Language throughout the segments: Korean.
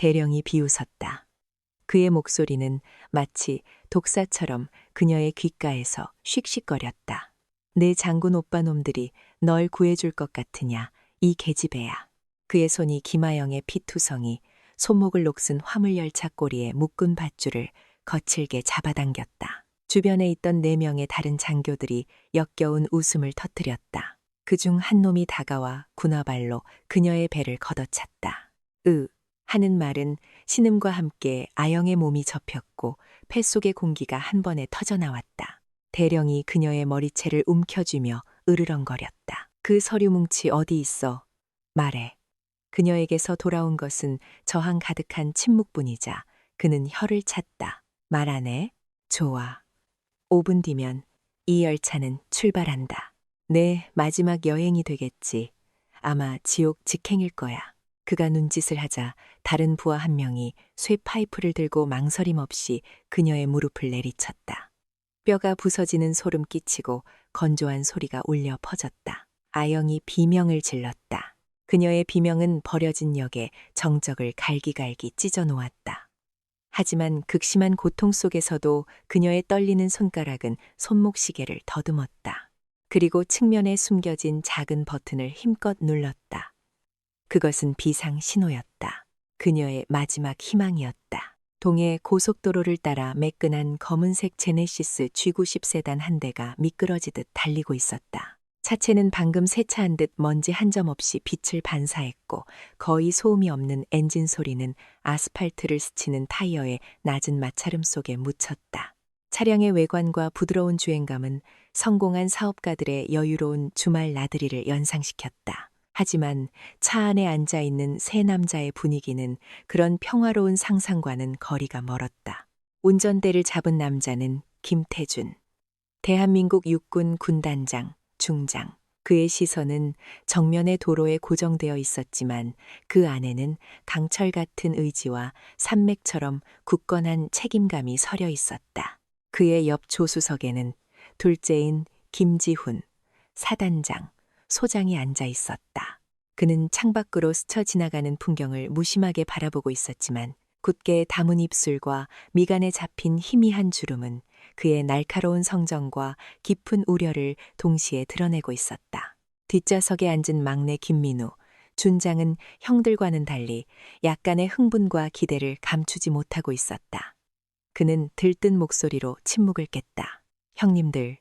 대령이 비웃었다. 그의 목소리는 마치 독사처럼 그녀의 귓가에서 씩씩거렸다. 내 장군 오빠놈들이 널 구해줄 것 같으냐, 이 계집애야. 그의 손이 김아영의 피투성이 손목을 녹슨 화물열차 꼬리에 묶은 밧줄을 거칠게 잡아당겼다. 주변에 있던 4명의 다른 장교들이 역겨운 웃음을 터뜨렸다. 그중 한 놈이 다가와 군화발로 그녀의 배를 걷어찼다. 하는 말은 신음과 함께 아영의 몸이 접혔고 폐 속의 공기가 한 번에 터져나왔다. 대령이 그녀의 머리채를 움켜쥐며 으르렁거렸다. 그 서류뭉치 어디 있어? 말해. 그녀에게서 돌아온 것은 저항 가득한 침묵뿐이자 그는 혀를 찼다. 말 안 해? 좋아. 5분 뒤면 이 열차는 출발한다. 내 마지막 여행이 되겠지. 아마 지옥 직행일 거야. 그가 눈짓을 하자 다른 부하 한 명이 쇠 파이프를 들고 망설임 없이 그녀의 무릎을 내리쳤다. 뼈가 부서지는 소름 끼치고 건조한 소리가 울려 퍼졌다. 아영이 비명을 질렀다. 그녀의 비명은 버려진 역에 정적을 갈기갈기 찢어 놓았다. 하지만 극심한 고통 속에서도 그녀의 떨리는 손가락은 손목시계를 더듬었다. 그리고 측면에 숨겨진 작은 버튼을 힘껏 눌렀다. 그것은 비상 신호였다. 그녀의 마지막 희망이었다. 동해 고속도로를 따라 매끈한 검은색 제네시스 G90 세단 한 대가 미끄러지듯 달리고 있었다. 차체는 방금 세차한 듯 먼지 한 점 없이 빛을 반사했고 거의 소음이 없는 엔진 소리는 아스팔트를 스치는 타이어의 낮은 마찰음 속에 묻혔다. 차량의 외관과 부드러운 주행감은 성공한 사업가들의 여유로운 주말 나들이를 연상시켰다. 하지만 차 안에 앉아있는 세 남자의 분위기는 그런 평화로운 상상과는 거리가 멀었다. 운전대를 잡은 남자는 김태준, 대한민국 육군 군단장, 중장. 그의 시선은 정면의 도로에 고정되어 있었지만 그 안에는 강철 같은 의지와 산맥처럼 굳건한 책임감이 서려 있었다. 그의 옆 조수석에는 둘째인 김지훈, 사단장, 소장이 앉아 있었다. 그는 창밖으로 스쳐 지나가는 풍경을 무심하게 바라보고 있었지만 굳게 담은 입술과 미간에 잡힌 희미한 주름은 그의 날카로운 성정과 깊은 우려를 동시에 드러내고 있었다. 뒷좌석에 앉은 막내 김민우, 준장은 형들과는 달리 약간의 흥분과 기대를 감추지 못하고 있었다. 그는 들뜬 목소리로 침묵을 깼다. 형님들,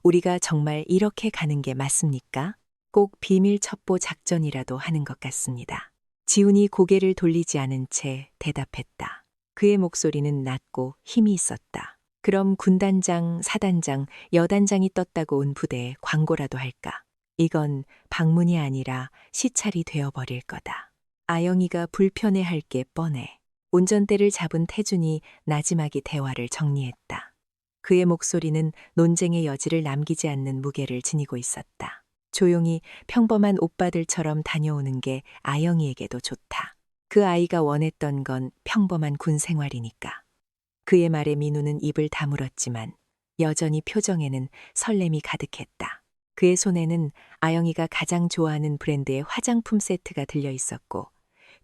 우리가 정말 이렇게 가는 게 맞습니까? 꼭 비밀 첩보 작전이라도 하는 것 같습니다. 지훈이 고개를 돌리지 않은 채 대답했다. 그의 목소리는 낮고 힘이 있었다. 그럼 군단장, 사단장, 여단장이 떴다고 온 부대에 광고라도 할까? 이건 방문이 아니라 시찰이 되어버릴 거다. 아영이가 불편해할 게 뻔해. 운전대를 잡은 태준이 나지막이 대화를 정리했다. 그의 목소리는 논쟁의 여지를 남기지 않는 무게를 지니고 있었다. 조용히 평범한 오빠들처럼 다녀오는 게 아영이에게도 좋다. 그 아이가 원했던 건 평범한 군 생활이니까. 그의 말에 민우는 입을 다물었지만 여전히 표정에는 설렘이 가득했다. 그의 손에는 아영이가 가장 좋아하는 브랜드의 화장품 세트가 들려 있었고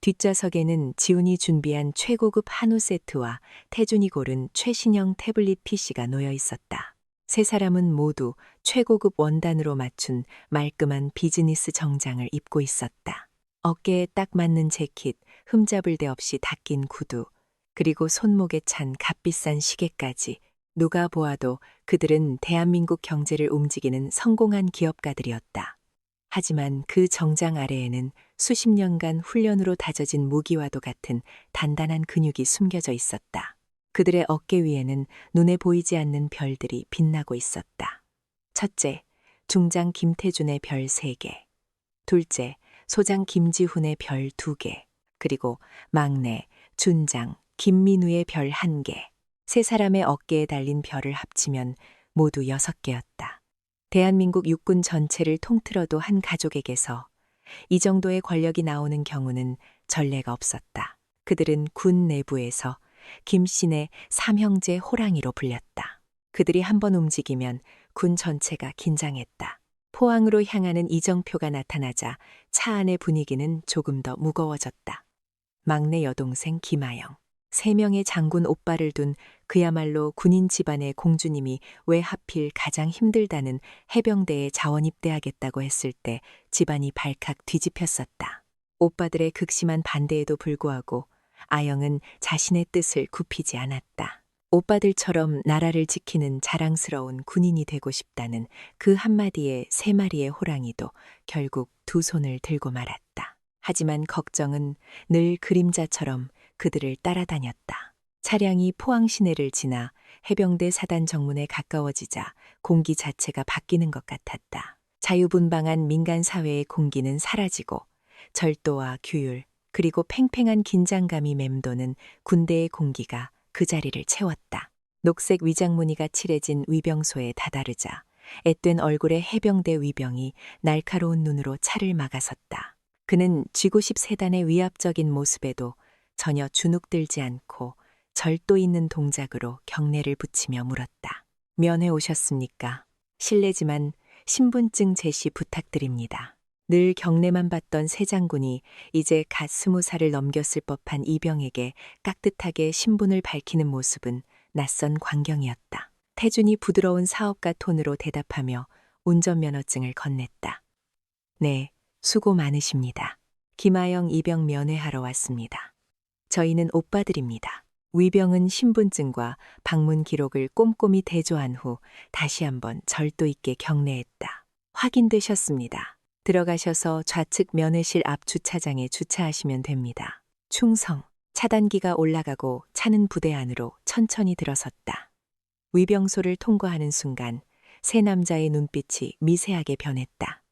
뒷좌석에는 지훈이 준비한 최고급 한우 세트와 태준이 고른 최신형 태블릿 PC가 놓여 있었다. 세 사람은 모두 최고급 원단으로 맞춘 말끔한 비즈니스 정장을 입고 있었다. 어깨에 딱 맞는 재킷, 흠잡을 데 없이 닦인 구두, 그리고 손목에 찬 값비싼 시계까지. 누가 보아도 그들은 대한민국 경제를 움직이는 성공한 기업가들이었다. 하지만 그 정장 아래에는 수십 년간 훈련으로 다져진 무기와도 같은 단단한 근육이 숨겨져 있었다. 그들의 어깨 위에는 눈에 보이지 않는 별들이 빛나고 있었다. 첫째, 중장 김태준의 별 3개. 둘째, 소장 김지훈의 별 2개. 그리고 막내, 준장, 김민우의 별 1개. 세 사람의 어깨에 달린 별을 합치면 모두 6개였다. 대한민국 육군 전체를 통틀어도 한 가족에게서 이 정도의 권력이 나오는 경우는 전례가 없었다. 그들은 군 내부에서 김씨네 삼형제 호랑이로 불렸다. 그들이 한번 움직이면 군 전체가 긴장했다. 포항으로 향하는 이정표가 나타나자 차 안의 분위기는 조금 더 무거워졌다. 막내 여동생 김아영. 3명의 장군 오빠를 둔 그야말로 군인 집안의 공주님이 왜 하필 가장 힘들다는 해병대에 자원 입대하겠다고 했을 때 집안이 발칵 뒤집혔었다. 오빠들의 극심한 반대에도 불구하고 아영은 자신의 뜻을 굽히지 않았다. 오빠들처럼 나라를 지키는 자랑스러운 군인이 되고 싶다는 그 한마디에 3마리의 호랑이도 결국 2손을 들고 말았다. 하지만 걱정은 늘 그림자처럼 그들을 따라다녔다. 차량이 포항 시내를 지나 해병대 사단 정문에 가까워지자 공기 자체가 바뀌는 것 같았다. 자유분방한 민간 사회의 공기는 사라지고 절도와 규율 그리고 팽팽한 긴장감이 맴도는 군대의 공기가 그 자리를 채웠다. 녹색 위장무늬가 칠해진 위병소에 다다르자 앳된 얼굴의 해병대 위병이 날카로운 눈으로 차를 막아섰다. 그는 쥐고십 세단의 위압적인 모습에도 전혀 주눅들지 않고 절도 있는 동작으로 경례를 붙이며 물었다. 면회 오셨습니까? 실례지만 신분증 제시 부탁드립니다. 늘 경례만 받던 새 장군이 이제 갓 20살을 넘겼을 법한 이병에게 깍듯하게 신분을 밝히는 모습은 낯선 광경이었다. 태준이 부드러운 사업가 톤으로 대답하며 운전면허증을 건넸다. 네, 수고 많으십니다. 김아영 이병 면회하러 왔습니다. 저희는 오빠들입니다. 위병은 신분증과 방문 기록을 꼼꼼히 대조한 후 다시 한번 절도 있게 경례했다. 확인되셨습니다. 들어가셔서 좌측 면회실 앞 주차장에 주차하시면 됩니다. 충성. 차단기가 올라가고 차는 부대 안으로 천천히 들어섰다. 위병소를 통과하는 순간 3 남자의 눈빛이 미세하게 변했다.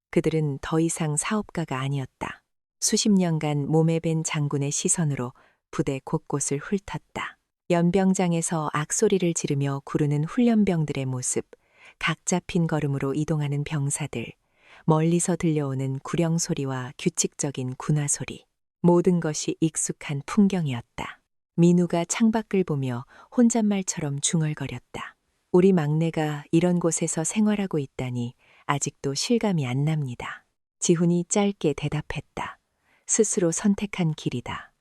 그들은 더 이상 사업가가 아니었다. 수십 년간 몸에 밴 장군의 시선으로 부대 곳곳을 훑었다. 연병장에서 악소리를 지르며 구르는 훈련병들의 모습, 각 잡힌 걸음으로 이동하는 병사들, 멀리서 들려오는 구령 소리와 규칙적인 군화 소리, 모든 것이 익숙한 풍경이었다. 민우가 창밖을 보며 혼잣말처럼 중얼거렸다. 우리 막내가 이런 곳에서 생활하고 있다니 아직도 실감이 안 납니다. 지훈이 짧게 대답했다. 스스로 선택한 길이다.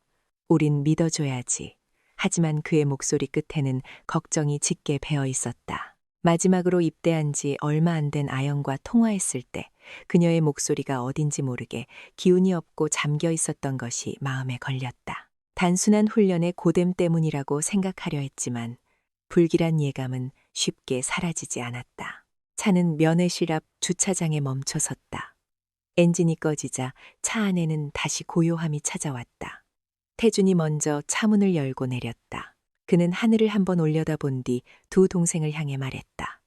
우린 믿어줘야지. 하지만 그의 목소리 끝에는 걱정이 짙게 배어 있었다. 마지막으로 입대한 지 얼마 안 된 아영과 통화했을 때 그녀의 목소리가 어딘지 모르게 기운이 없고 잠겨 있었던 것이 마음에 걸렸다. 단순한 훈련의 고됨 때문이라고 생각하려 했지만 불길한 예감은 쉽게 사라지지 않았다. 차는 면회실 앞 주차장에 멈춰섰다. 엔진이 꺼지자 차 안에는 다시 고요함이 찾아왔다. 태준이 먼저 차문을 열고 내렸다. 그는 하늘을 한번 올려다본 뒤 2 동생을 향해 말했다.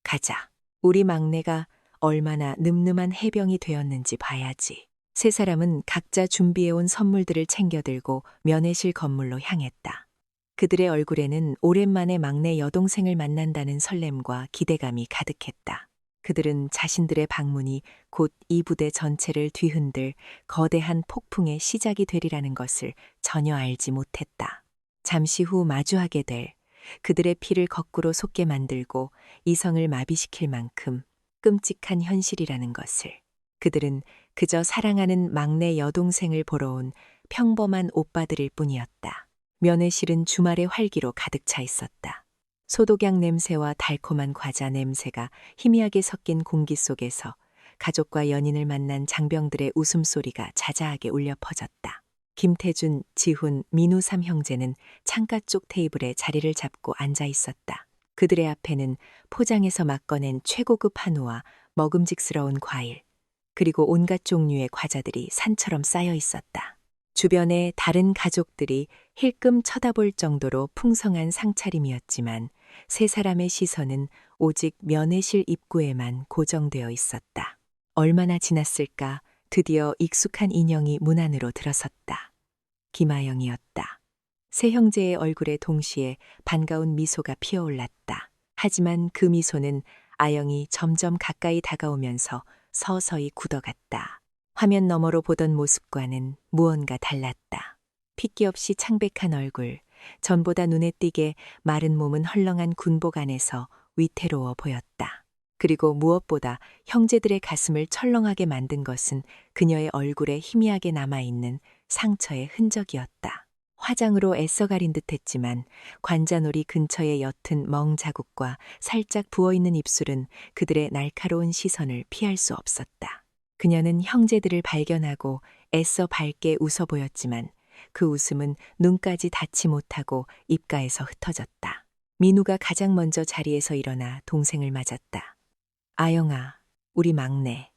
가자. 우리 막내가 얼마나 늠름한 해병이 되었는지 봐야지. 3 사람은 각자 준비해온 선물들을 챙겨들고 면회실 건물로 향했다. 그들의 얼굴에는 오랜만에 막내 여동생을 만난다는 설렘과 기대감이 가득했다. 그들은 자신들의 방문이 곧 이 부대 전체를 뒤흔들 거대한 폭풍의 시작이 되리라는 것을 전혀 알지 못했다. 잠시 후 마주하게 될 그들의 피를 거꾸로 솟게 만들고 이성을 마비시킬 만큼 끔찍한 현실이라는 것을. 그들은 그저 사랑하는 막내 여동생을 보러 온 평범한 오빠들일 뿐이었다. 면회실은 주말의 활기로 가득 차 있었다. 소독약 냄새와 달콤한 과자 냄새가 희미하게 섞인 공기 속에서 가족과 연인을 만난 장병들의 웃음소리가 자자하게 울려 퍼졌다. 김태준, 지훈, 민우 3형제는 창가 쪽 테이블에 자리를 잡고 앉아 있었다. 그들의 앞에는 포장해서 막 꺼낸 최고급 한우와 먹음직스러운 과일, 그리고 온갖 종류의 과자들이 산처럼 쌓여 있었다. 주변에 다른 가족들이 힐끔 쳐다볼 정도로 풍성한 상차림이었지만 3 사람의 시선은 오직 면회실 입구에만 고정되어 있었다. 얼마나 지났을까 드디어 익숙한 인형이 문 안으로 들어섰다. 김아영이었다. 3 형제의 얼굴에 동시에 반가운 미소가 피어올랐다. 하지만 그 미소는 아영이 점점 가까이 다가오면서 서서히 굳어갔다. 화면 너머로 보던 모습과는 무언가 달랐다. 핏기 없이 창백한 얼굴, 전보다 눈에 띄게 마른 몸은 헐렁한 군복 안에서 위태로워 보였다. 그리고 무엇보다 형제들의 가슴을 철렁하게 만든 것은 그녀의 얼굴에 희미하게 남아있는 상처의 흔적이었다. 화장으로 애써 가린 듯했지만 관자놀이 근처의 옅은 멍 자국과 살짝 부어있는 입술은 그들의 날카로운 시선을 피할 수 없었다. 그녀는 형제들을 발견하고 애써 밝게 웃어 보였지만 그 웃음은 눈까지 닿지 못하고 입가에서 흩어졌다. 민우가 가장 먼저 자리에서 일어나 동생을 맞았다. 아영아, 우리 막내.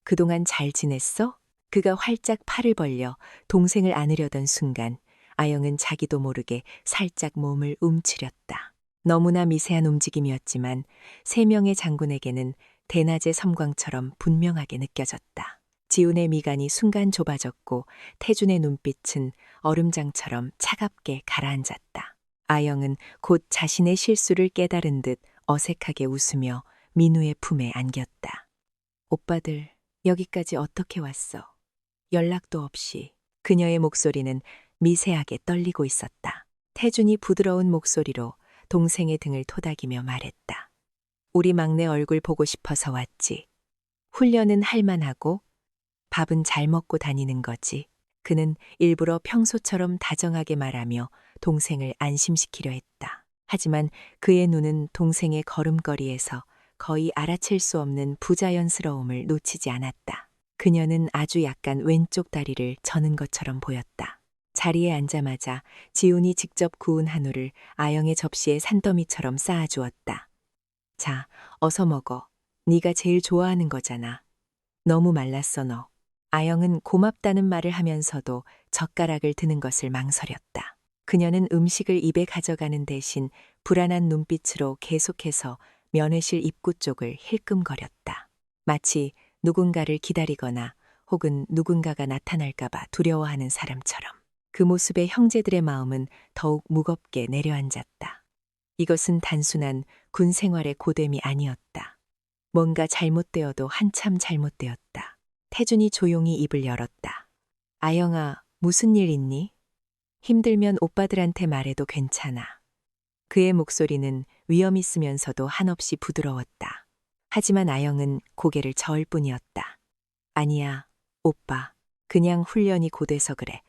그동안 잘 지냈어? 그가 활짝 팔을 벌려 동생을 안으려던 순간 아영은 자기도 모르게 살짝 몸을 움츠렸다. 너무나 미세한 움직임이었지만 세 명의 장군에게는 대낮의 섬광처럼 분명하게 느껴졌다. 지훈의 미간이 순간 좁아졌고 태준의 눈빛은 얼음장처럼 차갑게 가라앉았다. 아영은 곧 자신의 실수를 깨달은 듯 어색하게 웃으며 민우의 품에 안겼다. 오빠들, 여기까지 어떻게 왔어? 연락도 없이. 그녀의 목소리는 미세하게 떨리고 있었다. 태준이 부드러운 목소리로 동생의 등을 토닥이며 말했다. 우리 막내 얼굴 보고 싶어서 왔지. 훈련은 할만하고 밥은 잘 먹고 다니는 거지. 그는 일부러 평소처럼 다정하게 말하며 동생을 안심시키려 했다. 하지만 그의 눈은 동생의 걸음걸이에서 거의 알아챌 수 없는 부자연스러움을 놓치지 않았다. 그녀는 아주 약간 왼쪽 다리를 저는 것처럼 보였다. 자리에 앉자마자 지훈이 직접 구운 한우를 아영의 접시에 산더미처럼 쌓아주었다. 자, 어서 먹어. 네가 제일 좋아하는 거잖아. 너무 말랐어 너. 아영은 고맙다는 말을 하면서도 젓가락을 드는 것을 망설였다. 그녀는 음식을 입에 가져가는 대신 불안한 눈빛으로 계속해서 면회실 입구 쪽을 힐끔거렸다. 마치 누군가를 기다리거나 혹은 누군가가 나타날까봐 두려워하는 사람처럼. 그 모습에 형제들의 마음은 더욱 무겁게 내려앉았다. 이것은 단순한 군 생활의 고됨이 아니었다. 뭔가 잘못되어도 한참 잘못되었다. 태준이 조용히 입을 열었다. 아영아, 무슨 일 있니? 힘들면 오빠들한테 말해도 괜찮아. 그의 목소리는 위험 있으면서도 한없이 부드러웠다. 하지만 아영은 고개를 저을 뿐이었다. 아니야, 오빠. 그냥 훈련이 고돼서 그래.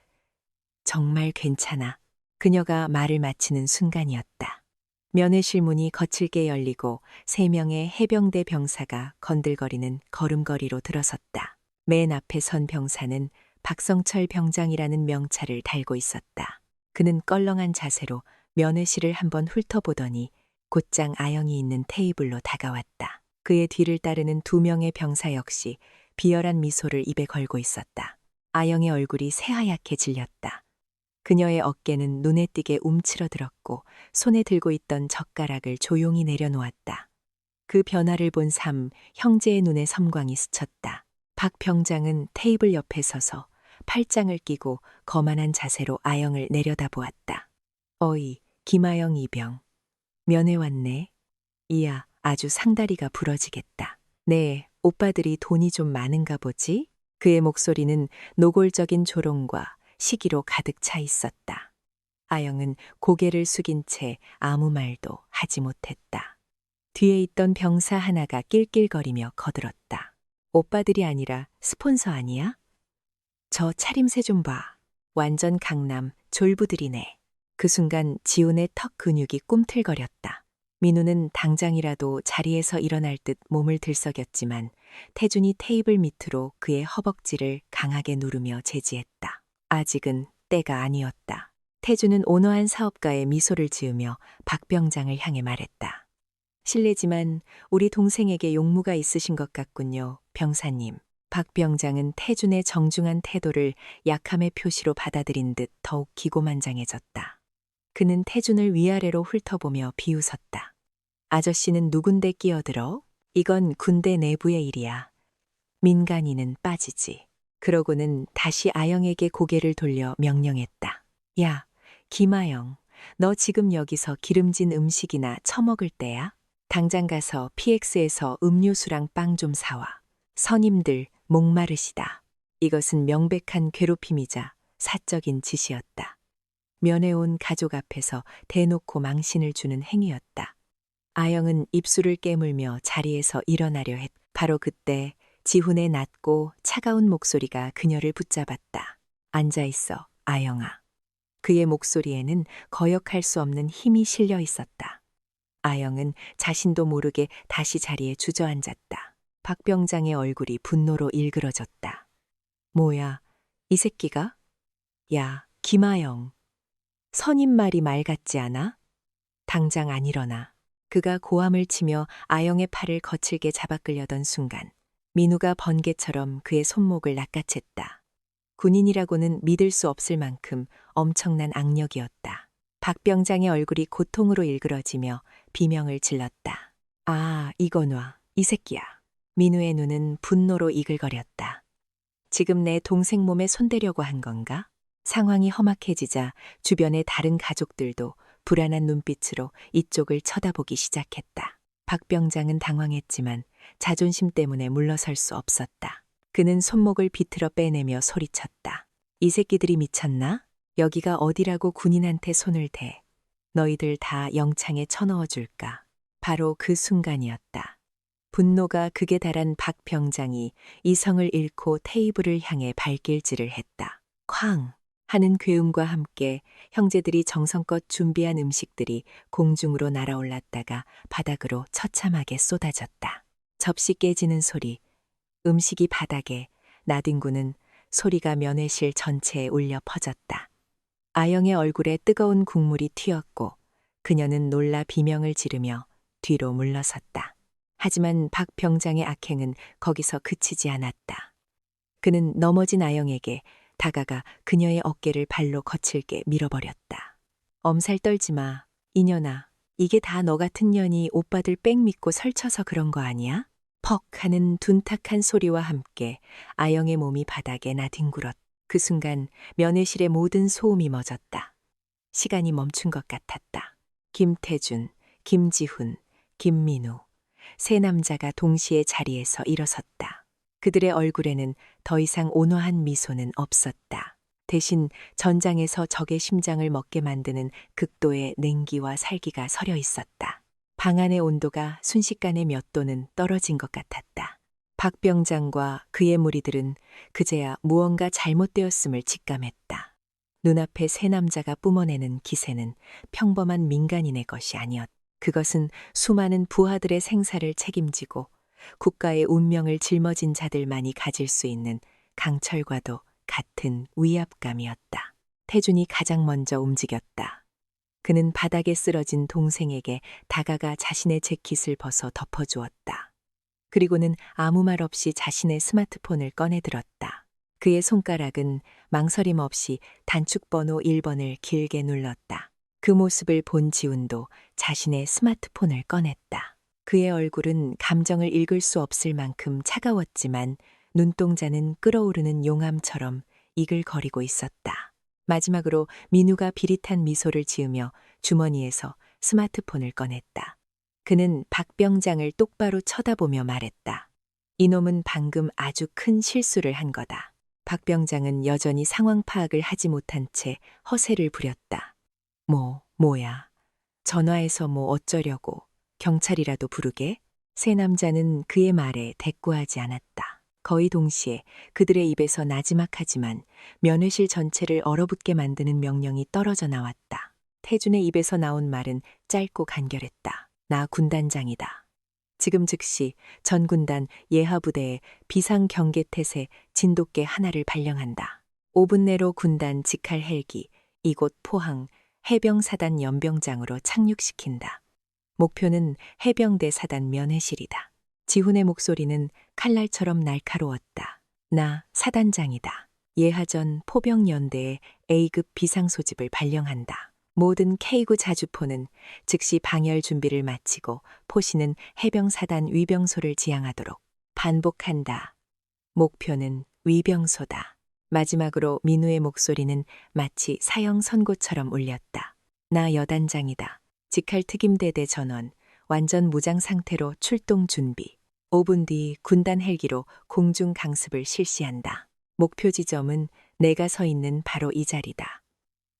정말 괜찮아. 그녀가 말을 마치는 순간이었다. 면회실 문이 거칠게 열리고 3명의 해병대 병사가 건들거리는 걸음걸이로 들어섰다. 맨 앞에 선 병사는 박성철 병장이라는 명찰을 달고 있었다. 그는 껄렁한 자세로 면회실을 한번 훑어보더니 곧장 아영이 있는 테이블로 다가왔다. 그의 뒤를 따르는 2명의 병사 역시 비열한 미소를 입에 걸고 있었다. 아영의 얼굴이 새하얗게 질렸다. 그녀의 어깨는 눈에 띄게 움츠러들었고 손에 들고 있던 젓가락을 조용히 내려놓았다. 그 변화를 본 형제의 눈에 섬광이 스쳤다. 박 병장은 테이블 옆에 서서 팔짱을 끼고 거만한 자세로 아영을 내려다보았다. 어이, 김아영 이병. 면회 왔네. 이야, 아주 상다리가 부러지겠다. 네, 오빠들이 돈이 좀 많은가 보지? 그의 목소리는 노골적인 조롱과 시기로 가득 차 있었다. 아영은 고개를 숙인 채 아무 말도 하지 못했다. 뒤에 있던 병사 하나가 낄낄거리며 거들었다. 오빠들이 아니라 스폰서 아니야? 저 차림새 좀 봐. 완전 강남 졸부들이네. 그 순간 지훈의 턱 근육이 꿈틀거렸다. 민우는 당장이라도 자리에서 일어날 듯 몸을 들썩였지만 태준이 테이블 밑으로 그의 허벅지를 강하게 누르며 제지했다. 아직은 때가 아니었다. 태준은 온화한 사업가의 미소를 지으며 박 병장을 향해 말했다. 실례지만 우리 동생에게 용무가 있으신 것 같군요, 병사님. 박 병장은 태준의 정중한 태도를 약함의 표시로 받아들인 듯 더욱 기고만장해졌다. 그는 태준을 위아래로 훑어보며 비웃었다. 아저씨는 누군데 끼어들어? 이건 군대 내부의 일이야. 민간인은 빠지지. 그러고는 다시 아영에게 고개를 돌려 명령했다. 야, 김아영, 너 지금 여기서 기름진 음식이나 처먹을 때야? 당장 가서 PX에서 음료수랑 빵 좀 사와. 선임들 목마르시다. 이것은 명백한 괴롭힘이자 사적인 지시였다. 면회 온 가족 앞에서 대놓고 망신을 주는 행위였다. 아영은 입술을 깨물며 자리에서 일어나려 했. 바로 그때 지훈의 낮고 차가운 목소리가 그녀를 붙잡았다. 앉아있어, 아영아. 그의 목소리에는 거역할 수 없는 힘이 실려 있었다. 아영은 자신도 모르게 다시 자리에 주저앉았다. 박 병장의 얼굴이 분노로 일그러졌다. 뭐야, 이 새끼가? 야, 김아영. 선임 말이 말 같지 않아? 당장 안 일어나. 그가 고함을 치며 아영의 팔을 거칠게 잡아끌려던 순간 민우가 번개처럼 그의 손목을 낚아챘다. 군인이라고는 믿을 수 없을 만큼 엄청난 악력이었다. 박 병장의 얼굴이 고통으로 일그러지며 비명을 질렀다. 아, 이거 놔. 이 새끼야. 민우의 눈은 분노로 이글거렸다. 지금 내 동생 몸에 손대려고 한 건가? 상황이 험악해지자 주변의 다른 가족들도 불안한 눈빛으로 이쪽을 쳐다보기 시작했다. 박 병장은 당황했지만 자존심 때문에 물러설 수 없었다. 그는 손목을 비틀어 빼내며 소리쳤다. 이 새끼들이 미쳤나? 여기가 어디라고 군인한테 손을 대. 너희들 다 영창에 쳐넣어 줄까? 바로 그 순간이었다. 분노가 극에 달한 박 병장이 이성을 잃고 테이블을 향해 발길질을 했다. 쾅! 하는 괴음과 함께 형제들이 정성껏 준비한 음식들이 공중으로 날아올랐다가 바닥으로 처참하게 쏟아졌다. 접시 깨지는 소리, 음식이 바닥에, 나뒹구는 소리가 면회실 전체에 울려 퍼졌다. 아영의 얼굴에 뜨거운 국물이 튀었고 그녀는 놀라 비명을 지르며 뒤로 물러섰다. 하지만 박 병장의 악행은 거기서 그치지 않았다. 그는 넘어진 아영에게 다가가 그녀의 어깨를 발로 거칠게 밀어버렸다. 엄살 떨지 마, 이년아. 이게 다 너 같은 년이 오빠들 뺑 믿고 설쳐서 그런 거 아니야? 퍽 하는 둔탁한 소리와 함께 아영의 몸이 바닥에 나뒹굴었다. 그 순간 면회실의 모든 소음이 멎었다. 시간이 멈춘 것 같았다. 김태준, 김지훈, 김민우, 세 남자가 동시에 자리에서 일어섰다. 그들의 얼굴에는 더 이상 온화한 미소는 없었다. 대신 전장에서 적의 심장을 먹게 만드는 극도의 냉기와 살기가 서려 있었다. 방 안의 온도가 순식간에 몇 도는 떨어진 것 같았다. 박 병장과 그의 무리들은 그제야 무언가 잘못되었음을 직감했다. 눈앞에 세 남자가 뿜어내는 기세는 평범한 민간인의 것이 아니었다. 그것은 수많은 부하들의 생사를 책임지고 국가의 운명을 짊어진 자들만이 가질 수 있는 강철과도 같은 위압감이었다. 태준이 가장 먼저 움직였다. 그는 바닥에 쓰러진 동생에게 다가가 자신의 재킷을 벗어 덮어주었다. 그리고는 아무 말 없이 자신의 스마트폰을 꺼내들었다. 그의 손가락은 망설임 없이 단축번호 1번을 길게 눌렀다. 그 모습을 본 지훈도 자신의 스마트폰을 꺼냈다. 그의 얼굴은 감정을 읽을 수 없을 만큼 차가웠지만 눈동자는 끓어오르는 용암처럼 이글거리고 있었다. 마지막으로 민우가 비릿한 미소를 지으며 주머니에서 스마트폰을 꺼냈다. 그는 박 병장을 똑바로 쳐다보며 말했다. 이놈은 방금 아주 큰 실수를 한 거다. 박 병장은 여전히 상황 파악을 하지 못한 채 허세를 부렸다. 뭐야. 전화해서 뭐 어쩌려고. 경찰이라도 부르게? 세 남자는 그의 말에 대꾸하지 않았다. 거의 동시에 그들의 입에서 나지막하지만 면회실 전체를 얼어붙게 만드는 명령이 떨어져 나왔다. 태준의 입에서 나온 말은 짧고 간결했다. 나 군단장이다. 지금 즉시 전 군단 예하부대에 비상경계태세 진돗개 하나를 발령한다. 5분 내로 군단 직할 헬기 이곳 포항 해병사단 연병장으로 착륙시킨다. 목표는 해병대 사단 면회실이다. 지훈의 목소리는 칼날처럼 날카로웠다. 나 사단장이다. 예하전 포병연대에 A급 비상소집을 발령한다. 모든 K구 자주포는 즉시 방열 준비를 마치고 포시는 해병사단 위병소를 지향하도록. 반복한다. 목표는 위병소다. 마지막으로 민우의 목소리는 마치 사형 선고처럼 울렸다. 나 여단장이다. 직할 특임대대 전원, 완전 무장 상태로 출동 준비. 5분 뒤 군단 헬기로 공중 강습을 실시한다. 목표 지점은 내가 서 있는 바로 이 자리다.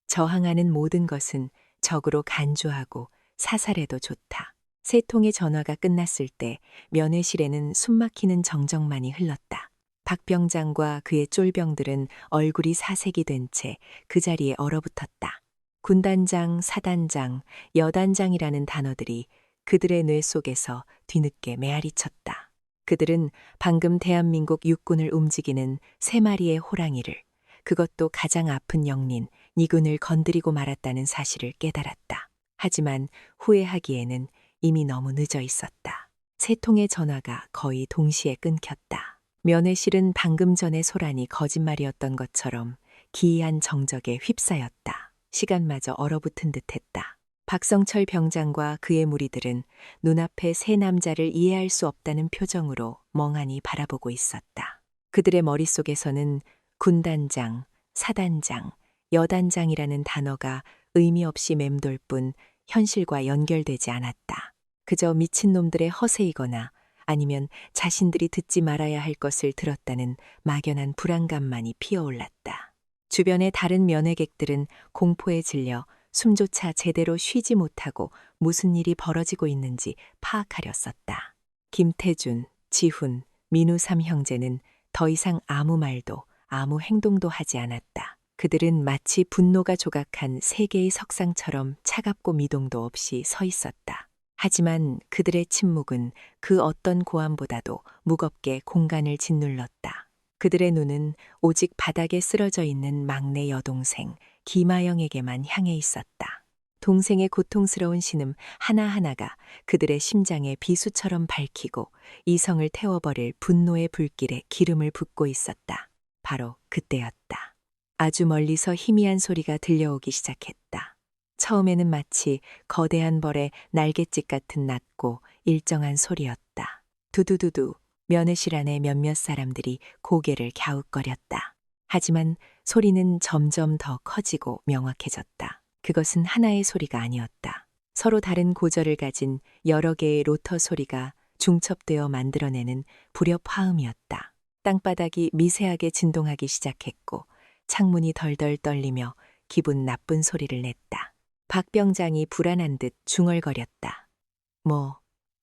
저항하는 모든 것은 적으로 간주하고 사살해도 좋다. 세 통의 전화가 끝났을 때 면회실에는 숨막히는 정적만이 흘렀다. 박병장과 그의 쫄병들은 얼굴이 사색이 된 채 그 자리에 얼어붙었다. 군단장, 사단장, 여단장이라는 단어들이 그들의 뇌 속에서 뒤늦게 메아리쳤다. 그들은 방금 대한민국 육군을 움직이는 3마리의 호랑이를, 그것도 가장 아픈 영린, 니군을 건드리고 말았다는 사실을 깨달았다. 하지만 후회하기에는 이미 너무 늦어 있었다. 3통의 전화가 거의 동시에 끊겼다. 면회실은 방금 전의 소란이 거짓말이었던 것처럼 기이한 정적에 휩싸였다. 시간마저 얼어붙은 듯했다. 박성철 병장과 그의 무리들은 눈앞에 3 남자를 이해할 수 없다는 표정으로 멍하니 바라보고 있었다. 그들의 머릿속에서는 군단장, 사단장, 여단장이라는 단어가 의미 없이 맴돌 뿐 현실과 연결되지 않았다. 그저 미친놈들의 허세이거나 아니면 자신들이 듣지 말아야 할 것을 들었다는 막연한 불안감만이 피어올랐다. 주변의 다른 면회객들은 공포에 질려 숨조차 제대로 쉬지 못하고 무슨 일이 벌어지고 있는지 파악하려 썼다. 김태준, 지훈, 민우 3형제는 더 이상 아무 말도 아무 행동도 하지 않았다. 그들은 마치 분노가 조각한 3개의 석상처럼 차갑고 미동도 없이 서 있었다. 하지만 그들의 침묵은 그 어떤 고함보다도 무겁게 공간을 짓눌렀다. 그들의 눈은 오직 바닥에 쓰러져 있는 막내 여동생 김아영에게만 향해 있었다. 동생의 고통스러운 신음 하나하나가 그들의 심장에 비수처럼 밝히고 이성을 태워버릴 분노의 불길에 기름을 붓고 있었다. 바로 그때였다. 아주 멀리서 희미한 소리가 들려오기 시작했다. 처음에는 마치 거대한 벌의 날갯짓 같은 낮고 일정한 소리였다. 두두두두. 면회실 안에 몇몇 사람들이 고개를 갸웃거렸다. 하지만 소리는 점점 더 커지고 명확해졌다. 그것은 하나의 소리가 아니었다. 서로 다른 고저를 가진 여러 개의 로터 소리가 중첩되어 만들어내는 불협 화음이었다. 땅바닥이 미세하게 진동하기 시작했고 창문이 덜덜 떨리며 기분 나쁜 소리를 냈다. 박병장이 불안한 듯 중얼거렸다.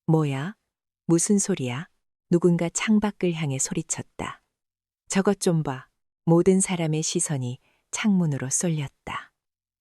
뭐야? 무슨 소리야? 누군가 창밖을 향해 소리쳤다. 저것 좀 봐. 모든 사람의 시선이 창문으로 쏠렸다.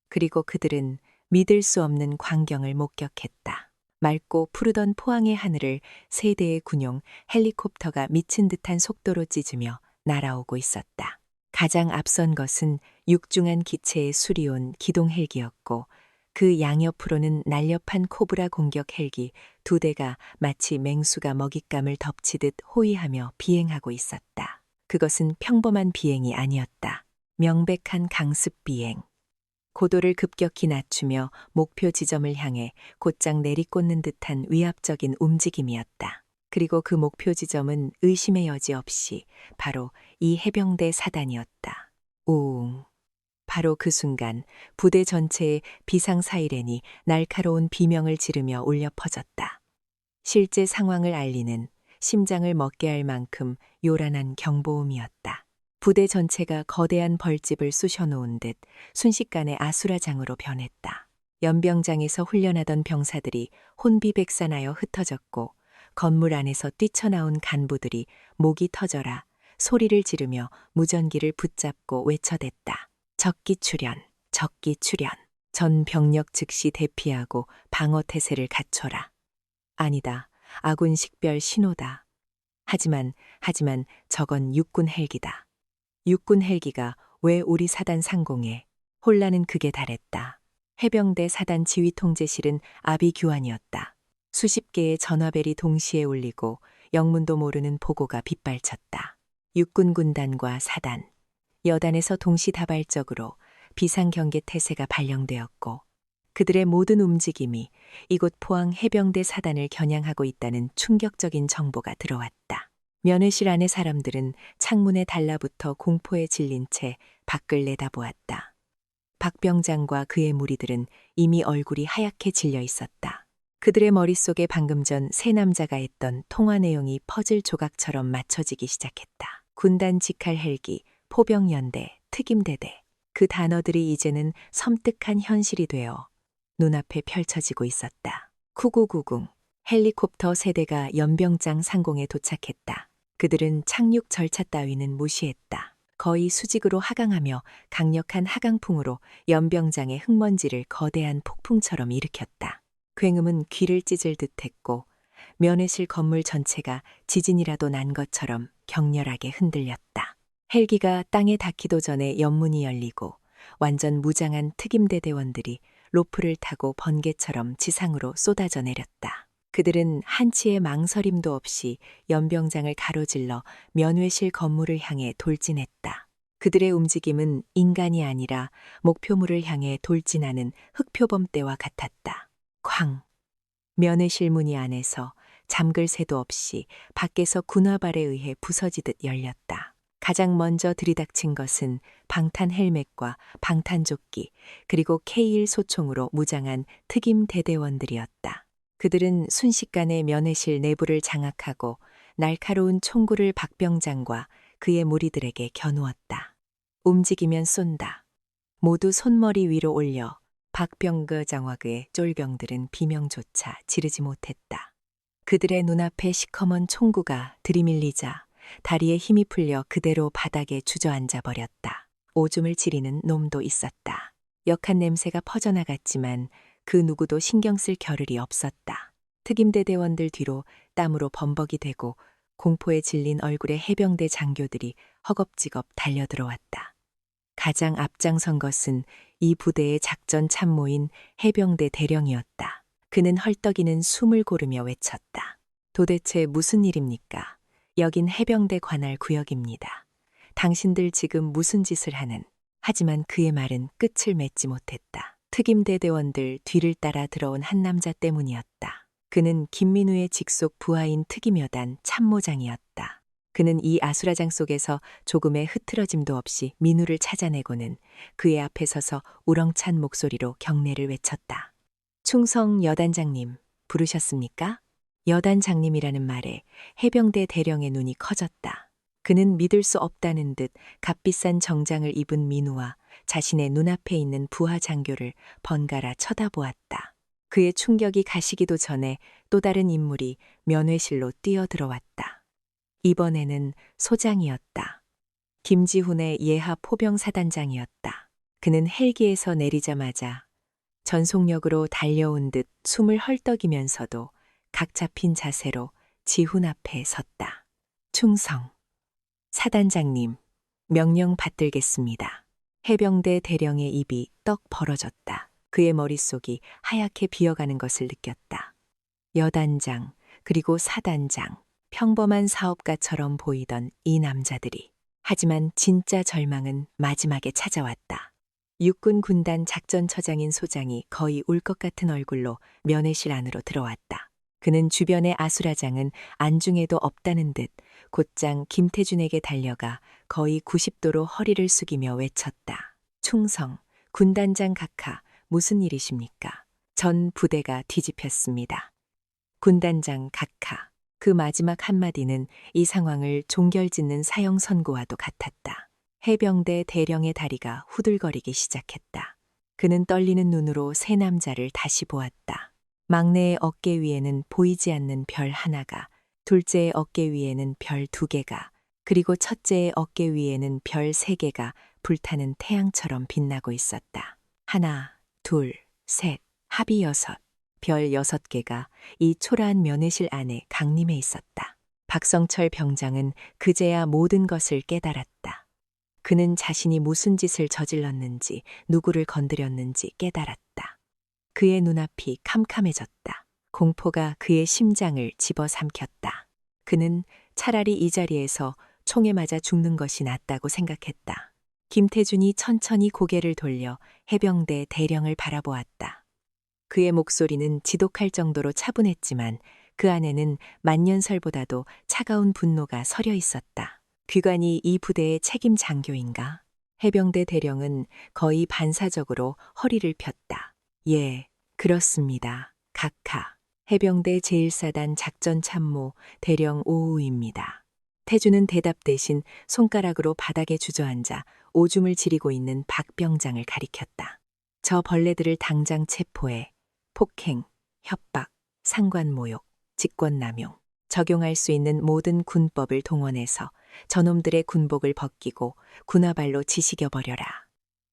그리고 그들은 믿을 수 없는 광경을 목격했다. 맑고 푸르던 포항의 하늘을 3대의 군용 헬리콥터가 미친 듯한 속도로 찢으며 날아오고 있었다. 가장 앞선 것은 육중한 기체의 수리온 기동 헬기였고 그 양옆으로는 날렵한 코브라 공격 헬기 2대가 마치 맹수가 먹잇감을 덮치듯 호위하며 비행하고 있었다. 그것은 평범한 비행이 아니었다. 명백한 강습 비행. 고도를 급격히 낮추며 목표 지점을 향해 곧장 내리꽂는 듯한 위압적인 움직임이었다. 그리고 그 목표 지점은 의심의 여지 없이 바로 이 해병대 사단이었다. 우웅. 바로 그 순간 부대 전체에 비상 사이렌이 날카로운 비명을 지르며 울려 퍼졌다. 실제 상황을 알리는 심장을 먹게 할 만큼 요란한 경보음이었다. 부대 전체가 거대한 벌집을 쑤셔놓은 듯 순식간에 아수라장으로 변했다. 연병장에서 훈련하던 병사들이 혼비백산하여 흩어졌고 건물 안에서 뛰쳐나온 간부들이 목이 터져라 소리를 지르며 무전기를 붙잡고 외쳐댔다. 적기 출현, 적기 출현. 전 병력 즉시 대피하고 방어 태세를 갖춰라. 아니다. 아군 식별 신호다. 하지만 저건 육군 헬기다. 육군 헬기가 왜 우리 사단 상공에? 혼란은 극에 달했다. 해병대 사단 지휘 통제실은 아비규환이었다. 수십 개의 전화벨이 동시에 울리고 영문도 모르는 보고가 빗발쳤다. 육군 군단과 사단, 여단에서 동시다발적으로 비상경계 태세가 발령되었고 그들의 모든 움직임이 이곳 포항 해병대 사단을 겨냥하고 있다는 충격적인 정보가 들어왔다. 면회실 안의 사람들은 창문에 달라붙어 공포에 질린 채 밖을 내다보았다. 박병장과 그의 무리들은 이미 얼굴이 하얗게 질려 있었다. 그들의 머릿속에 방금 전 3 남자가 했던 통화 내용이 퍼즐 조각처럼 맞춰지기 시작했다. 군단 직할 헬기, 포병연대, 특임대대. 그 단어들이 이제는 섬뜩한 현실이 되어 눈앞에 펼쳐지고 있었다. 쿠구구궁. 헬리콥터 3대가 연병장 상공에 도착했다. 그들은 착륙 절차 따위는 무시했다. 거의 수직으로 하강하며 강력한 하강풍으로 연병장의 흙먼지를 거대한 폭풍처럼 일으켰다. 굉음은 귀를 찢을 듯했고 면회실 건물 전체가 지진이라도 난 것처럼 격렬하게 흔들렸다. 헬기가 땅에 닿기도 전에 연문이 열리고 완전 무장한 특임대대원들이 로프를 타고 번개처럼 지상으로 쏟아져 내렸다. 그들은 한치의 망설임도 없이 연병장을 가로질러 면회실 건물을 향해 돌진했다. 그들의 움직임은 인간이 아니라 목표물을 향해 돌진하는 흑표범대와 같았다. 쾅! 면회실 문이 안에서 잠글 새도 없이 밖에서 군화발에 의해 부서지듯 열렸다. 가장 먼저 들이닥친 것은 방탄 헬멧과 방탄조끼 그리고 K1 소총으로 무장한 특임 대대원들이었다. 그들은 순식간에 면회실 내부를 장악하고 날카로운 총구를 박병장과 그의 무리들에게 겨누었다. 움직이면 쏜다. 모두 손머리 위로 올려 박병그 장화그의 쫄병들은 비명조차 지르지 못했다. 그들의 눈앞에 시커먼 총구가 들이밀리자 다리에 힘이 풀려 그대로 바닥에 주저앉아 버렸다. 오줌을 지리는 놈도 있었다. 역한 냄새가 퍼져나갔지만 그 누구도 신경 쓸 겨를이 없었다. 특임대대원들 뒤로 땀으로 범벅이 되고 공포에 질린 얼굴의 해병대 장교들이 허겁지겁 달려들어왔다. 가장 앞장선 것은 이 부대의 작전 참모인 해병대 대령이었다. 그는 헐떡이는 숨을 고르며 외쳤다. 도대체 무슨 일입니까? 여긴 해병대 관할 구역입니다. 당신들 지금 무슨 짓을 하는? 하지만 그의 말은 끝을 맺지 못했다. 특임대대원들 뒤를 따라 들어온 한 남자 때문이었다. 그는 김민우의 직속 부하인 특임여단 참모장이었다. 그는 이 아수라장 속에서 조금의 흐트러짐도 없이 민우를 찾아내고는 그의 앞에 서서 우렁찬 목소리로 경례를 외쳤다. 충성 여단장님, 부르셨습니까? 여단장님이라는 말에 해병대 대령의 눈이 커졌다. 그는 믿을 수 없다는 듯 값비싼 정장을 입은 민우와 자신의 눈앞에 있는 부하 장교를 번갈아 쳐다보았다. 그의 충격이 가시기도 전에 또 다른 인물이 면회실로 뛰어들어왔다. 이번에는 소장이었다. 김지훈의 예하 포병사단장이었다. 그는 헬기에서 내리자마자 전속력으로 달려온 듯 숨을 헐떡이면서도 각 잡힌 자세로 지훈 앞에 섰다. 충성. 사단장님, 명령 받들겠습니다. 해병대 대령의 입이 떡 벌어졌다. 그의 머릿속이 하얗게 비어가는 것을 느꼈다. 여단장, 그리고 사단장, 평범한 사업가처럼 보이던 이 남자들이. 하지만 진짜 절망은 마지막에 찾아왔다. 육군 군단 작전처장인 소장이 거의 울 것 같은 얼굴로 면회실 안으로 들어왔다. 그는 주변의 아수라장은 안중에도 없다는 듯 곧장 김태준에게 달려가 거의 90도로 허리를 숙이며 외쳤다. 충성, 군단장 각하, 무슨 일이십니까? 전 부대가 뒤집혔습니다. 군단장 각하. 그 마지막 한마디는 이 상황을 종결짓는 사형 선고와도 같았다. 해병대 대령의 다리가 후들거리기 시작했다. 그는 떨리는 눈으로 세 남자를 다시 보았다. 막내의 어깨 위에는 보이지 않는 별 하나가, 둘째의 어깨 위에는 별 2개가, 그리고 첫째의 어깨 위에는 별 3개가 불타는 태양처럼 빛나고 있었다. 하나, 둘, 셋, 합이 6, 별 6개가 이 초라한 면회실 안에 강림해 있었다. 박성철 병장은 그제야 모든 것을 깨달았다. 그는 자신이 무슨 짓을 저질렀는지, 누구를 건드렸는지 깨달았다. 그의 눈앞이 캄캄해졌다. 공포가 그의 심장을 집어삼켰다. 그는 차라리 이 자리에서 총에 맞아 죽는 것이 낫다고 생각했다. 김태준이 천천히 고개를 돌려 해병대 대령을 바라보았다. 그의 목소리는 지독할 정도로 차분했지만 그 안에는 만년설보다도 차가운 분노가 서려 있었다. 귀관이 이 부대의 책임 장교인가? 해병대 대령은 거의 반사적으로 허리를 폈다. 예, 그렇습니다. 각하. 해병대 제1사단 작전참모 대령 오우입니다. 태주는 대답 대신 손가락으로 바닥에 주저앉아 오줌을 지리고 있는 박병장을 가리켰다. 저 벌레들을 당장 체포해 폭행, 협박, 상관모욕, 직권남용, 적용할 수 있는 모든 군법을 동원해서 저놈들의 군복을 벗기고 군화발로 지시겨버려라.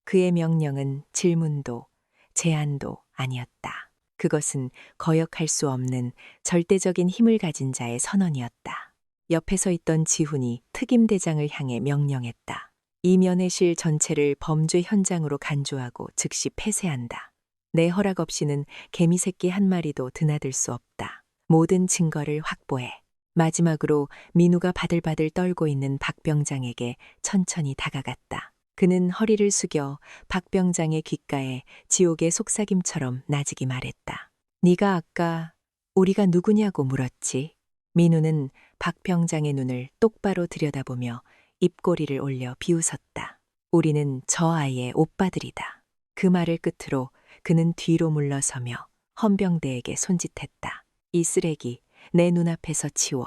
그의 명령은 질문도 제한도 아니었다. 그것은 거역할 수 없는 절대적인 힘을 가진 자의 선언이었다. 옆에 서 있던 지훈이 특임대장을 향해 명령했다. 이 면회실 전체를 범죄 현장으로 간주하고 즉시 폐쇄한다. 내 허락 없이는 개미새끼 한 마리도 드나들 수 없다. 모든 증거를 확보해. 마지막으로 민우가 바들바들 떨고 있는 박 병장에게 천천히 다가갔다. 그는 허리를 숙여 박 병장의 귓가에 지옥의 속삭임처럼 나직이 말했다. 네가 아까 우리가 누구냐고 물었지. 민우는 박 병장의 눈을 똑바로 들여다보며 입꼬리를 올려 비웃었다. 우리는 저 아이의 오빠들이다. 그 말을 끝으로 그는 뒤로 물러서며 헌병대에게 손짓했다. 이 쓰레기 내 눈앞에서 치워.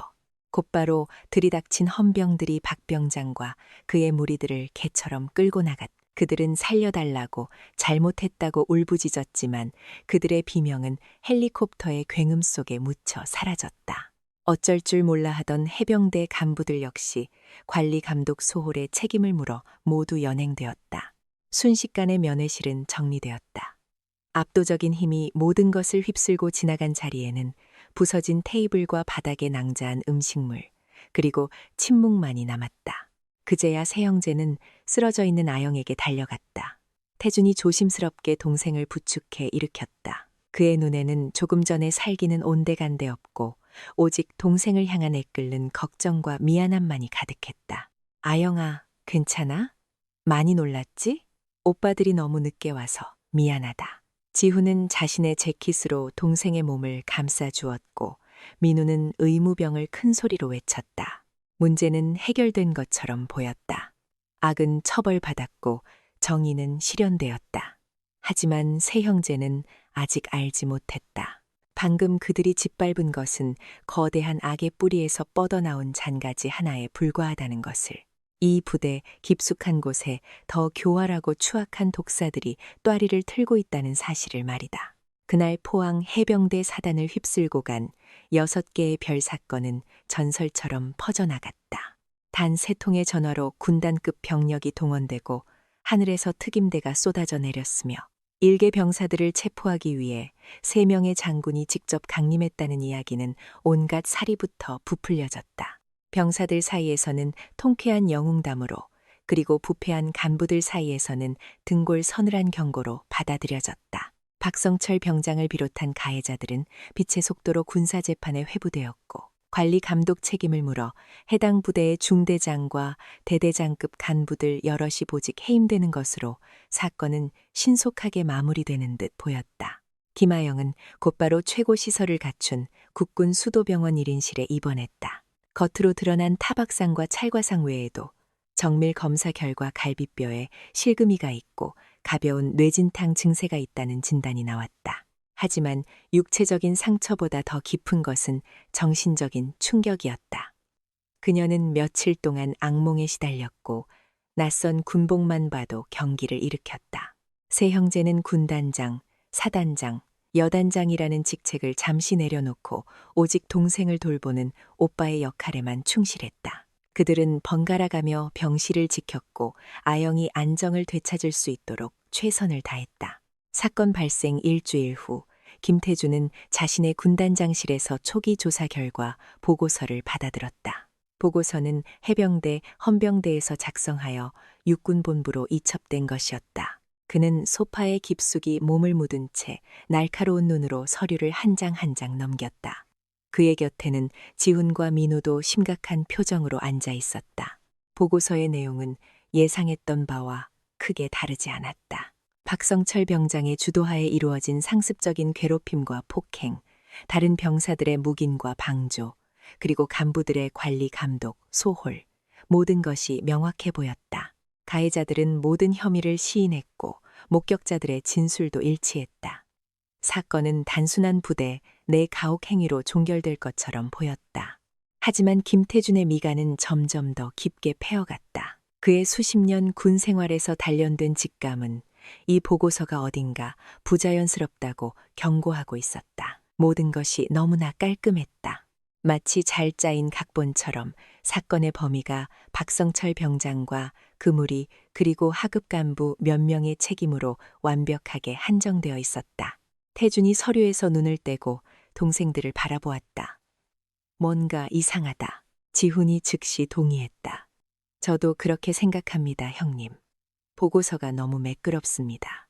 곧바로 들이닥친 헌병들이 박 병장과 그의 무리들을 개처럼 끌고 나갔다. 그들은 살려달라고 잘못했다고 울부짖었지만 그들의 비명은 헬리콥터의 굉음 속에 묻혀 사라졌다. 어쩔 줄 몰라 하던 해병대 간부들 역시 관리 감독 소홀에 책임을 물어 모두 연행되었다. 순식간에 면회실은 정리되었다. 압도적인 힘이 모든 것을 휩쓸고 지나간 자리에는 부서진 테이블과 바닥에 낭자한 음식물, 그리고 침묵만이 남았다. 그제야 새형제는 쓰러져 있는 아영에게 달려갔다. 태준이 조심스럽게 동생을 부축해 일으켰다. 그의 눈에는 조금 전에 살기는 온데간데 없고 오직 동생을 향한 애끓는 걱정과 미안함만이 가득했다. 아영아, 괜찮아? 많이 놀랐지? 오빠들이 너무 늦게 와서 미안하다. 지훈은 자신의 재킷으로 동생의 몸을 감싸 주었고 민우는 의무병을 큰 소리로 외쳤다. 문제는 해결된 것처럼 보였다. 악은 처벌받았고 정의는 실현되었다. 하지만 세 형제는 아직 알지 못했다. 방금 그들이 짓밟은 것은 거대한 악의 뿌리에서 뻗어나온 잔가지 하나에 불과하다는 것을. 이 부대 깊숙한 곳에 더 교활하고 추악한 독사들이 또아리를 틀고 있다는 사실을 말이다. 그날 포항 해병대 사단을 휩쓸고 간 6개의 별 사건은 전설처럼 퍼져나갔다. 단 3통의 전화로 군단급 병력이 동원되고 하늘에서 특임대가 쏟아져 내렸으며 일개 병사들을 체포하기 위해 3명의 장군이 직접 강림했다는 이야기는 온갖 사리부터 부풀려졌다. 병사들 사이에서는 통쾌한 영웅담으로, 그리고 부패한 간부들 사이에서는 등골 서늘한 경고로 받아들여졌다. 박성철 병장을 비롯한 가해자들은 빛의 속도로 군사재판에 회부되었고 관리 감독 책임을 물어 해당 부대의 중대장과 대대장급 간부들 여럿이 보직 해임되는 것으로 사건은 신속하게 마무리되는 듯 보였다. 김하영은 곧바로 최고 시설을 갖춘 국군 수도병원 1인실에 입원했다. 겉으로 드러난 타박상과 찰과상 외에도 정밀 검사 결과 갈비뼈에 실금이가 있고 가벼운 뇌진탕 증세가 있다는 진단이 나왔다. 하지만 육체적인 상처보다 더 깊은 것은 정신적인 충격이었다. 그녀는 며칠 동안 악몽에 시달렸고 낯선 군복만 봐도 경기를 일으켰다. 세 형제는 군단장, 사단장, 여단장이라는 직책을 잠시 내려놓고 오직 동생을 돌보는 오빠의 역할에만 충실했다. 그들은 번갈아가며 병실을 지켰고 아영이 안정을 되찾을 수 있도록 최선을 다했다. 사건 발생 일주일 후 김태준은 자신의 군단장실에서 초기 조사 결과 보고서를 받아들었다. 보고서는 해병대, 헌병대에서 작성하여 육군본부로 이첩된 것이었다. 그는 소파에 깊숙이 몸을 묻은 채 날카로운 눈으로 서류를 한 장 한 장 넘겼다. 그의 곁에는 지훈과 민우도 심각한 표정으로 앉아 있었다. 보고서의 내용은 예상했던 바와 크게 다르지 않았다. 박성철 병장의 주도하에 이루어진 상습적인 괴롭힘과 폭행, 다른 병사들의 묵인과 방조, 그리고 간부들의 관리 감독, 소홀, 모든 것이 명확해 보였다. 가해자들은 모든 혐의를 시인했고 목격자들의 진술도 일치했다. 사건은 단순한 부대 내 가혹 행위로 종결될 것처럼 보였다. 하지만 김태준의 미간은 점점 더 깊게 패어갔다. 그의 수십 년 군 생활에서 단련된 직감은 이 보고서가 어딘가 부자연스럽다고 경고하고 있었다. 모든 것이 너무나 깔끔했다. 마치 잘 짜인 각본처럼 사건의 범위가 박성철 병장과 그 무리 그리고 하급 간부 몇 명의 책임으로 완벽하게 한정되어 있었다. 태준이 서류에서 눈을 떼고 동생들을 바라보았다. 뭔가 이상하다. 지훈이 즉시 동의했다. 저도 그렇게 생각합니다, 형님. 보고서가 너무 매끄럽습니다.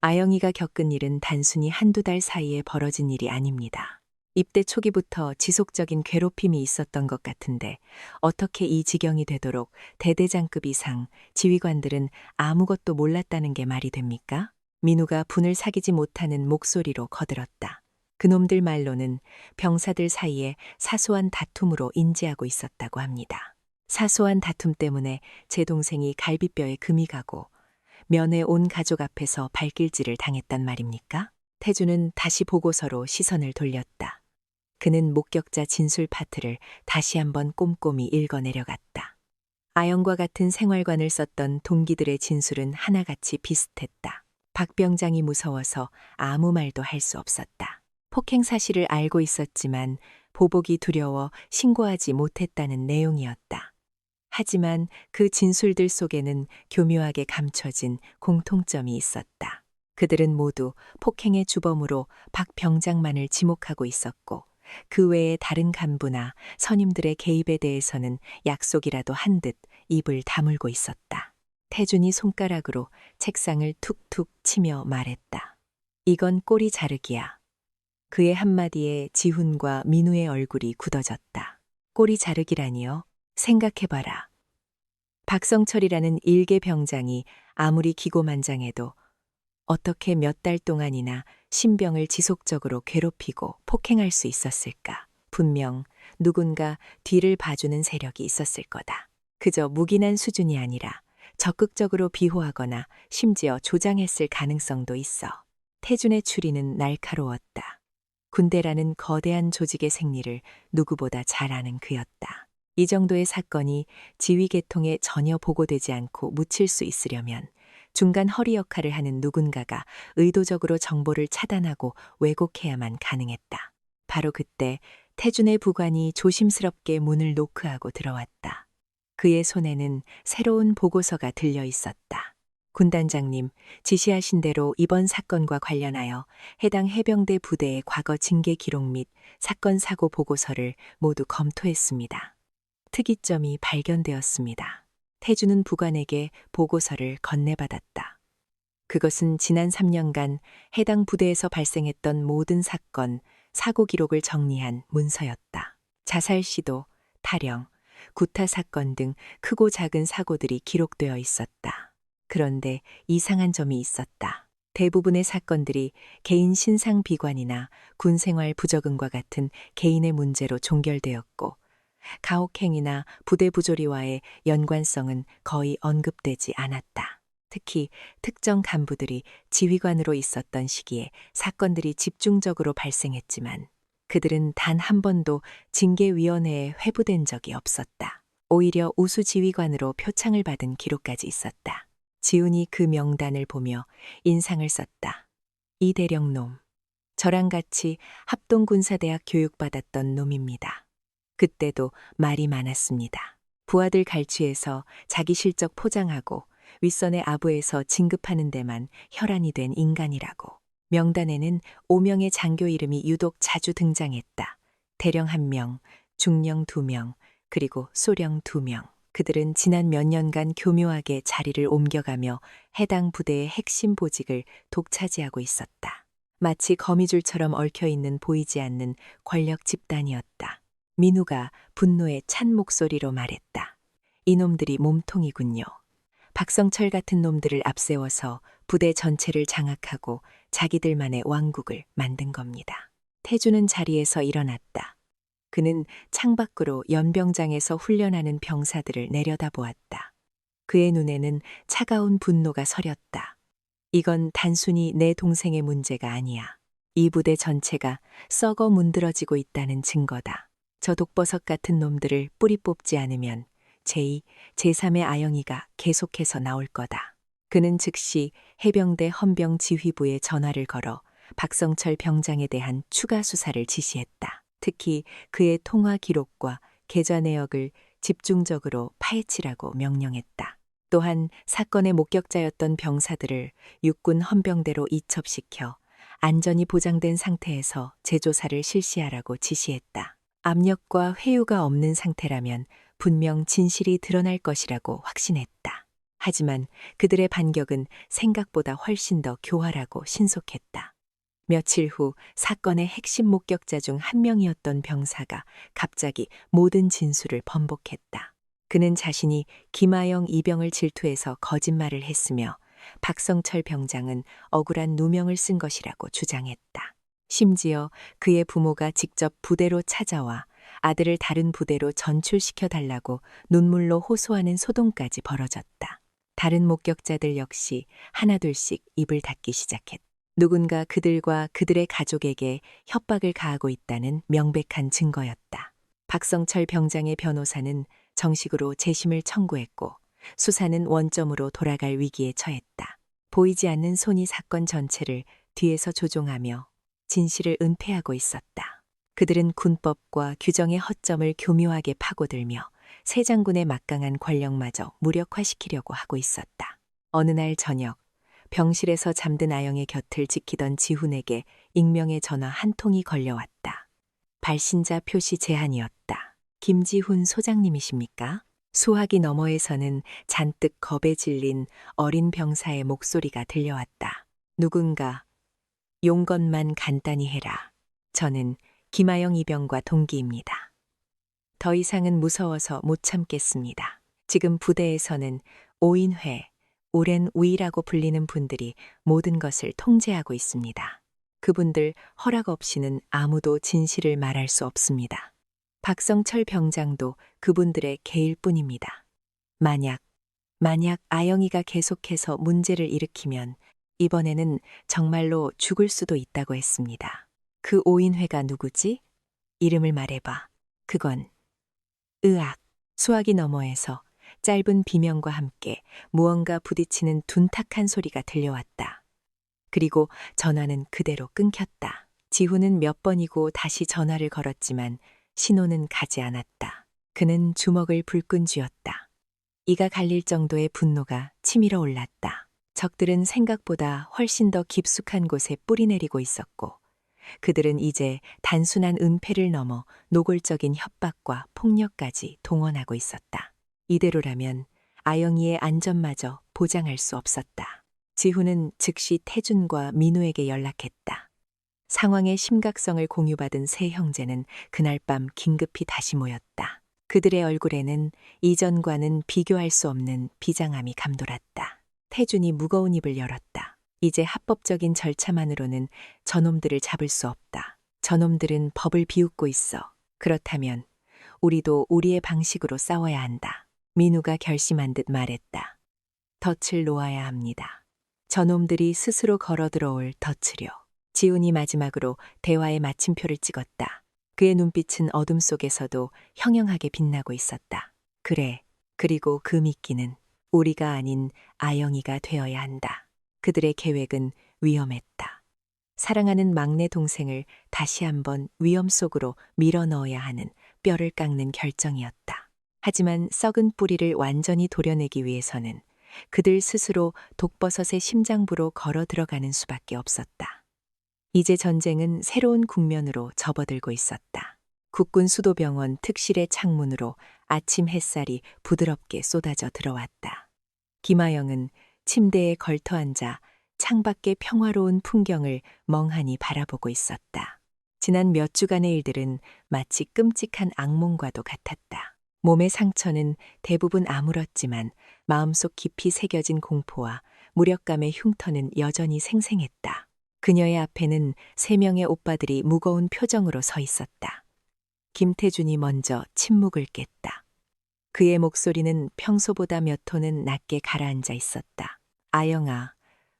아영이가 겪은 일은 단순히 한두 달 사이에 벌어진 일이 아닙니다. 입대 초기부터 지속적인 괴롭힘이 있었던 것 같은데 어떻게 이 지경이 되도록 대대장급 이상 지휘관들은 아무것도 몰랐다는 게 말이 됩니까? 민우가 분을 사귀지 못하는 목소리로 거들었다. 그놈들 말로는 병사들 사이에 사소한 다툼으로 인지하고 있었다고 합니다. 사소한 다툼 때문에 제 동생이 갈비뼈에 금이 가고 면회 온 가족 앞에서 발길질을 당했단 말입니까? 태주는 다시 보고서로 시선을 돌렸다. 그는 목격자 진술 파트를 다시 한번 꼼꼼히 읽어내려갔다. 아영과 같은 생활관을 썼던 동기들의 진술은 하나같이 비슷했다. 박 병장이 무서워서 아무 말도 할 수 없었다. 폭행 사실을 알고 있었지만 보복이 두려워 신고하지 못했다는 내용이었다. 하지만 그 진술들 속에는 교묘하게 감춰진 공통점이 있었다. 그들은 모두 폭행의 주범으로 박 병장만을 지목하고 있었고 그 외의 다른 간부나 선임들의 개입에 대해서는 약속이라도 한 듯 입을 다물고 있었다. 태준이 손가락으로 책상을 툭툭 치며 말했다. 이건 꼬리 자르기야. 그의 한마디에 지훈과 민우의 얼굴이 굳어졌다. 꼬리 자르기라니요? 생각해봐라. 박성철이라는 일개 병장이 아무리 기고만장해도 어떻게 몇 달 동안이나 신병을 지속적으로 괴롭히고 폭행할 수 있었을까? 분명 누군가 뒤를 봐주는 세력이 있었을 거다. 그저 묵인한 수준이 아니라 적극적으로 비호하거나 심지어 조장했을 가능성도 있어. 태준의 추리는 날카로웠다. 군대라는 거대한 조직의 생리를 누구보다 잘 아는 그였다. 이 정도의 사건이 지휘 계통에 전혀 보고되지 않고 묻힐 수 있으려면 중간 허리 역할을 하는 누군가가 의도적으로 정보를 차단하고 왜곡해야만 가능했다. 바로 그때 태준의 부관이 조심스럽게 문을 노크하고 들어왔다. 그의 손에는 새로운 보고서가 들려 있었다. 군단장님, 지시하신 대로 이번 사건과 관련하여 해당 해병대 부대의 과거 징계 기록 및 사건 사고 보고서를 모두 검토했습니다. 특이점이 발견되었습니다. 태준은 부관에게 보고서를 건네받았다. 그것은 지난 3년간 해당 부대에서 발생했던 모든 사건, 사고 기록을 정리한 문서였다. 자살 시도, 탈영, 구타 사건 등 크고 작은 사고들이 기록되어 있었다. 그런데 이상한 점이 있었다. 대부분의 사건들이 개인 신상 비관이나 군생활 부적응과 같은 개인의 문제로 종결되었고 가혹행위나 부대 부조리와의 연관성은 거의 언급되지 않았다. 특히 특정 간부들이 지휘관으로 있었던 시기에 사건들이 집중적으로 발생했지만 그들은 단 한 번도 징계위원회에 회부된 적이 없었다. 오히려 우수 지휘관으로 표창을 받은 기록까지 있었다. 지훈이 그 명단을 보며 인상을 썼다. 이대령 놈. 저랑 같이 합동군사대학 교육받았던 놈입니다. 그때도 말이 많았습니다. 부하들 갈취해서 자기 실적 포장하고 윗선의 아부에서 진급하는 데만 혈안이 된 인간이라고. 명단에는 5명의 장교 이름이 유독 자주 등장했다. 대령 1명, 중령 2명, 그리고 소령 2명. 그들은 지난 몇 년간 교묘하게 자리를 옮겨가며 해당 부대의 핵심 보직을 독차지하고 있었다. 마치 거미줄처럼 얽혀있는 보이지 않는 권력 집단이었다. 민우가 분노에 찬 목소리로 말했다. 이놈들이 몸통이군요. 박성철 같은 놈들을 앞세워서 부대 전체를 장악하고 자기들만의 왕국을 만든 겁니다. 태주는 자리에서 일어났다. 그는 창밖으로 연병장에서 훈련하는 병사들을 내려다보았다. 그의 눈에는 차가운 분노가 서렸다. 이건 단순히 내 동생의 문제가 아니야. 이 부대 전체가 썩어 문드러지고 있다는 증거다. 저 독버섯 같은 놈들을 뿌리 뽑지 않으면 제2, 제3의 아영이가 계속해서 나올 거다. 그는 즉시 해병대 헌병 지휘부에 전화를 걸어 박성철 병장에 대한 추가 수사를 지시했다. 특히 그의 통화 기록과 계좌 내역을 집중적으로 파헤치라고 명령했다. 또한 사건의 목격자였던 병사들을 육군 헌병대로 이첩시켜 안전이 보장된 상태에서 재조사를 실시하라고 지시했다. 압력과 회유가 없는 상태라면 분명 진실이 드러날 것이라고 확신했다. 하지만 그들의 반격은 생각보다 훨씬 더 교활하고 신속했다. 며칠 후 사건의 핵심 목격자 중 한 명이었던 병사가 갑자기 모든 진술을 번복했다. 그는 자신이 김아영 이병을 질투해서 거짓말을 했으며 박성철 병장은 억울한 누명을 쓴 것이라고 주장했다. 심지어 그의 부모가 직접 부대로 찾아와 아들을 다른 부대로 전출시켜 달라고 눈물로 호소하는 소동까지 벌어졌다. 다른 목격자들 역시 하나둘씩 입을 닫기 시작했다. 누군가 그들과 그들의 가족에게 협박을 가하고 있다는 명백한 증거였다. 박성철 병장의 변호사는 정식으로 재심을 청구했고 수사는 원점으로 돌아갈 위기에 처했다. 보이지 않는 손이 사건 전체를 뒤에서 조종하며 진실을 은폐하고 있었다. 그들은 군법과 규정의 허점을 교묘하게 파고들며 새 장군의 막강한 권력마저 무력화시키려고 하고 있었다. 어느 날 저녁, 병실에서 잠든 아영의 곁을 지키던 지훈에게 익명의 전화 한 통이 걸려왔다. 발신자 표시 제한이었다. 김지훈 소장님이십니까? 수화기 너머에서는 잔뜩 겁에 질린 어린 병사의 목소리가 들려왔다. 누군가 용건만 간단히 해라. 저는 김아영 이병과 동기입니다. 더 이상은 무서워서 못 참겠습니다. 지금 부대에서는 오인회, 오랜 우이라고 불리는 분들이 모든 것을 통제하고 있습니다. 그분들 허락 없이는 아무도 진실을 말할 수 없습니다. 박성철 병장도 그분들의 개일 뿐입니다. 만약 아영이가 계속해서 문제를 일으키면 이번에는 정말로 죽을 수도 있다고 했습니다. 그 오인회가 누구지? 이름을 말해봐. 그건 으악. 수화기 너머에서 짧은 비명과 함께 무언가 부딪히는 둔탁한 소리가 들려왔다. 그리고 전화는 그대로 끊겼다. 지훈은 몇 번이고 다시 전화를 걸었지만 신호는 가지 않았다. 그는 주먹을 불끈 쥐었다. 이가 갈릴 정도의 분노가 치밀어 올랐다. 적들은 생각보다 훨씬 더 깊숙한 곳에 뿌리내리고 있었고 그들은 이제 단순한 은폐를 넘어 노골적인 협박과 폭력까지 동원하고 있었다. 이대로라면 아영이의 안전마저 보장할 수 없었다. 지훈은 즉시 태준과 민우에게 연락했다. 상황의 심각성을 공유받은 세 형제는 그날 밤 긴급히 다시 모였다. 그들의 얼굴에는 이전과는 비교할 수 없는 비장함이 감돌았다. 태준이 무거운 입을 열었다. 이제 합법적인 절차만으로는 저놈들을 잡을 수 없다. 저놈들은 법을 비웃고 있어. 그렇다면 우리도 우리의 방식으로 싸워야 한다. 민우가 결심한 듯 말했다. 덫을 놓아야 합니다. 저놈들이 스스로 걸어 들어올 덫을요. 지훈이 마지막으로 대화의 마침표를 찍었다. 그의 눈빛은 어둠 속에서도 형형하게 빛나고 있었다. 그래, 그리고 그 미끼는 우리가 아닌 아영이가 되어야 한다. 그들의 계획은 위험했다. 사랑하는 막내 동생을 다시 한번 위험 속으로 밀어 넣어야 하는 뼈를 깎는 결정이었다. 하지만 썩은 뿌리를 완전히 도려내기 위해서는 그들 스스로 독버섯의 심장부로 걸어 들어가는 수밖에 없었다. 이제 전쟁은 새로운 국면으로 접어들고 있었다. 국군 수도병원 특실의 창문으로 아침 햇살이 부드럽게 쏟아져 들어왔다. 김아영은 침대에 걸터앉아 창밖의 평화로운 풍경을 멍하니 바라보고 있었다. 지난 몇 주간의 일들은 마치 끔찍한 악몽과도 같았다. 몸의 상처는 대부분 아물었지만 마음속 깊이 새겨진 공포와 무력감의 흉터는 여전히 생생했다. 그녀의 앞에는 3명의 오빠들이 무거운 표정으로 서 있었다. 김태준이 먼저 침묵을 깼다. 그의 목소리는 평소보다 몇 톤은 낮게 가라앉아 있었다. 아영아,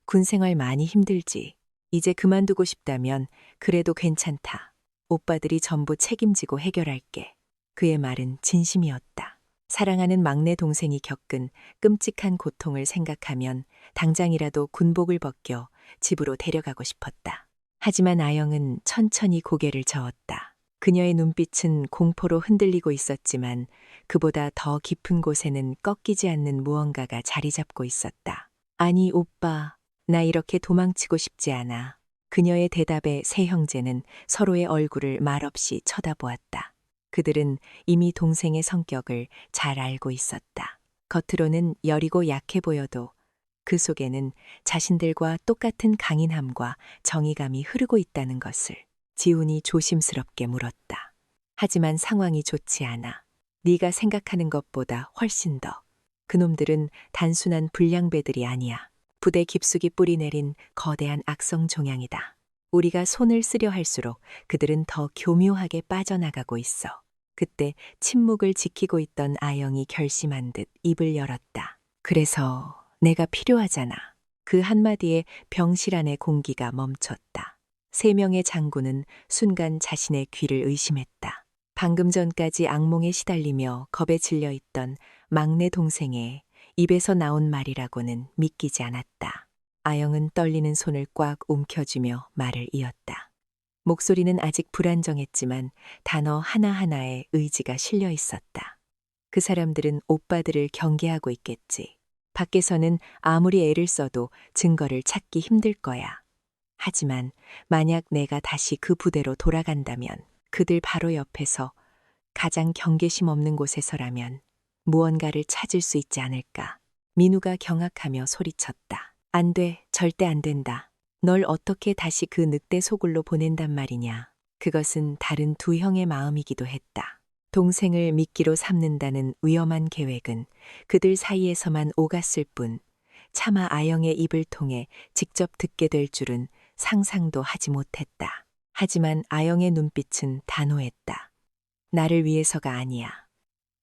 군생활 많이 힘들지. 이제 그만두고 싶다면 그래도 괜찮다. 오빠들이 전부 책임지고 해결할게. 그의 말은 진심이었다. 사랑하는 막내 동생이 겪은 끔찍한 고통을 생각하면 당장이라도 군복을 벗겨 집으로 데려가고 싶었다. 하지만 아영은 천천히 고개를 저었다. 그녀의 눈빛은 공포로 흔들리고 있었지만 그보다 더 깊은 곳에는 꺾이지 않는 무언가가 자리 잡고 있었다. 아니, 오빠, 나 이렇게 도망치고 싶지 않아. 그녀의 대답에 세 형제는 서로의 얼굴을 말없이 쳐다보았다. 그들은 이미 동생의 성격을 잘 알고 있었다. 겉으로는 여리고 약해 보여도 그 속에는 자신들과 똑같은 강인함과 정의감이 흐르고 있다는 것을 지훈이 조심스럽게 물었다. 하지만 상황이 좋지 않아. 네가 생각하는 것보다 훨씬 더. 그놈들은 단순한 불량배들이 아니야. 부대 깊숙이 뿌리내린 거대한 악성 종양이다. 우리가 손을 쓰려 할수록 그들은 더 교묘하게 빠져나가고 있어. 그때 침묵을 지키고 있던 아영이 결심한 듯 입을 열었다. 그래서 내가 필요하잖아. 그 한마디에 병실 안의 공기가 멈췄다. 세 명의 장군은 순간 자신의 귀를 의심했다. 방금 전까지 악몽에 시달리며 겁에 질려 있던 막내 동생의 입에서 나온 말이라고는 믿기지 않았다. 아영은 떨리는 손을 꽉 움켜쥐며 말을 이었다. 목소리는 아직 불안정했지만 단어 하나하나에 의지가 실려 있었다. 그 사람들은 오빠들을 경계하고 있겠지. 밖에서는 아무리 애를 써도 증거를 찾기 힘들 거야. 하지만 만약 내가 다시 그 부대로 돌아간다면 그들 바로 옆에서 가장 경계심 없는 곳에서라면 무언가를 찾을 수 있지 않을까. 민우가 경악하며 소리쳤다. 안 돼, 절대 안 된다. 널 어떻게 다시 그 늑대 소굴로 보낸단 말이냐. 그것은 다른 두 형의 마음이기도 했다. 동생을 미끼로 삼는다는 위험한 계획은 그들 사이에서만 오갔을 뿐 차마 아영의 입을 통해 직접 듣게 될 줄은 상상도 하지 못했다. 하지만 아영의 눈빛은 단호했다. 나를 위해서가 아니야.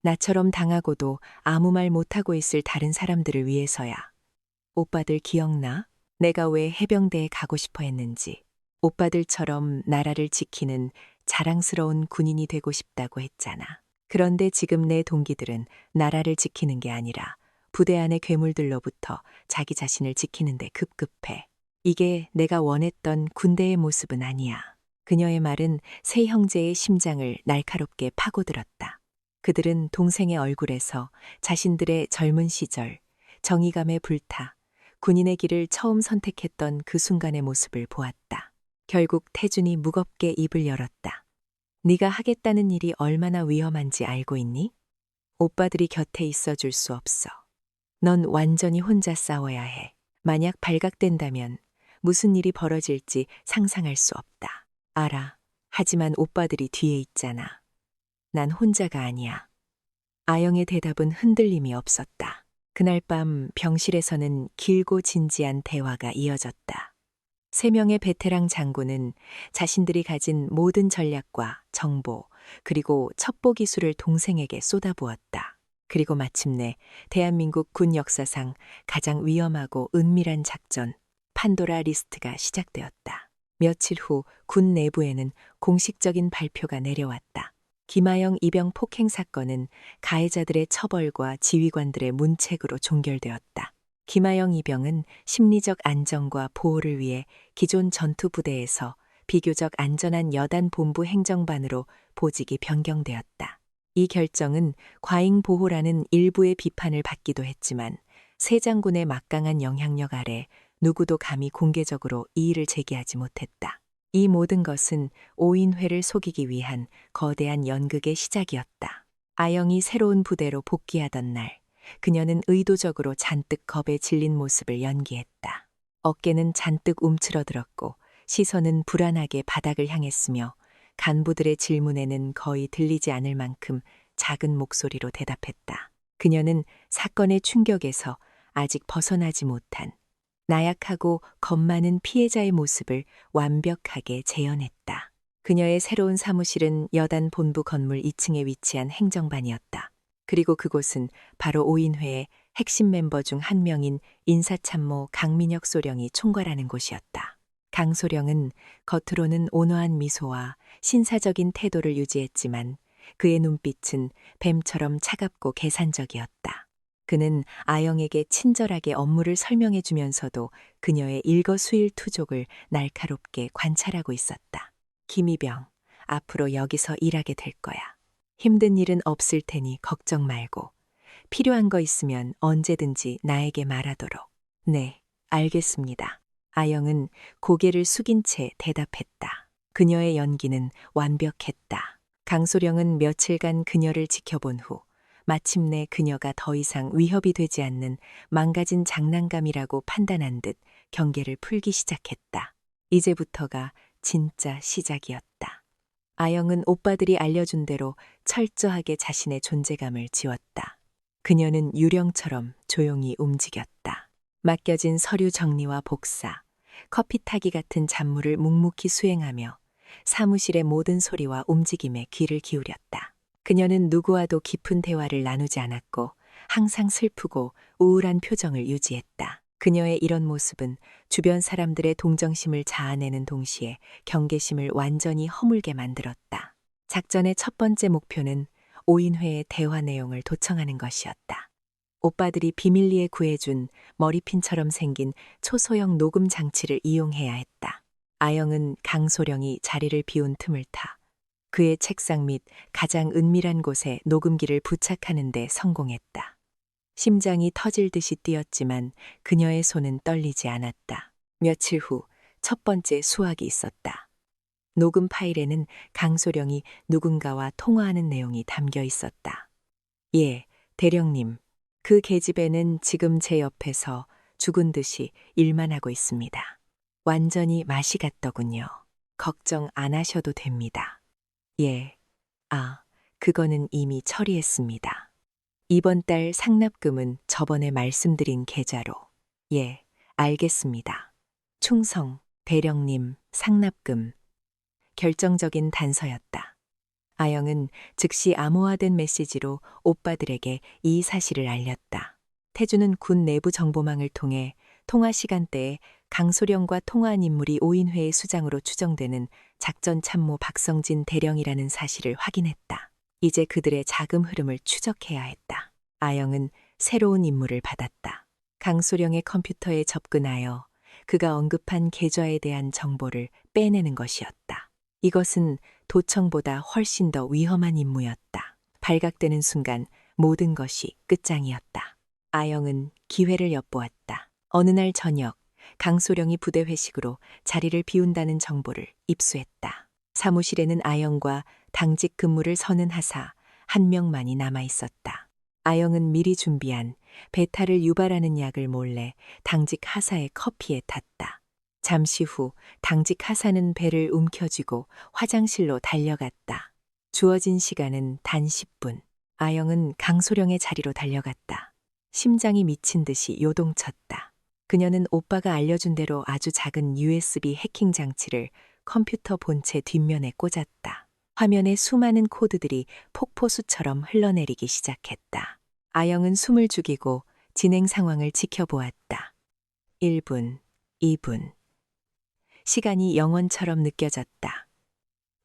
나처럼 당하고도 아무 말 못하고 있을 다른 사람들을 위해서야. 오빠들 기억나? 내가 왜 해병대에 가고 싶어 했는지. 오빠들처럼 나라를 지키는 자랑스러운 군인이 되고 싶다고 했잖아. 그런데 지금 내 동기들은 나라를 지키는 게 아니라 부대 안의 괴물들로부터 자기 자신을 지키는 데 급급해. 이게 내가 원했던 군대의 모습은 아니야. 그녀의 말은 세 형제의 심장을 날카롭게 파고들었다. 그들은 동생의 얼굴에서 자신들의 젊은 시절, 정의감에 불타 군인의 길을 처음 선택했던 그 순간의 모습을 보았다. 결국 태준이 무겁게 입을 열었다. 네가 하겠다는 일이 얼마나 위험한지 알고 있니? 오빠들이 곁에 있어줄 수 없어. 넌 완전히 혼자 싸워야 해. 만약 발각된다면 무슨 일이 벌어질지 상상할 수 없다. 알아. 하지만 오빠들이 뒤에 있잖아. 난 혼자가 아니야. 아영의 대답은 흔들림이 없었다. 그날 밤 병실에서는 길고 진지한 대화가 이어졌다. 세 명의 베테랑 장군은 자신들이 가진 모든 전략과 정보, 그리고 첩보 기술을 동생에게 쏟아부었다. 그리고 마침내 대한민국 군 역사상 가장 위험하고 은밀한 작전, 판도라 리스트가 시작되었다. 며칠 후 군 내부에는 공식적인 발표가 내려왔다. 김하영 이병 폭행 사건은 가해자들의 처벌과 지휘관들의 문책으로 종결되었다. 김하영 이병은 심리적 안정과 보호를 위해 기존 전투부대에서 비교적 안전한 여단 본부 행정반으로 보직이 변경되었다. 이 결정은 과잉 보호라는 일부의 비판을 받기도 했지만 세 장군의 막강한 영향력 아래 누구도 감히 공개적으로 이의를 제기하지 못했다. 이 모든 것은 오인회를 속이기 위한 거대한 연극의 시작이었다. 아영이 새로운 부대로 복귀하던 날, 그녀는 의도적으로 잔뜩 겁에 질린 모습을 연기했다. 어깨는 잔뜩 움츠러들었고 시선은 불안하게 바닥을 향했으며 간부들의 질문에는 거의 들리지 않을 만큼 작은 목소리로 대답했다. 그녀는 사건의 충격에서 아직 벗어나지 못한 나약하고 겁 많은 피해자의 모습을 완벽하게 재현했다. 그녀의 새로운 사무실은 여단 본부 건물 2층에 위치한 행정반이었다. 그리고 그곳은 바로 오인회의 핵심 멤버 중 한 명인 인사참모 강민혁 소령이 총괄하는 곳이었다. 강 소령은 겉으로는 온화한 미소와 신사적인 태도를 유지했지만 그의 눈빛은 뱀처럼 차갑고 계산적이었다. 그는 아영에게 친절하게 업무를 설명해 주면서도 그녀의 일거수일투족을 날카롭게 관찰하고 있었다. 김이병, 앞으로 여기서 일하게 될 거야. 힘든 일은 없을 테니 걱정 말고 필요한 거 있으면 언제든지 나에게 말하도록. 네, 알겠습니다. 아영은 고개를 숙인 채 대답했다. 그녀의 연기는 완벽했다. 강소령은 며칠간 그녀를 지켜본 후 마침내 그녀가 더 이상 위협이 되지 않는 망가진 장난감이라고 판단한 듯 경계를 풀기 시작했다. 이제부터가 진짜 시작이었다. 아영은 오빠들이 알려준 대로 철저하게 자신의 존재감을 지웠다. 그녀는 유령처럼 조용히 움직였다. 맡겨진 서류 정리와 복사, 커피 타기 같은 잡무를 묵묵히 수행하며 사무실의 모든 소리와 움직임에 귀를 기울였다. 그녀는 누구와도 깊은 대화를 나누지 않았고 항상 슬프고 우울한 표정을 유지했다. 그녀의 이런 모습은 주변 사람들의 동정심을 자아내는 동시에 경계심을 완전히 허물게 만들었다. 작전의 첫 번째 목표는 오인회의 대화 내용을 도청하는 것이었다. 오빠들이 비밀리에 구해준 머리핀처럼 생긴 초소형 녹음 장치를 이용해야 했다. 아영은 강소령이 자리를 비운 틈을 타 그의 책상 밑 가장 은밀한 곳에 녹음기를 부착하는 데 성공했다. 심장이 터질 듯이 뛰었지만 그녀의 손은 떨리지 않았다. 며칠 후 첫 번째 수확이 있었다. 녹음 파일에는 강소령이 누군가와 통화하는 내용이 담겨 있었다. 예, 대령님. 그 계집애는 지금 제 옆에서 죽은 듯이 일만 하고 있습니다. 완전히 맛이 갔더군요. 걱정 안 하셔도 됩니다. 예, 그거는 이미 처리했습니다. 이번 달 상납금은 저번에 말씀드린 계좌로. 예, 알겠습니다. 충성, 대령님, 상납금. 결정적인 단서였다. 아영은 즉시 암호화된 메시지로 오빠들에게 이 사실을 알렸다. 태주는 군 내부 정보망을 통해 통화 시간대에 강소령과 통화한 인물이 오인회의 수장으로 추정되는 작전 참모 박성진 대령이라는 사실을 확인했다. 이제 그들의 자금 흐름을 추적해야 했다. 아영은 새로운 임무를 받았다. 강소령의 컴퓨터에 접근하여 그가 언급한 계좌에 대한 정보를 빼내는 것이었다. 이것은 도청보다 훨씬 더 위험한 임무였다. 발각되는 순간 모든 것이 끝장이었다. 아영은 기회를 엿보았다. 어느 날 저녁, 강소령이 부대 회식으로 자리를 비운다는 정보를 입수했다. 사무실에는 아영과 당직 근무를 서는 하사 한 명만이 남아 있었다. 아영은 미리 준비한 배탈을 유발하는 약을 몰래 당직 하사의 커피에 탔다. 잠시 후 당직 하사는 배를 움켜쥐고 화장실로 달려갔다. 주어진 시간은 단 10분. 아영은 강소령의 자리로 달려갔다. 심장이 미친 듯이 요동쳤다. 그녀는 오빠가 알려준 대로 아주 작은 USB 해킹 장치를 컴퓨터 본체 뒷면에 꽂았다. 화면에 수많은 코드들이 폭포수처럼 흘러내리기 시작했다. 아영은 숨을 죽이고 진행 상황을 지켜보았다. 1분, 2분. 시간이 영원처럼 느껴졌다.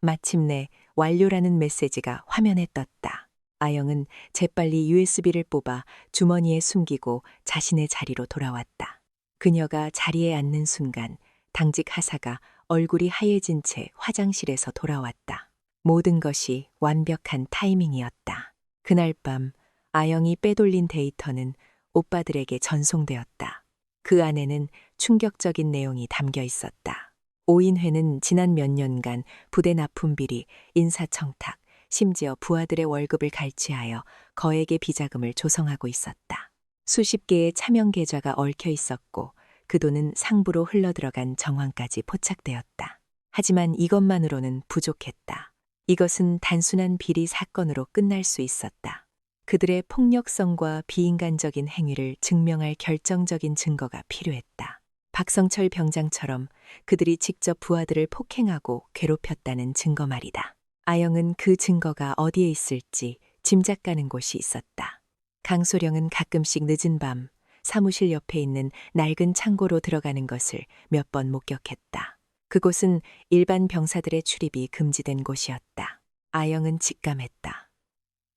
마침내 완료라는 메시지가 화면에 떴다. 아영은 재빨리 USB를 뽑아 주머니에 숨기고 자신의 자리로 돌아왔다. 그녀가 자리에 앉는 순간 당직 하사가 얼굴이 하얘진 채 화장실에서 돌아왔다. 모든 것이 완벽한 타이밍이었다. 그날 밤 아영이 빼돌린 데이터는 오빠들에게 전송되었다. 그 안에는 충격적인 내용이 담겨 있었다. 오인회는 지난 몇 년간 부대 납품비리, 인사청탁, 심지어 부하들의 월급을 갈취하여 거액의 비자금을 조성하고 있었다. 수십 개의 차명 계좌가 얽혀 있었고 그 돈은 상부로 흘러들어간 정황까지 포착되었다. 하지만 이것만으로는 부족했다. 이것은 단순한 비리 사건으로 끝날 수 있었다. 그들의 폭력성과 비인간적인 행위를 증명할 결정적인 증거가 필요했다. 박성철 병장처럼 그들이 직접 부하들을 폭행하고 괴롭혔다는 증거 말이다. 아영은 그 증거가 어디에 있을지 짐작 가는 곳이 있었다. 강소령은 가끔씩 늦은 밤 사무실 옆에 있는 낡은 창고로 들어가는 것을 몇 번 목격했다. 그곳은 일반 병사들의 출입이 금지된 곳이었다. 아영은 직감했다.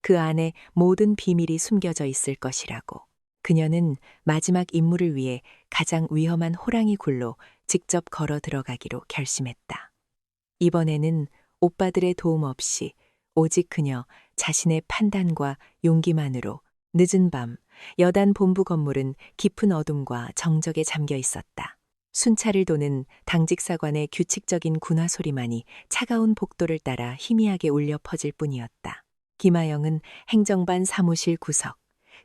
그 안에 모든 비밀이 숨겨져 있을 것이라고. 그녀는 마지막 임무를 위해 가장 위험한 호랑이 굴로 직접 걸어 들어가기로 결심했다. 이번에는 오빠들의 도움 없이 오직 그녀 자신의 판단과 용기만으로 늦은 밤 여단 본부 건물은 깊은 어둠과 정적에 잠겨 있었다. 순찰을 도는 당직사관의 규칙적인 군화 소리만이 차가운 복도를 따라 희미하게 울려 퍼질 뿐이었다. 김아영은 행정반 사무실 구석,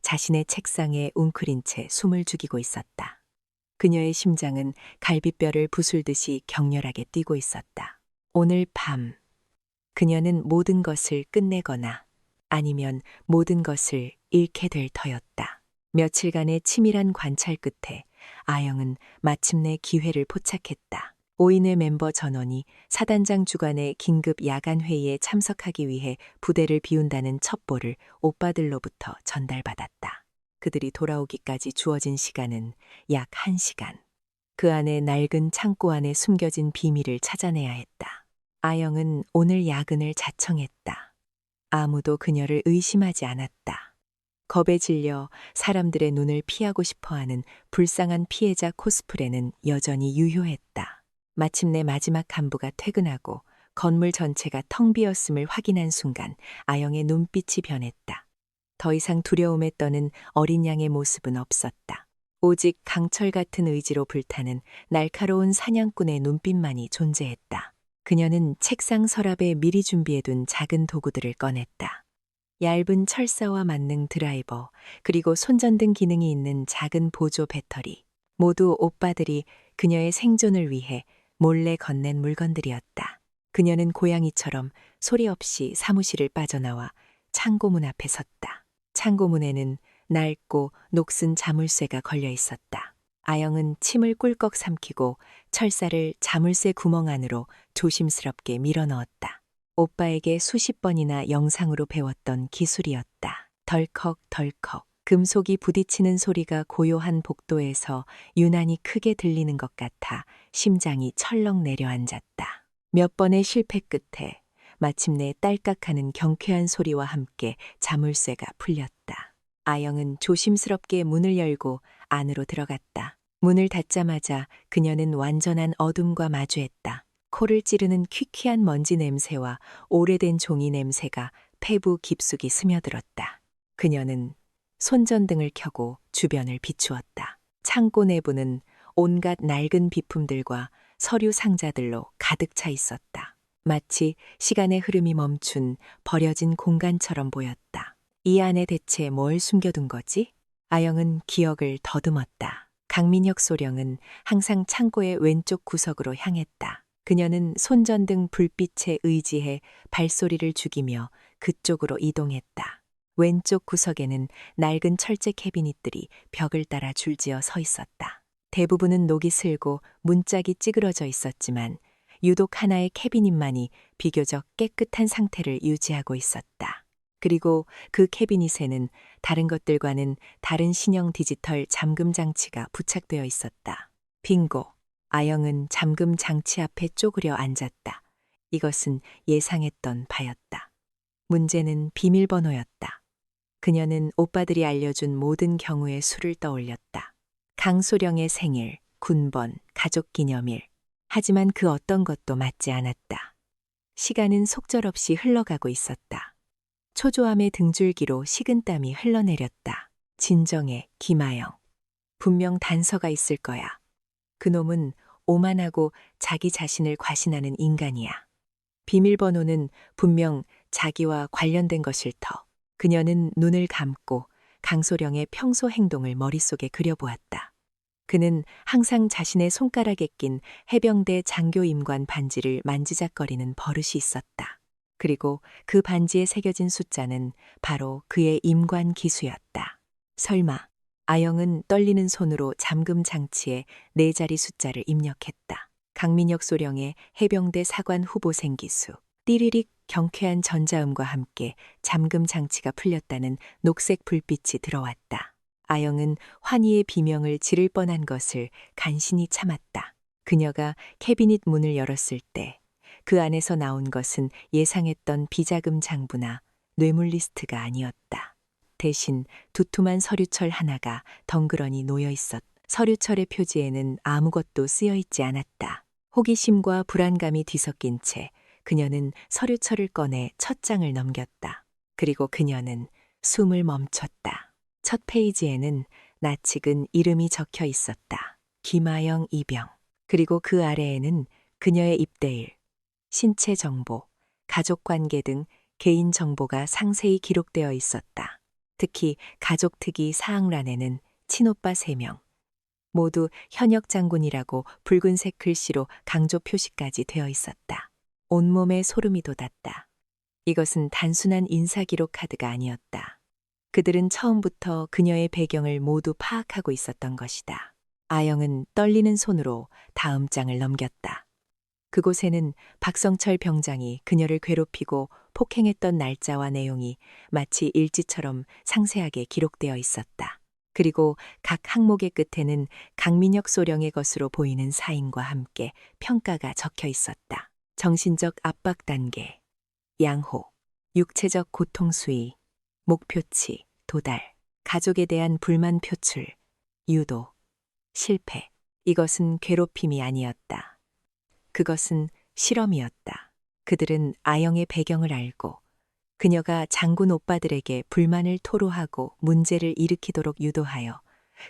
자신의 책상에 웅크린 채 숨을 죽이고 있었다. 그녀의 심장은 갈비뼈를 부술듯이 격렬하게 뛰고 있었다. 오늘 밤, 그녀는 모든 것을 끝내거나 아니면 모든 것을 잃게 될 터였다. 며칠간의 치밀한 관찰 끝에 아영은 마침내 기회를 포착했다. 오인회 멤버 전원이 사단장 주관의 긴급 야간 회의에 참석하기 위해 부대를 비운다는 첩보를 오빠들로부터 전달받았다. 그들이 돌아오기까지 주어진 시간은 약 1시간. 그 안에 낡은 창고 안에 숨겨진 비밀을 찾아내야 했다. 아영은 오늘 야근을 자청했다. 아무도 그녀를 의심하지 않았다. 겁에 질려 사람들의 눈을 피하고 싶어하는 불쌍한 피해자 코스프레는 여전히 유효했다. 마침내 마지막 간부가 퇴근하고 건물 전체가 텅 비었음을 확인한 순간 아영의 눈빛이 변했다. 더 이상 두려움에 떠는 어린 양의 모습은 없었다. 오직 강철 같은 의지로 불타는 날카로운 사냥꾼의 눈빛만이 존재했다. 그녀는 책상 서랍에 미리 준비해둔 작은 도구들을 꺼냈다. 얇은 철사와 만능 드라이버, 그리고 손전등 기능이 있는 작은 보조 배터리. 모두 오빠들이 그녀의 생존을 위해 몰래 건넨 물건들이었다. 그녀는 고양이처럼 소리 없이 사무실을 빠져나와 창고문 앞에 섰다. 창고문에는 낡고 녹슨 자물쇠가 걸려 있었다. 아영은 침을 꿀꺽 삼키고 철사를 자물쇠 구멍 안으로 조심스럽게 밀어 넣었다. 오빠에게 수십 번이나 영상으로 배웠던 기술이었다. 덜컥덜컥 금속이 부딪히는 소리가 고요한 복도에서 유난히 크게 들리는 것 같아 심장이 철렁 내려앉았다. 몇 번의 실패 끝에 마침내 딸깍하는 경쾌한 소리와 함께 자물쇠가 풀렸다. 아영은 조심스럽게 문을 열고 안으로 들어갔다. 문을 닫자마자 그녀는 완전한 어둠과 마주했다. 코를 찌르는 퀴퀴한 먼지 냄새와 오래된 종이 냄새가 폐부 깊숙이 스며들었다. 그녀는 손전등을 켜고 주변을 비추었다. 창고 내부는 온갖 낡은 비품들과 서류 상자들로 가득 차 있었다. 마치 시간의 흐름이 멈춘 버려진 공간처럼 보였다. 이 안에 대체 뭘 숨겨둔 거지? 아영은 기억을 더듬었다. 강민혁 소령은 항상 창고의 왼쪽 구석으로 향했다. 그녀는 손전등 불빛에 의지해 발소리를 죽이며 그쪽으로 이동했다. 왼쪽 구석에는 낡은 철제 캐비닛들이 벽을 따라 줄지어 서 있었다. 대부분은 녹이 슬고 문짝이 찌그러져 있었지만 유독 하나의 캐비닛만이 비교적 깨끗한 상태를 유지하고 있었다. 그리고 그 캐비닛에는 다른 것들과는 다른 신형 디지털 잠금 장치가 부착되어 있었다. 빙고! 아영은 잠금 장치 앞에 쪼그려 앉았다. 이것은 예상했던 바였다. 문제는 비밀번호였다. 그녀는 오빠들이 알려준 모든 경우의 수를 떠올렸다. 강소령의 생일, 군번, 가족기념일. 하지만 그 어떤 것도 맞지 않았다. 시간은 속절없이 흘러가고 있었다. 초조함의 등줄기로 식은땀이 흘러내렸다. 진정해, 김아영. 분명 단서가 있을 거야. 그놈은 오만하고 자기 자신을 과신하는 인간이야. 비밀번호는 분명 자기와 관련된 것일 터. 그녀는 눈을 감고 강소령의 평소 행동을 머릿속에 그려보았다. 그는 항상 자신의 손가락에 낀 해병대 장교 임관 반지를 만지작거리는 버릇이 있었다. 그리고 그 반지에 새겨진 숫자는 바로 그의 임관 기수였다. 설마 아영은 떨리는 손으로 잠금 장치에 4자리 숫자를 입력했다. 강민혁 소령의 해병대 사관 후보생 기수. 띠리릭 경쾌한 전자음과 함께 잠금 장치가 풀렸다는 녹색 불빛이 들어왔다. 아영은 환희의 비명을 지를 뻔한 것을 간신히 참았다. 그녀가 캐비닛 문을 열었을 때 그 안에서 나온 것은 예상했던 비자금 장부나 뇌물 리스트가 아니었다. 대신 두툼한 서류철 하나가 덩그러니 놓여 있었다. 서류철의 표지에는 아무것도 쓰여 있지 않았다. 호기심과 불안감이 뒤섞인 채 그녀는 서류철을 꺼내 첫 장을 넘겼다. 그리고 그녀는 숨을 멈췄다. 첫 페이지에는 낯익은 이름이 적혀 있었다. 김아영 이병. 그리고 그 아래에는 그녀의 입대일, 신체 정보, 가족 관계 등 개인 정보가 상세히 기록되어 있었다. 특히 가족 특이 사항란에는 친오빠 3명, 모두 현역 장군이라고 붉은색 글씨로 강조 표시까지 되어 있었다. 온몸에 소름이 돋았다. 이것은 단순한 인사기록 카드가 아니었다. 그들은 처음부터 그녀의 배경을 모두 파악하고 있었던 것이다. 아영은 떨리는 손으로 다음 장을 넘겼다. 그곳에는 박성철 병장이 그녀를 괴롭히고 폭행했던 날짜와 내용이 마치 일지처럼 상세하게 기록되어 있었다. 그리고 각 항목의 끝에는 강민혁 소령의 것으로 보이는 사인과 함께 평가가 적혀 있었다. 정신적 압박 단계, 양호, 육체적 고통 수위, 목표치, 도달, 가족에 대한 불만 표출, 유도, 실패. 이것은 괴롭힘이 아니었다. 그것은 실험이었다. 그들은 아영의 배경을 알고 그녀가 장군 오빠들에게 불만을 토로하고 문제를 일으키도록 유도하여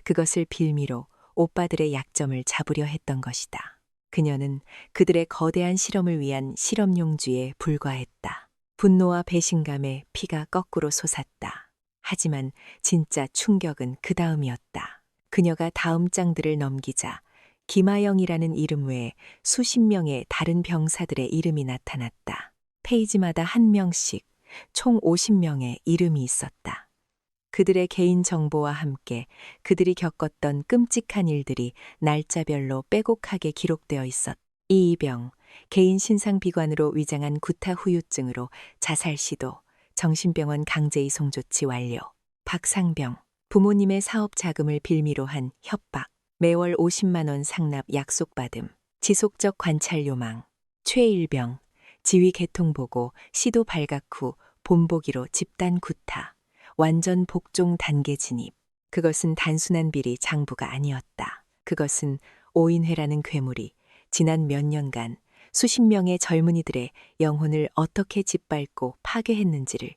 그것을 빌미로 오빠들의 약점을 잡으려 했던 것이다. 그녀는 그들의 거대한 실험을 위한 실험용쥐에 불과했다. 분노와 배신감에 피가 거꾸로 솟았다. 하지만 진짜 충격은 그 다음이었다. 그녀가 다음 장들을 넘기자 김아영이라는 이름 외에 수십 명의 다른 병사들의 이름이 나타났다. 페이지마다 한 명씩 총 50명의 이름이 있었다. 그들의 개인 정보와 함께 그들이 겪었던 끔찍한 일들이 날짜별로 빼곡하게 기록되어 있었다. 이병, 개인 신상비관으로 위장한 구타 후유증으로 자살 시도, 정신병원 강제 이송 조치 완료. 박상병, 부모님의 사업 자금을 빌미로 한 협박, 매월 50만 원 상납 약속받음, 지속적 관찰 요망. 최일병, 지휘 개통보고 시도 발각 후 본보기로 집단 구타, 완전 복종 단계 진입. 그것은 단순한 비리 장부가 아니었다. 그것은 오인회라는 괴물이 지난 몇 년간 수십 명의 젊은이들의 영혼을 어떻게 짓밟고 파괴했는지를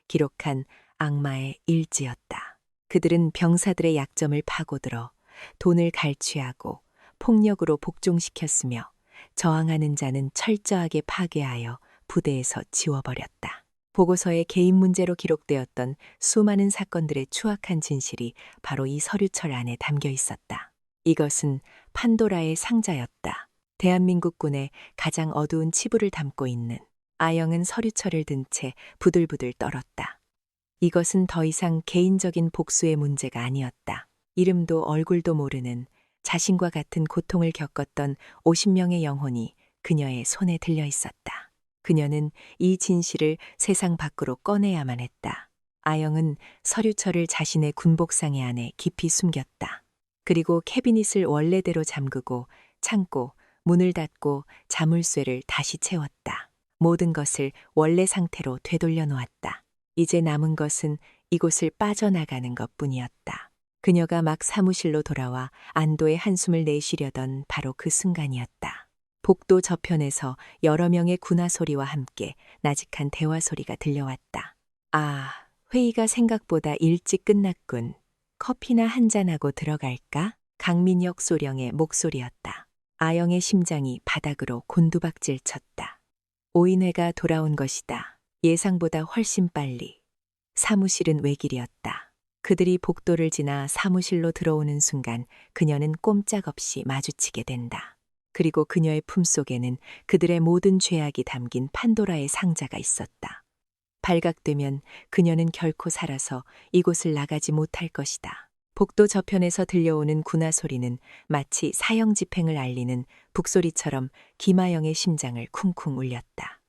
기록한 악마의 일지였다. 그들은 병사들의 약점을 파고들어 돈을 갈취하고 폭력으로 복종시켰으며 저항하는 자는 철저하게 파괴하여 부대에서 지워버렸다. 보고서에 개인 문제로 기록되었던 수많은 사건들의 추악한 진실이 바로 이 서류철 안에 담겨 있었다. 이것은 판도라의 상자였다. 대한민국군의 가장 어두운 치부를 담고 있는. 아영은 서류철을 든 채 부들부들 떨었다. 이것은 더 이상 개인적인 복수의 문제가 아니었다. 이름도 얼굴도 모르는 자신과 같은 고통을 겪었던 50명의 영혼이 그녀의 손에 들려 있었다. 그녀는 이 진실을 세상 밖으로 꺼내야만 했다. 아영은 서류철을 자신의 군복상의 안에 깊이 숨겼다. 그리고 캐비닛을 원래대로 잠그고 창고, 문을 닫고 자물쇠를 다시 채웠다. 모든 것을 원래 상태로 되돌려 놓았다. 이제 남은 것은 이곳을 빠져나가는 것뿐이었다. 그녀가 막 사무실로 돌아와 안도의 한숨을 내쉬려던 바로 그 순간이었다. 복도 저편에서 여러 명의 군화 소리와 함께 나직한 대화 소리가 들려왔다. 아, 회의가 생각보다 일찍 끝났군. 커피나 한잔하고 들어갈까? 강민혁 소령의 목소리였다. 아영의 심장이 바닥으로 곤두박질 쳤다. 오인회가 돌아온 것이다. 예상보다 훨씬 빨리. 사무실은 외길이었다. 그들이 복도를 지나 사무실로 들어오는 순간 그녀는 꼼짝없이 마주치게 된다. 그리고 그녀의 품속에는 그들의 모든 죄악이 담긴 판도라의 상자가 있었다. 발각되면 그녀는 결코 살아서 이곳을 나가지 못할 것이다. 복도 저편에서 들려오는 군화 소리는 마치 사형 집행을 알리는 북소리처럼 김아영의 심장을 쿵쿵 울렸다.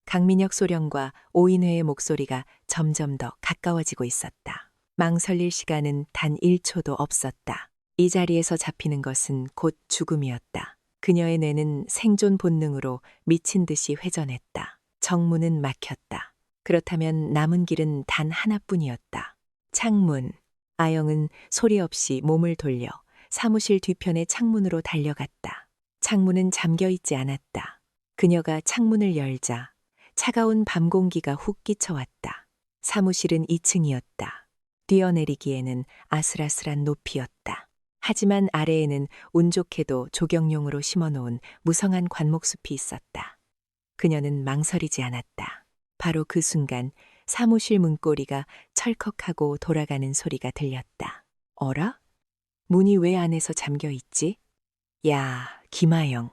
강민혁 소령과 오인회의 목소리가 점점 더 가까워지고 있었다. 망설일 시간은 단 1초도 없었다. 이 자리에서 잡히는 것은 곧 죽음이었다. 그녀의 뇌는 생존 본능으로 미친 듯이 회전했다. 정문은 막혔다. 그렇다면 남은 길은 단 하나뿐이었다. 창문. 아영은 소리 없이 몸을 돌려 사무실 뒤편의 창문으로 달려갔다. 창문은 잠겨 있지 않았다. 그녀가 창문을 열자 차가운 밤 공기가 훅 끼쳐왔다. 사무실은 2층이었다. 뛰어내리기에는 아슬아슬한 높이였다. 하지만 아래에는 운 좋게도 조경용으로 심어놓은 무성한 관목숲이 있었다. 그녀는 망설이지 않았다. 바로 그 순간 사무실 문고리가 철컥하고 돌아가는 소리가 들렸다. 어라? 문이 왜 안에서 잠겨 있지? 야, 김아영.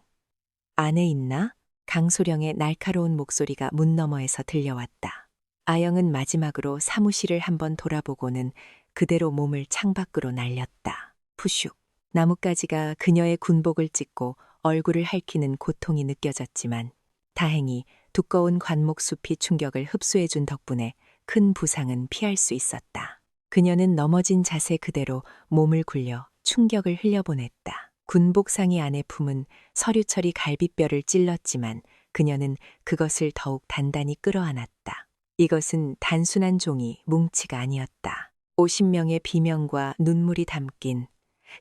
안에 있나? 강소령의 날카로운 목소리가 문 너머에서 들려왔다. 아영은 마지막으로 사무실을 한번 돌아보고는 그대로 몸을 창밖으로 날렸다. 푸슉. 나뭇가지가 그녀의 군복을 찢고 얼굴을 핥히는 고통이 느껴졌지만 다행히 두꺼운 관목숲이 충격을 흡수해준 덕분에 큰 부상은 피할 수 있었다. 그녀는 넘어진 자세 그대로 몸을 굴려 충격을 흘려보냈다. 군복상의 안에 품은 서류철이 갈비뼈를 찔렀지만 그녀는 그것을 더욱 단단히 끌어안았다. 이것은 단순한 종이 뭉치가 아니었다. 50명의 비명과 눈물이 담긴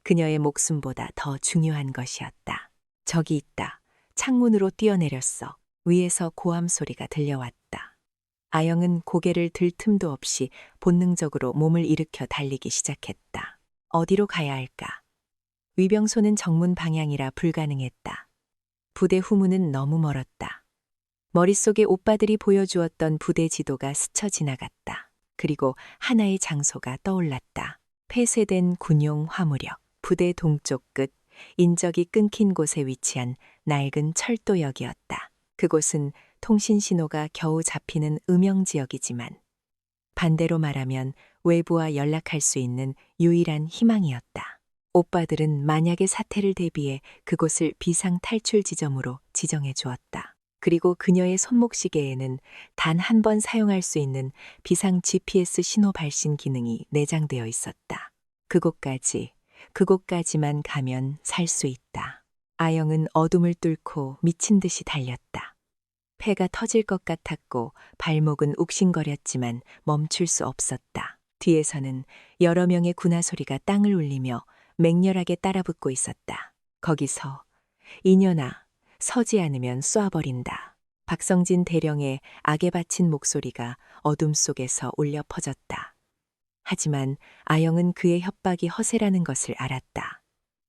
그녀의 목숨보다 더 중요한 것이었다. 저기 있다. 창문으로 뛰어내렸어. 위에서 고함 소리가 들려왔다. 아영은 고개를 들 틈도 없이 본능적으로 몸을 일으켜 달리기 시작했다. 어디로 가야 할까? 위병소는 정문 방향이라 불가능했다. 부대 후문은 너무 멀었다. 머릿속에 오빠들이 보여주었던 부대 지도가 스쳐 지나갔다. 그리고 하나의 장소가 떠올랐다. 폐쇄된 군용 화물역, 부대 동쪽 끝, 인적이 끊긴 곳에 위치한 낡은 철도역이었다. 그곳은 통신 신호가 겨우 잡히는 음영지역이지만 반대로 말하면 외부와 연락할 수 있는 유일한 희망이었다. 오빠들은 만약의 사태를 대비해 그곳을 비상 탈출 지점으로 지정해 주었다. 그리고 그녀의 손목시계에는 단 한 번 사용할 수 있는 비상 GPS 신호 발신 기능이 내장되어 있었다. 그곳까지만 가면 살 수 있다. 아영은 어둠을 뚫고 미친 듯이 달렸다. 폐가 터질 것 같았고 발목은 욱신거렸지만 멈출 수 없었다. 뒤에서는 여러 명의 군화 소리가 땅을 울리며 맹렬하게 따라붙고 있었다. 거기서 이년아, 서지 않으면 쏴버린다. 박성진 대령의 악에 바친 목소리가 어둠 속에서 울려 퍼졌다. 하지만 아영은 그의 협박이 허세라는 것을 알았다.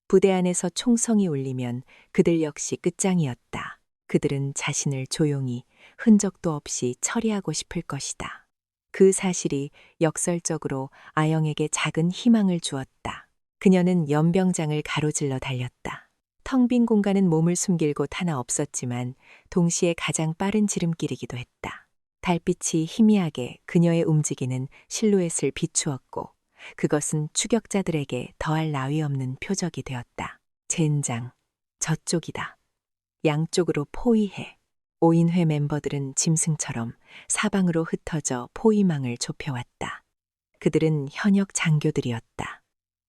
부대 안에서 총성이 울리면 그들 역시 끝장이었다. 그들은 자신을 조용히 흔적도 없이 처리하고 싶을 것이다. 그 사실이 역설적으로 아영에게 작은 희망을 주었다. 그녀는 연병장을 가로질러 달렸다. 텅 빈 공간은 몸을 숨길 곳 하나 없었지만 동시에 가장 빠른 지름길이기도 했다. 달빛이 희미하게 그녀의 움직이는 실루엣을 비추었고 그것은 추격자들에게 더할 나위 없는 표적이 되었다. 젠장, 저쪽이다. 양쪽으로 포위해. 오인회 멤버들은 짐승처럼 사방으로 흩어져 포위망을 좁혀왔다. 그들은 현역 장교들이었다.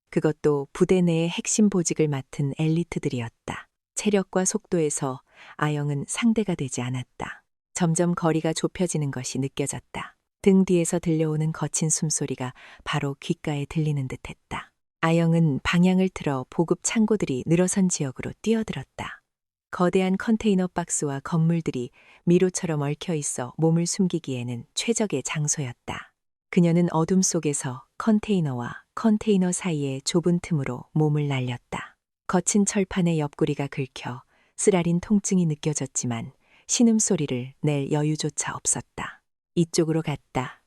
그것도 부대 내의 핵심 보직을 맡은 엘리트들이었다. 체력과 속도에서 아영은 상대가 되지 않았다. 점점 거리가 좁혀지는 것이 느껴졌다. 등 뒤에서 들려오는 거친 숨소리가 바로 귓가에 들리는 듯했다. 아영은 방향을 틀어 보급 창고들이 늘어선 지역으로 뛰어들었다. 거대한 컨테이너 박스와 건물들이 미로처럼 얽혀 있어 몸을 숨기기에는 최적의 장소였다. 그녀는 어둠 속에서 컨테이너와 컨테이너 사이의 좁은 틈으로 몸을 날렸다. 거친 철판의 옆구리가 긁혀 쓰라린 통증이 느껴졌지만 신음소리를 낼 여유조차 없었다. 이쪽으로 갔다.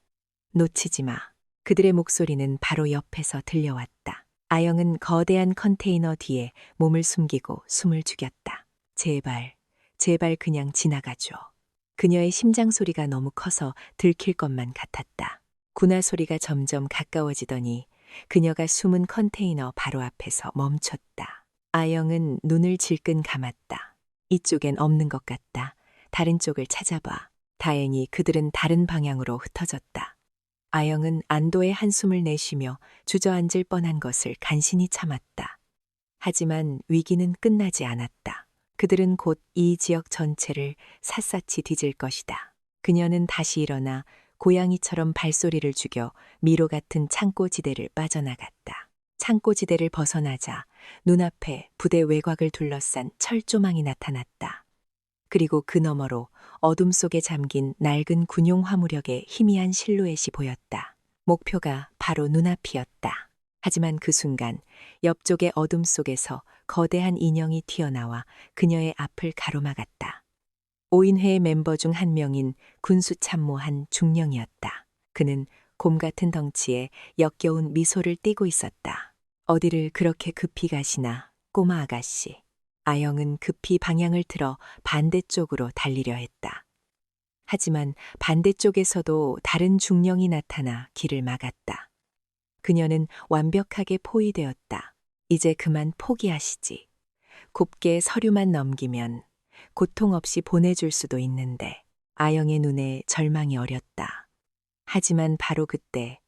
놓치지 마. 그들의 목소리는 바로 옆에서 들려왔다. 아영은 거대한 컨테이너 뒤에 몸을 숨기고 숨을 죽였다. 제발 그냥 지나가줘. 그녀의 심장 소리가 너무 커서 들킬 것만 같았다. 군화 소리가 점점 가까워지더니 그녀가 숨은 컨테이너 바로 앞에서 멈췄다. 아영은 눈을 질끈 감았다. 이쪽엔 없는 것 같다. 다른 쪽을 찾아봐. 다행히 그들은 다른 방향으로 흩어졌다. 아영은 안도의 한숨을 내쉬며 주저앉을 뻔한 것을 간신히 참았다. 하지만 위기는 끝나지 않았다. 그들은 곧 이 지역 전체를 샅샅이 뒤질 것이다. 그녀는 다시 일어나 고양이처럼 발소리를 죽여 미로 같은 창고지대를 빠져나갔다. 창고지대를 벗어나자 눈앞에 부대 외곽을 둘러싼 철조망이 나타났다. 그리고 그 너머로 어둠 속에 잠긴 낡은 군용 화물역의 희미한 실루엣이 보였다. 목표가 바로 눈앞이었다. 하지만 그 순간 옆쪽의 어둠 속에서 거대한 인형이 튀어나와 그녀의 앞을 가로막았다. 오인회의 멤버 중 한 명인 군수 참모 한 중령이었다. 그는 곰 같은 덩치에 역겨운 미소를 띠고 있었다. 어디를 그렇게 급히 가시나, 꼬마 아가씨. 아영은 급히 방향을 틀어 반대쪽으로 달리려 했다. 하지만 반대쪽에서도 다른 중령이 나타나 길을 막았다. 그녀는 완벽하게 포위되었다. 이제 그만 포기하시지. 곱게 서류만 넘기면 고통 없이 보내줄 수도 있는데. 아영의 눈에 절망이 어렸다. 하지만 바로 그때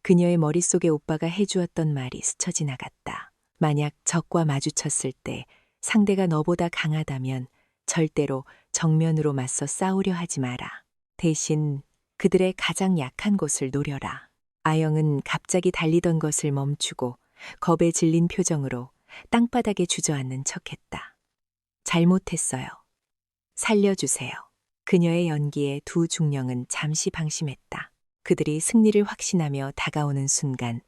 그녀의 머릿속에 오빠가 해주었던 말이 스쳐 지나갔다. 만약 적과 마주쳤을 때 상대가 너보다 강하다면 절대로 정면으로 맞서 싸우려 하지 마라. 대신 그들의 가장 약한 곳을 노려라. 아영은 갑자기 달리던 것을 멈추고 겁에 질린 표정으로 땅바닥에 주저앉는 척했다. 잘못했어요. 살려주세요. 그녀의 연기에 두 중령은 잠시 방심했다. 그들이 승리를 확신하며 다가오는 순간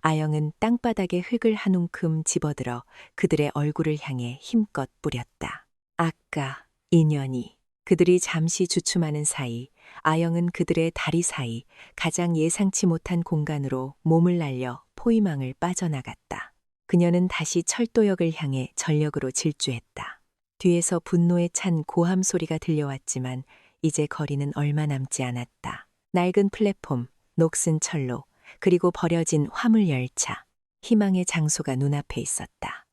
아영은 땅바닥에 흙을 한 움큼 집어들어 그들의 얼굴을 향해 힘껏 뿌렸다. 아까 인연이. 그들이 잠시 주춤하는 사이 아영은 그들의 다리 사이 가장 예상치 못한 공간으로 몸을 날려 포위망을 빠져나갔다. 그녀는 다시 철도역을 향해 전력으로 질주했다. 뒤에서 분노에 찬 고함 소리가 들려왔지만 이제 거리는 얼마 남지 않았다. 낡은 플랫폼, 녹슨 철로, 그리고 버려진 화물 열차. 희망의 장소가 눈앞에 있었다.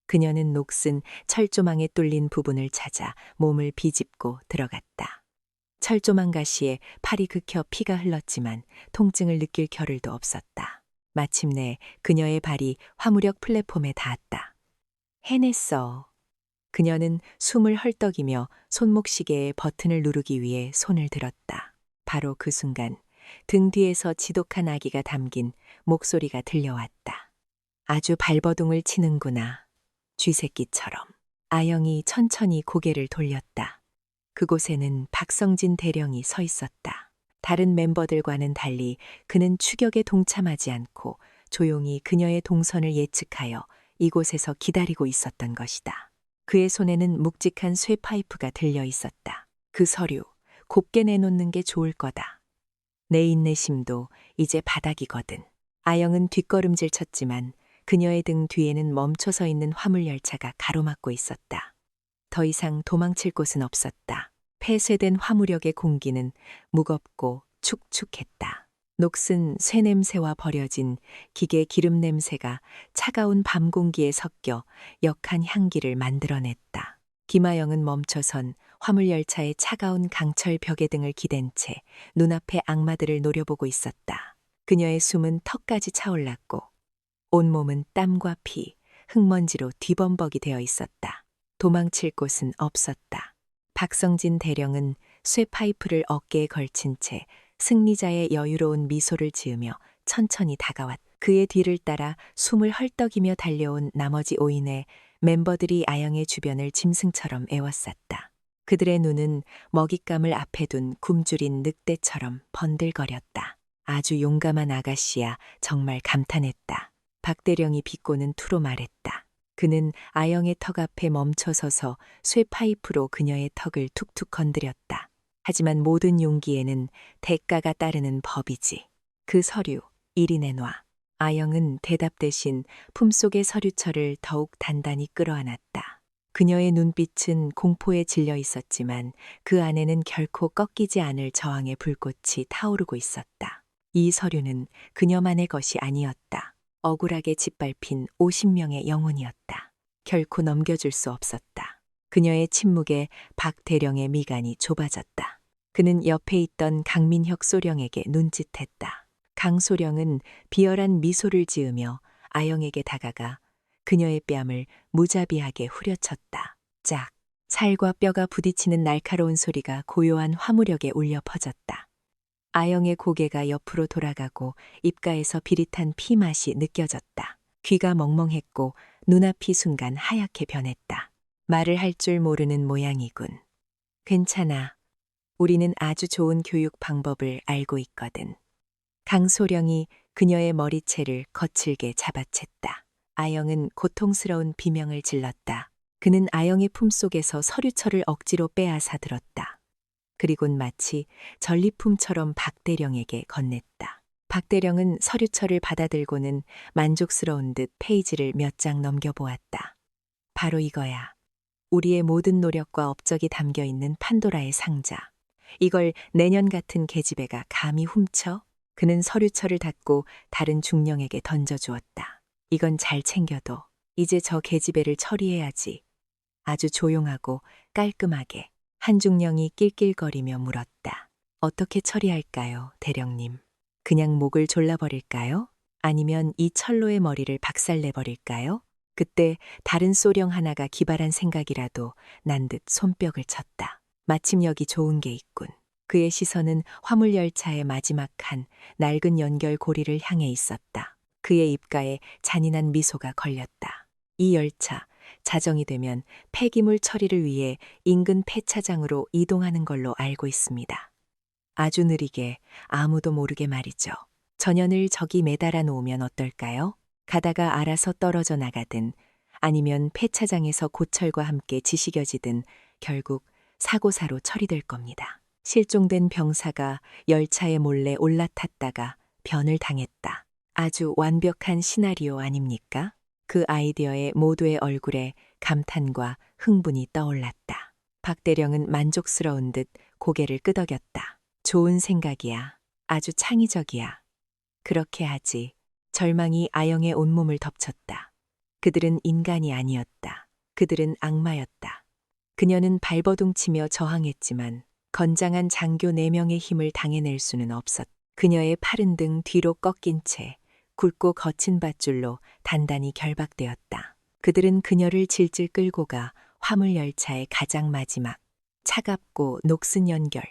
그녀는 녹슨 철조망에 뚫린 부분을 찾아 몸을 비집고 들어갔다. 철조망 가시에 팔이 긁혀 피가 흘렀지만 통증을 느낄 겨를도 없었다. 마침내 그녀의 발이 화물역 플랫폼에 닿았다. 해냈어. 그녀는 숨을 헐떡이며 손목시계의 버튼을 누르기 위해 손을 들었다. 바로 그 순간 등 뒤에서 지독한 아기가 담긴 목소리가 들려왔다. 아주 발버둥을 치는구나. 쥐새끼처럼. 아영이 천천히 고개를 돌렸다. 그곳에는 박성진 대령이 서 있었다. 다른 멤버들과는 달리 그는 추격에 동참하지 않고 조용히 그녀의 동선을 예측하여 이곳에서 기다리고 있었던 것이다. 그의 손에는 묵직한 쇠 파이프가 들려 있었다. 그 서류, 곱게 내놓는 게 좋을 거다. 내 인내심도 이제 바닥이거든. 아영은 뒷걸음질 쳤지만 그녀의 등 뒤에는 멈춰서 있는 화물열차가 가로막고 있었다. 더 이상 도망칠 곳은 없었다. 폐쇄된 화물역의 공기는 무겁고 축축했다. 녹슨 쇠 냄새와 버려진 기계 기름 냄새가 차가운 밤 공기에 섞여 역한 향기를 만들어냈다. 김아영은 멈춰선 화물열차의 차가운 강철 벽에 등을 기댄 채 눈앞의 악마들을 노려보고 있었다. 그녀의 숨은 턱까지 차올랐고 온몸은 땀과 피, 흙먼지로 뒤범벅이 되어 있었다. 도망칠 곳은 없었다. 박성진 대령은 쇠 파이프를 어깨에 걸친 채 승리자의 여유로운 미소를 지으며 천천히 다가왔다. 그의 뒤를 따라 숨을 헐떡이며 달려온 나머지 5인의 멤버들이 아영의 주변을 짐승처럼 에워쌌다. 그들의 눈은 먹잇감을 앞에 둔 굶주린 늑대처럼 번들거렸다. 아주 용감한 아가씨야, 정말 감탄했다. 박대령이 비꼬는 투로 말했다. 그는 아영의 턱 앞에 멈춰 서서 쇠 파이프로 그녀의 턱을 툭툭 건드렸다. 하지만 모든 용기에는 대가가 따르는 법이지. 그 서류, 이리 내놔. 아영은 대답 대신 품속의 서류철을 더욱 단단히 끌어안았다. 그녀의 눈빛은 공포에 질려 있었지만 그 안에는 결코 꺾이지 않을 저항의 불꽃이 타오르고 있었다. 이 서류는 그녀만의 것이 아니었다. 억울하게 짓밟힌 50명의 영혼이었다. 결코 넘겨줄 수 없었다. 그녀의 침묵에 박 대령의 미간이 좁아졌다. 그는 옆에 있던 강민혁 소령에게 눈짓했다. 강 소령은 비열한 미소를 지으며 아영에게 다가가 그녀의 뺨을 무자비하게 후려쳤다. 짝! 살과 뼈가 부딪히는 날카로운 소리가 고요한 화물역에 울려 퍼졌다. 아영의 고개가 옆으로 돌아가고 입가에서 비릿한 피 맛이 느껴졌다. 귀가 멍멍했고 눈앞이 순간 하얗게 변했다. 말을 할 줄 모르는 모양이군. 괜찮아. 우리는 아주 좋은 교육 방법을 알고 있거든. 강소령이 그녀의 머리채를 거칠게 잡아챘다. 아영은 고통스러운 비명을 질렀다. 그는 아영의 품속에서 서류철을 억지로 빼앗아 들었다. 그리곤 마치 전리품처럼 박대령에게 건넸다. 박대령은 서류철을 받아들고는 만족스러운 듯 페이지를 몇 장 넘겨보았다. 바로 이거야. 우리의 모든 노력과 업적이 담겨 있는 판도라의 상자. 이걸 내년 같은 계집애가 감히 훔쳐? 그는 서류철을 닫고 다른 중령에게 던져주었다. 이건 잘 챙겨둬. 이제 저 계집애를 처리해야지. 아주 조용하고 깔끔하게. 한 중령이 낄낄거리며 물었다. 어떻게 처리할까요, 대령님? 그냥 목을 졸라버릴까요? 아니면 이 철로의 머리를 박살내버릴까요? 그때 다른 소령 하나가 기발한 생각이라도 난 듯 손뼉을 쳤다. 마침 여기 좋은 게 있군. 그의 시선은 화물열차의 마지막 칸 낡은 연결 고리를 향해 있었다. 그의 입가에 잔인한 미소가 걸렸다. 이 열차, 자정이 되면 폐기물 처리를 위해 인근 폐차장으로 이동하는 걸로 알고 있습니다. 아주 느리게 아무도 모르게 말이죠. 전연을 저기 매달아 놓으면 어떨까요? 가다가 알아서 떨어져 나가든 아니면 폐차장에서 고철과 함께 지식여지든 결국 사고사로 처리될 겁니다. 실종된 병사가 열차에 몰래 올라탔다가 변을 당했다. 아주 완벽한 시나리오 아닙니까? 그 아이디어에 모두의 얼굴에 감탄과 흥분이 떠올랐다. 박대령은 만족스러운 듯 고개를 끄덕였다. 좋은 생각이야. 아주 창의적이야. 그렇게 하지. 절망이 아영의 온몸을 덮쳤다. 그들은 인간이 아니었다. 그들은 악마였다. 그녀는 발버둥치며 저항했지만 건장한 장교 4명의 힘을 당해낼 수는 없었다. 그녀의 팔은 등 뒤로 꺾인 채 굵고 거친 밧줄로 단단히 결박되었다. 그들은 그녀를 질질 끌고 가 화물열차의 가장 마지막 차갑고 녹슨 연결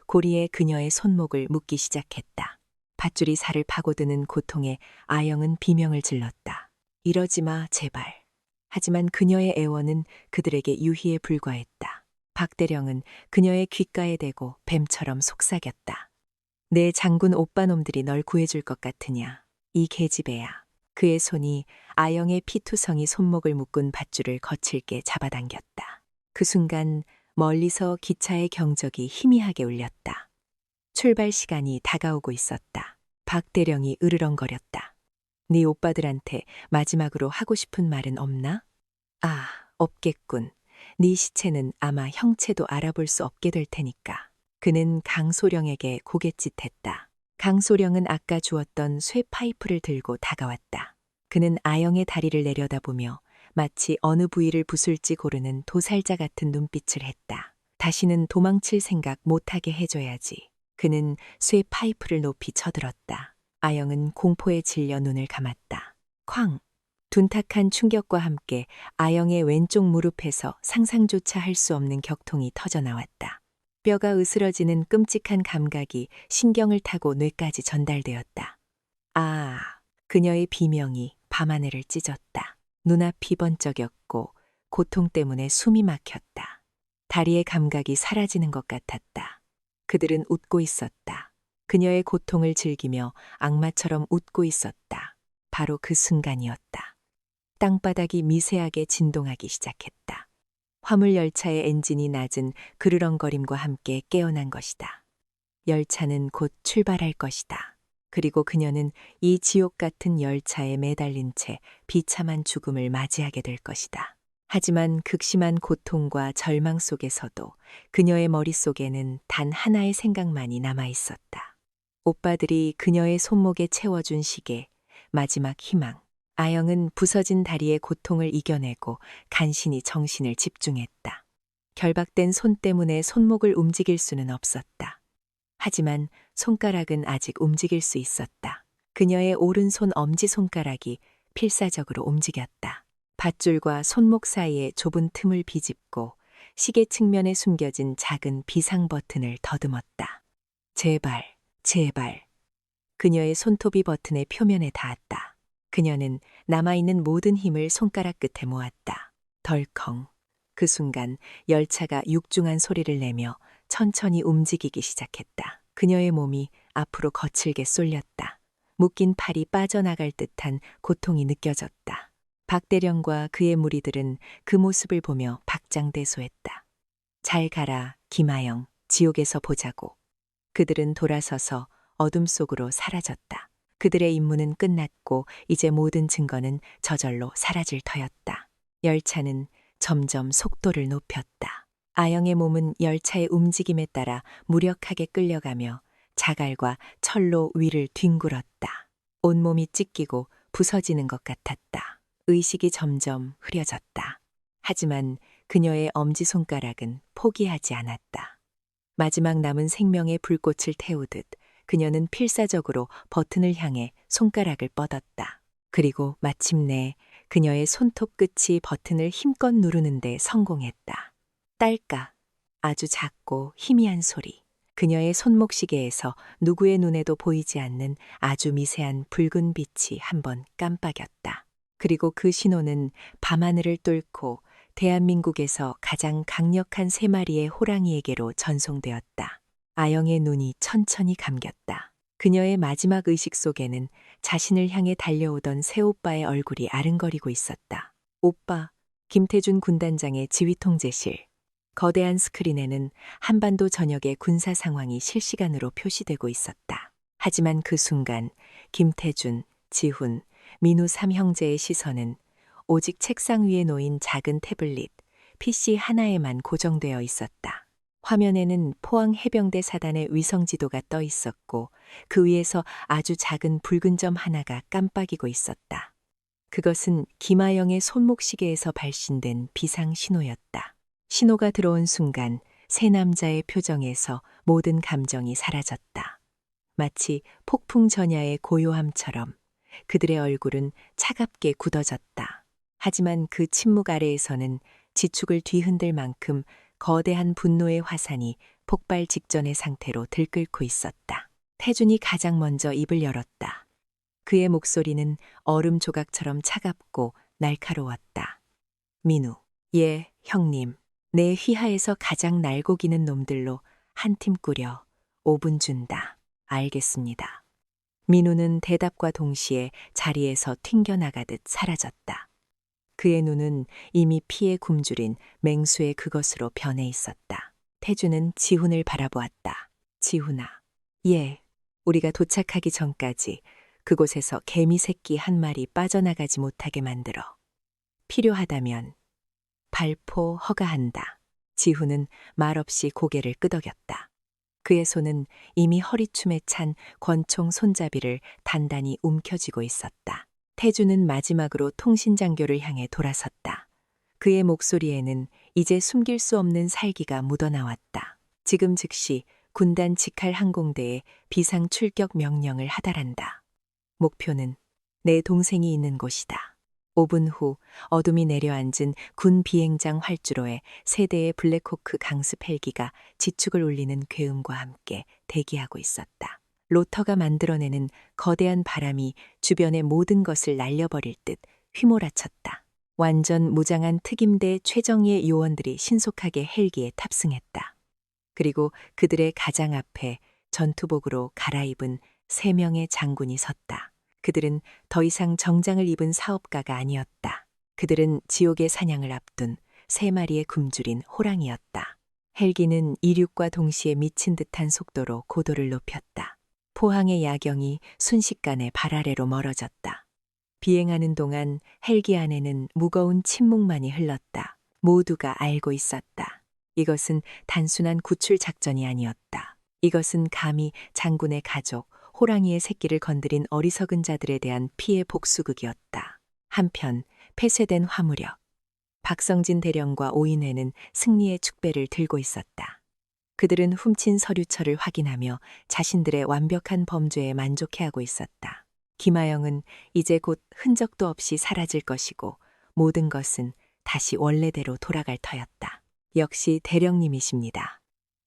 고리에 그녀의 손목을 묶기 시작했다. 밧줄이 살을 파고드는 고통에 아영은 비명을 질렀다. 이러지 마, 제발. 하지만 그녀의 애원은 그들에게 유희에 불과했다. 박대령은 그녀의 귓가에 대고 뱀처럼 속삭였다. 내 장군 오빠놈들이 널 구해줄 것 같으냐. 이 계집애야. 그의 손이 아영의 피투성이 손목을 묶은 밧줄을 거칠게 잡아당겼다. 그 순간 멀리서 기차의 경적이 희미하게 울렸다. 출발 시간이 다가오고 있었다. 박대령이 으르렁거렸다. 네 오빠들한테 마지막으로 하고 싶은 말은 없나? 아, 없겠군. 네 시체는 아마 형체도 알아볼 수 없게 될 테니까. 그는 강소령에게 고갯짓했다. 강소령은 아까 주었던 쇠 파이프를 들고 다가왔다. 그는 아영의 다리를 내려다보며 마치 어느 부위를 부술지 고르는 도살자 같은 눈빛을 했다. 다시는 도망칠 생각 못하게 해줘야지. 그는 쇠 파이프를 높이 쳐들었다. 아영은 공포에 질려 눈을 감았다. 쾅! 둔탁한 충격과 함께 아영의 왼쪽 무릎에서 상상조차 할 수 없는 격통이 터져나왔다. 뼈가 으스러지는 끔찍한 감각이 신경을 타고 뇌까지 전달되었다. 아, 그녀의 비명이 밤하늘을 찢었다. 눈앞이 번쩍였고 고통 때문에 숨이 막혔다. 다리의 감각이 사라지는 것 같았다. 그들은 웃고 있었다. 그녀의 고통을 즐기며 악마처럼 웃고 있었다. 바로 그 순간이었다. 땅바닥이 미세하게 진동하기 시작했다. 화물열차의 엔진이 낮은 그르렁거림과 함께 깨어난 것이다. 열차는 곧 출발할 것이다. 그리고 그녀는 이 지옥 같은 열차에 매달린 채 비참한 죽음을 맞이하게 될 것이다. 하지만 극심한 고통과 절망 속에서도 그녀의 머릿속에는 단 하나의 생각만이 남아 있었다. 오빠들이 그녀의 손목에 채워준 시계, 마지막 희망. 아영은 부서진 다리의 고통을 이겨내고 간신히 정신을 집중했다. 결박된 손 때문에 손목을 움직일 수는 없었다. 하지만 손가락은 아직 움직일 수 있었다. 그녀의 오른손 엄지손가락이 필사적으로 움직였다. 밧줄과 손목 사이의 좁은 틈을 비집고 시계 측면에 숨겨진 작은 비상 버튼을 더듬었다. 제발, 제발. 그녀의 손톱이 버튼의 표면에 닿았다. 그녀는 남아있는 모든 힘을 손가락 끝에 모았다. 덜컹, 그 순간 열차가 육중한 소리를 내며 천천히 움직이기 시작했다. 그녀의 몸이 앞으로 거칠게 쏠렸다. 묶인 팔이 빠져나갈 듯한 고통이 느껴졌다. 박대령과 그의 무리들은 그 모습을 보며 박장대소했다. 잘 가라, 김하영. 지옥에서 보자고. 그들은 돌아서서 어둠 속으로 사라졌다. 그들의 임무는 끝났고 이제 모든 증거는 저절로 사라질 터였다. 열차는 점점 속도를 높였다. 아영의 몸은 열차의 움직임에 따라 무력하게 끌려가며 자갈과 철로 위를 뒹굴었다. 온몸이 찢기고 부서지는 것 같았다. 의식이 점점 흐려졌다. 하지만 그녀의 엄지손가락은 포기하지 않았다. 마지막 남은 생명의 불꽃을 태우듯 그녀는 필사적으로 버튼을 향해 손가락을 뻗었다. 그리고 마침내 그녀의 손톱 끝이 버튼을 힘껏 누르는데 성공했다. 딸까, 아주 작고 희미한 소리. 그녀의 손목시계에서 누구의 눈에도 보이지 않는 아주 미세한 붉은 빛이 한번 깜빡였다. 그리고 그 신호는 밤하늘을 뚫고 대한민국에서 가장 강력한 3마리의 호랑이에게로 전송되었다. 아영의 눈이 천천히 감겼다. 그녀의 마지막 의식 속에는 자신을 향해 달려오던 새오빠의 얼굴이 아른거리고 있었다. 오빠, 김태준 군단장의 지휘통제실. 거대한 스크린에는 한반도 전역의 군사 상황이 실시간으로 표시되고 있었다. 하지만 그 순간 김태준, 지훈, 민우 3형제의 시선은 오직 책상 위에 놓인 작은 태블릿, PC 하나에만 고정되어 있었다. 화면에는 포항 해병대 사단의 위성 지도가 떠 있었고 그 위에서 아주 작은 붉은 점 하나가 깜빡이고 있었다. 그것은 김하영의 손목시계에서 발신된 비상 신호였다. 신호가 들어온 순간 세 남자의 표정에서 모든 감정이 사라졌다. 마치 폭풍 전야의 고요함처럼 그들의 얼굴은 차갑게 굳어졌다. 하지만 그 침묵 아래에서는 지축을 뒤흔들 만큼 거대한 분노의 화산이 폭발 직전의 상태로 들끓고 있었다. 태준이 가장 먼저 입을 열었다. 그의 목소리는 얼음 조각처럼 차갑고 날카로웠다. 민우, 예, 형님. 내 휘하에서 가장 날고기는 놈들로 한 팀 꾸려 5분 준다. 알겠습니다. 민우는 대답과 동시에 자리에서 튕겨나가듯 사라졌다. 그의 눈은 이미 피에 굶주린 맹수의 그것으로 변해 있었다. 태준은 지훈을 바라보았다. 지훈아, 예, 우리가 도착하기 전까지 그곳에서 개미 새끼 한 마리 빠져나가지 못하게 만들어. 필요하다면 발포 허가한다. 지훈은 말없이 고개를 끄덕였다. 그의 손은 이미 허리춤에 찬 권총 손잡이를 단단히 움켜쥐고 있었다. 태준은 마지막으로 통신장교를 향해 돌아섰다. 그의 목소리에는 이제 숨길 수 없는 살기가 묻어나왔다. 지금 즉시 군단 직할 항공대에 비상 출격 명령을 하달한다. 목표는 내 동생이 있는 곳이다. 5분 후 어둠이 내려앉은 군 비행장 활주로에 3대의 블랙호크 강습 헬기가 지축을 울리는 괴음과 함께 대기하고 있었다. 로터가 만들어내는 거대한 바람이 주변의 모든 것을 날려버릴 듯 휘몰아쳤다. 완전 무장한 특임대 최정예 요원들이 신속하게 헬기에 탑승했다. 그리고 그들의 가장 앞에 전투복으로 갈아입은 3명의 장군이 섰다. 그들은 더 이상 정장을 입은 사업가가 아니었다. 그들은 지옥의 사냥을 앞둔 3마리의 굶주린 호랑이였다. 헬기는 이륙과 동시에 미친 듯한 속도로 고도를 높였다. 포항의 야경이 순식간에 발 아래로 멀어졌다. 비행하는 동안 헬기 안에는 무거운 침묵만이 흘렀다. 모두가 알고 있었다. 이것은 단순한 구출 작전이 아니었다. 이것은 감히 장군의 가족, 호랑이의 새끼를 건드린 어리석은 자들에 대한 피해 복수극이었다. 한편 폐쇄된 화무력. 박성진 대령과 오인회는 승리의 축배를 들고 있었다. 그들은 훔친 서류처를 확인하며 자신들의 완벽한 범죄에 만족해하고 있었다. 김하영은 이제 곧 흔적도 없이 사라질 것이고 모든 것은 다시 원래대로 돌아갈 터였다. 역시 대령님이십니다.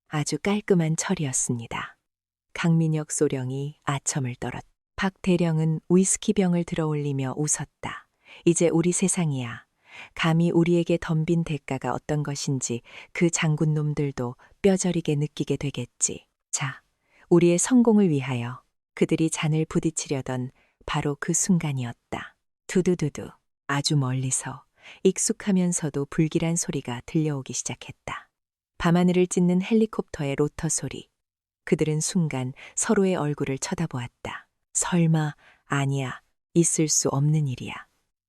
아주 깔끔한 처리였습니다. 강민혁 소령이 아첨을 떨었다. 박 대령은 위스키병을 들어올리며 웃었다. 이제 우리 세상이야. 감히 우리에게 덤빈 대가가 어떤 것인지 그 장군놈들도 뼈저리게 느끼게 되겠지. 자, 우리의 성공을 위하여 그들이 잔을 부딪히려던 바로 그 순간이었다. 두두두두. 아주 멀리서 익숙하면서도 불길한 소리가 들려오기 시작했다. 밤하늘을 찢는 헬리콥터의 로터 소리. 그들은 순간 서로의 얼굴을 쳐다보았다. 설마, 아니야, 있을 수 없는 일이야.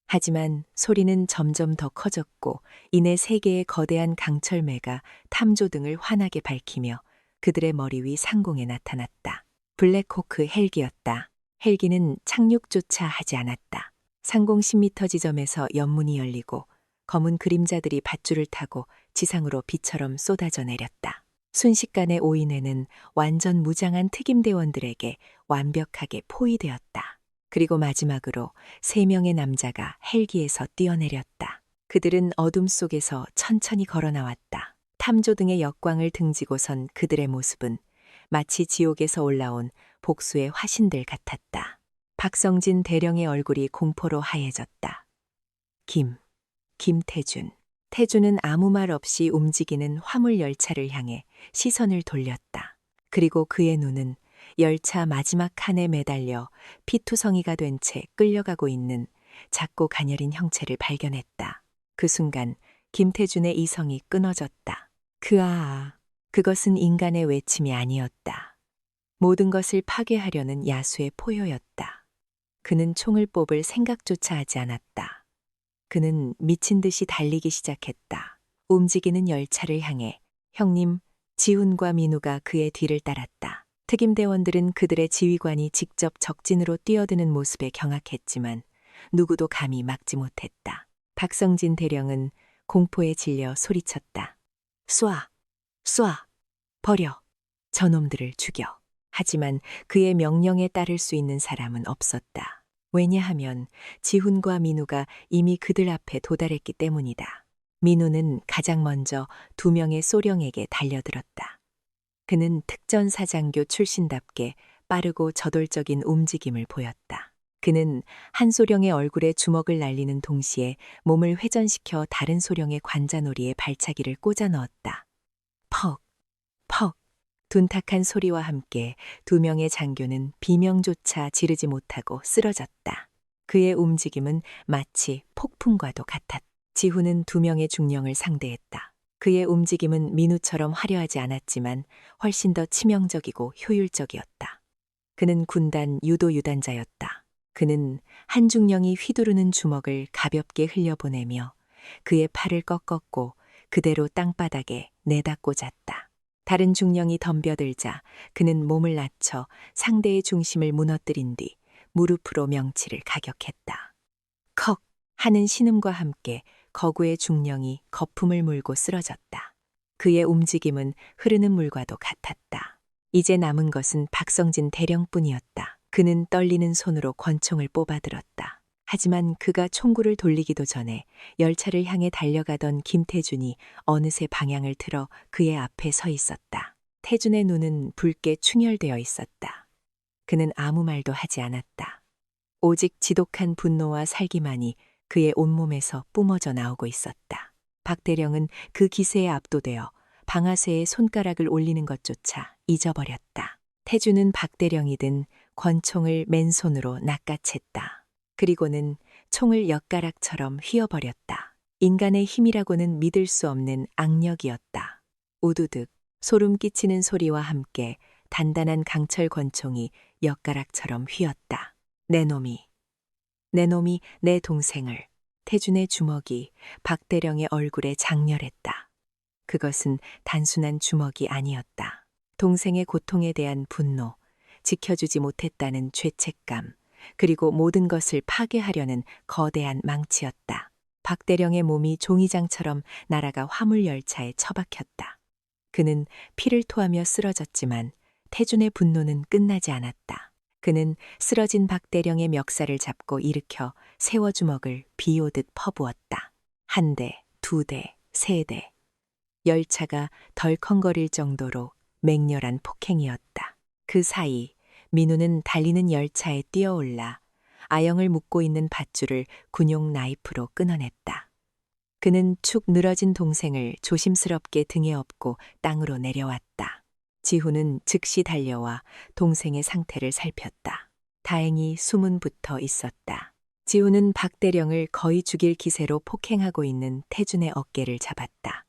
하지만 소리는 점점 더 커졌고 이내 세 개의 거대한 강철매가 탐조등을 환하게 밝히며 그들의 머리 위 상공에 나타났다. 블랙호크 헬기였다. 헬기는 착륙조차 하지 않았다. 상공 10m 지점에서 연문이 열리고 검은 그림자들이 밧줄을 타고 지상으로 비처럼 쏟아져 내렸다. 순식간에 오인회는 완전 무장한 특임대원들에게 완벽하게 포위되었다. 그리고 마지막으로 3명의 남자가 헬기에서 뛰어내렸다. 그들은 어둠 속에서 천천히 걸어 나왔다. 탐조등의 역광을 등지고 선 그들의 모습은 마치 지옥에서 올라온 복수의 화신들 같았다. 박성진 대령의 얼굴이 공포로 하얘졌다. 김태준. 태준은 아무 말 없이 움직이는 화물 열차를 향해 시선을 돌렸다. 그리고 그의 눈은 열차 마지막 칸에 매달려 피투성이가 된 채 끌려가고 있는 작고 가녀린 형체를 발견했다. 그 순간 김태준의 이성이 끊어졌다. 그것은 인간의 외침이 아니었다. 모든 것을 파괴하려는 야수의 포효였다. 그는 총을 뽑을 생각조차 하지 않았다. 그는 미친 듯이 달리기 시작했다. 움직이는 열차를 향해. 형님, 지훈과 민우가 그의 뒤를 따랐다. 특임대원들은 그들의 지휘관이 직접 적진으로 뛰어드는 모습에 경악했지만 누구도 감히 막지 못했다. 박성진 대령은 공포에 질려 소리쳤다. 쏴, 버려, 저놈들을 죽여. 하지만 그의 명령에 따를 수 있는 사람은 없었다. 왜냐하면 지훈과 민우가 이미 그들 앞에 도달했기 때문이다. 민우는 가장 먼저 2명의 소령에게 달려들었다. 그는 특전사장교 출신답게 빠르고 저돌적인 움직임을 보였다. 그는 한 소령의 얼굴에 주먹을 날리는 동시에 몸을 회전시켜 다른 소령의 관자놀이에 발차기를 꽂아 넣었다. 퍽, 퍽. 둔탁한 소리와 함께 2명의 장교는 비명조차 지르지 못하고 쓰러졌다. 그의 움직임은 마치 폭풍과도 같았다. 지훈은 2명의 중령을 상대했다. 그의 움직임은 민우처럼 화려하지 않았지만 훨씬 더 치명적이고 효율적이었다. 그는 군단 유도 유단자였다. 그는 한 중령이 휘두르는 주먹을 가볍게 흘려보내며 그의 팔을 꺾었고 그대로 땅바닥에 내다 꽂았다. 다른 중령이 덤벼들자 그는 몸을 낮춰 상대의 중심을 무너뜨린 뒤 무릎으로 명치를 가격했다. 컥 하는 신음과 함께 거구의 중령이 거품을 물고 쓰러졌다. 그의 움직임은 흐르는 물과도 같았다. 이제 남은 것은 박성진 대령뿐이었다. 그는 떨리는 손으로 권총을 뽑아들었다. 하지만 그가 총구를 돌리기도 전에 열차를 향해 달려가던 김태준이 어느새 방향을 틀어 그의 앞에 서 있었다. 태준의 눈은 붉게 충혈되어 있었다. 그는 아무 말도 하지 않았다. 오직 지독한 분노와 살기만이 그의 온몸에서 뿜어져 나오고 있었다. 박 대령은 그 기세에 압도되어 방아쇠에 손가락을 올리는 것조차 잊어버렸다. 태준은 박 대령이 든 권총을 맨손으로 낚아챘다. 그리고는 총을 엿가락처럼 휘어버렸다. 인간의 힘이라고는 믿을 수 없는 악력이었다. 우두득 소름 끼치는 소리와 함께 단단한 강철 권총이 엿가락처럼 휘었다. 내 놈이 내 동생을. 태준의 주먹이 박 대령의 얼굴에 장렬했다. 그것은 단순한 주먹이 아니었다. 동생의 고통에 대한 분노, 지켜주지 못했다는 죄책감, 그리고 모든 것을 파괴하려는 거대한 망치였다. 박 대령의 몸이 종이장처럼 날아가 화물 열차에 처박혔다. 그는 피를 토하며 쓰러졌지만 태준의 분노는 끝나지 않았다. 그는 쓰러진 박 대령의 멱살을 잡고 일으켜 세워 주먹을 비오듯 퍼부었다. 1대, 2대, 3대. 열차가 덜컹거릴 정도로 맹렬한 폭행이었다. 그 사이 민우는 달리는 열차에 뛰어올라 아영을 묶고 있는 밧줄을 군용 나이프로 끊어냈다. 그는 축 늘어진 동생을 조심스럽게 등에 업고 땅으로 내려왔다. 지훈은 즉시 달려와 동생의 상태를 살폈다. 다행히 숨은 붙어 있었다. 지훈은 박대령을 거의 죽일 기세로 폭행하고 있는 태준의 어깨를 잡았다.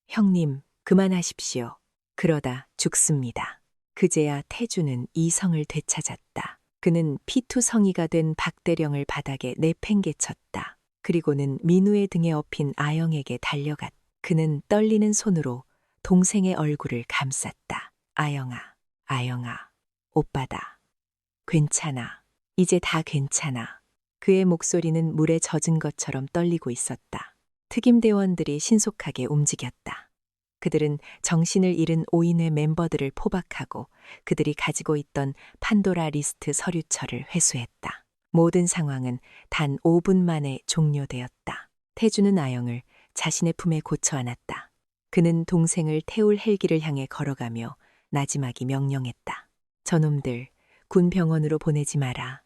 형님, 그만하십시오. 그러다 죽습니다. 그제야 태준은 이성을 되찾았다. 그는 피투성이가 된 박대령을 바닥에 내팽개쳤다. 그리고는 민우의 등에 업힌 아영에게 달려갔다. 그는 떨리는 손으로 동생의 얼굴을 감쌌다. 아영아, 아영아, 오빠다. 괜찮아. 이제 다 괜찮아. 그의 목소리는 물에 젖은 것처럼 떨리고 있었다. 특임대원들이 신속하게 움직였다. 그들은 정신을 잃은 5인의 멤버들을 포박하고 그들이 가지고 있던 판도라 리스트 서류처를 회수했다. 모든 상황은 단 5분 만에 종료되었다. 태주는 아영을 자신의 품에 고쳐 안았다. 그는 동생을 태울 헬기를 향해 걸어가며 나지막이 명령했다. 저놈들 군 병원으로 보내지 마라.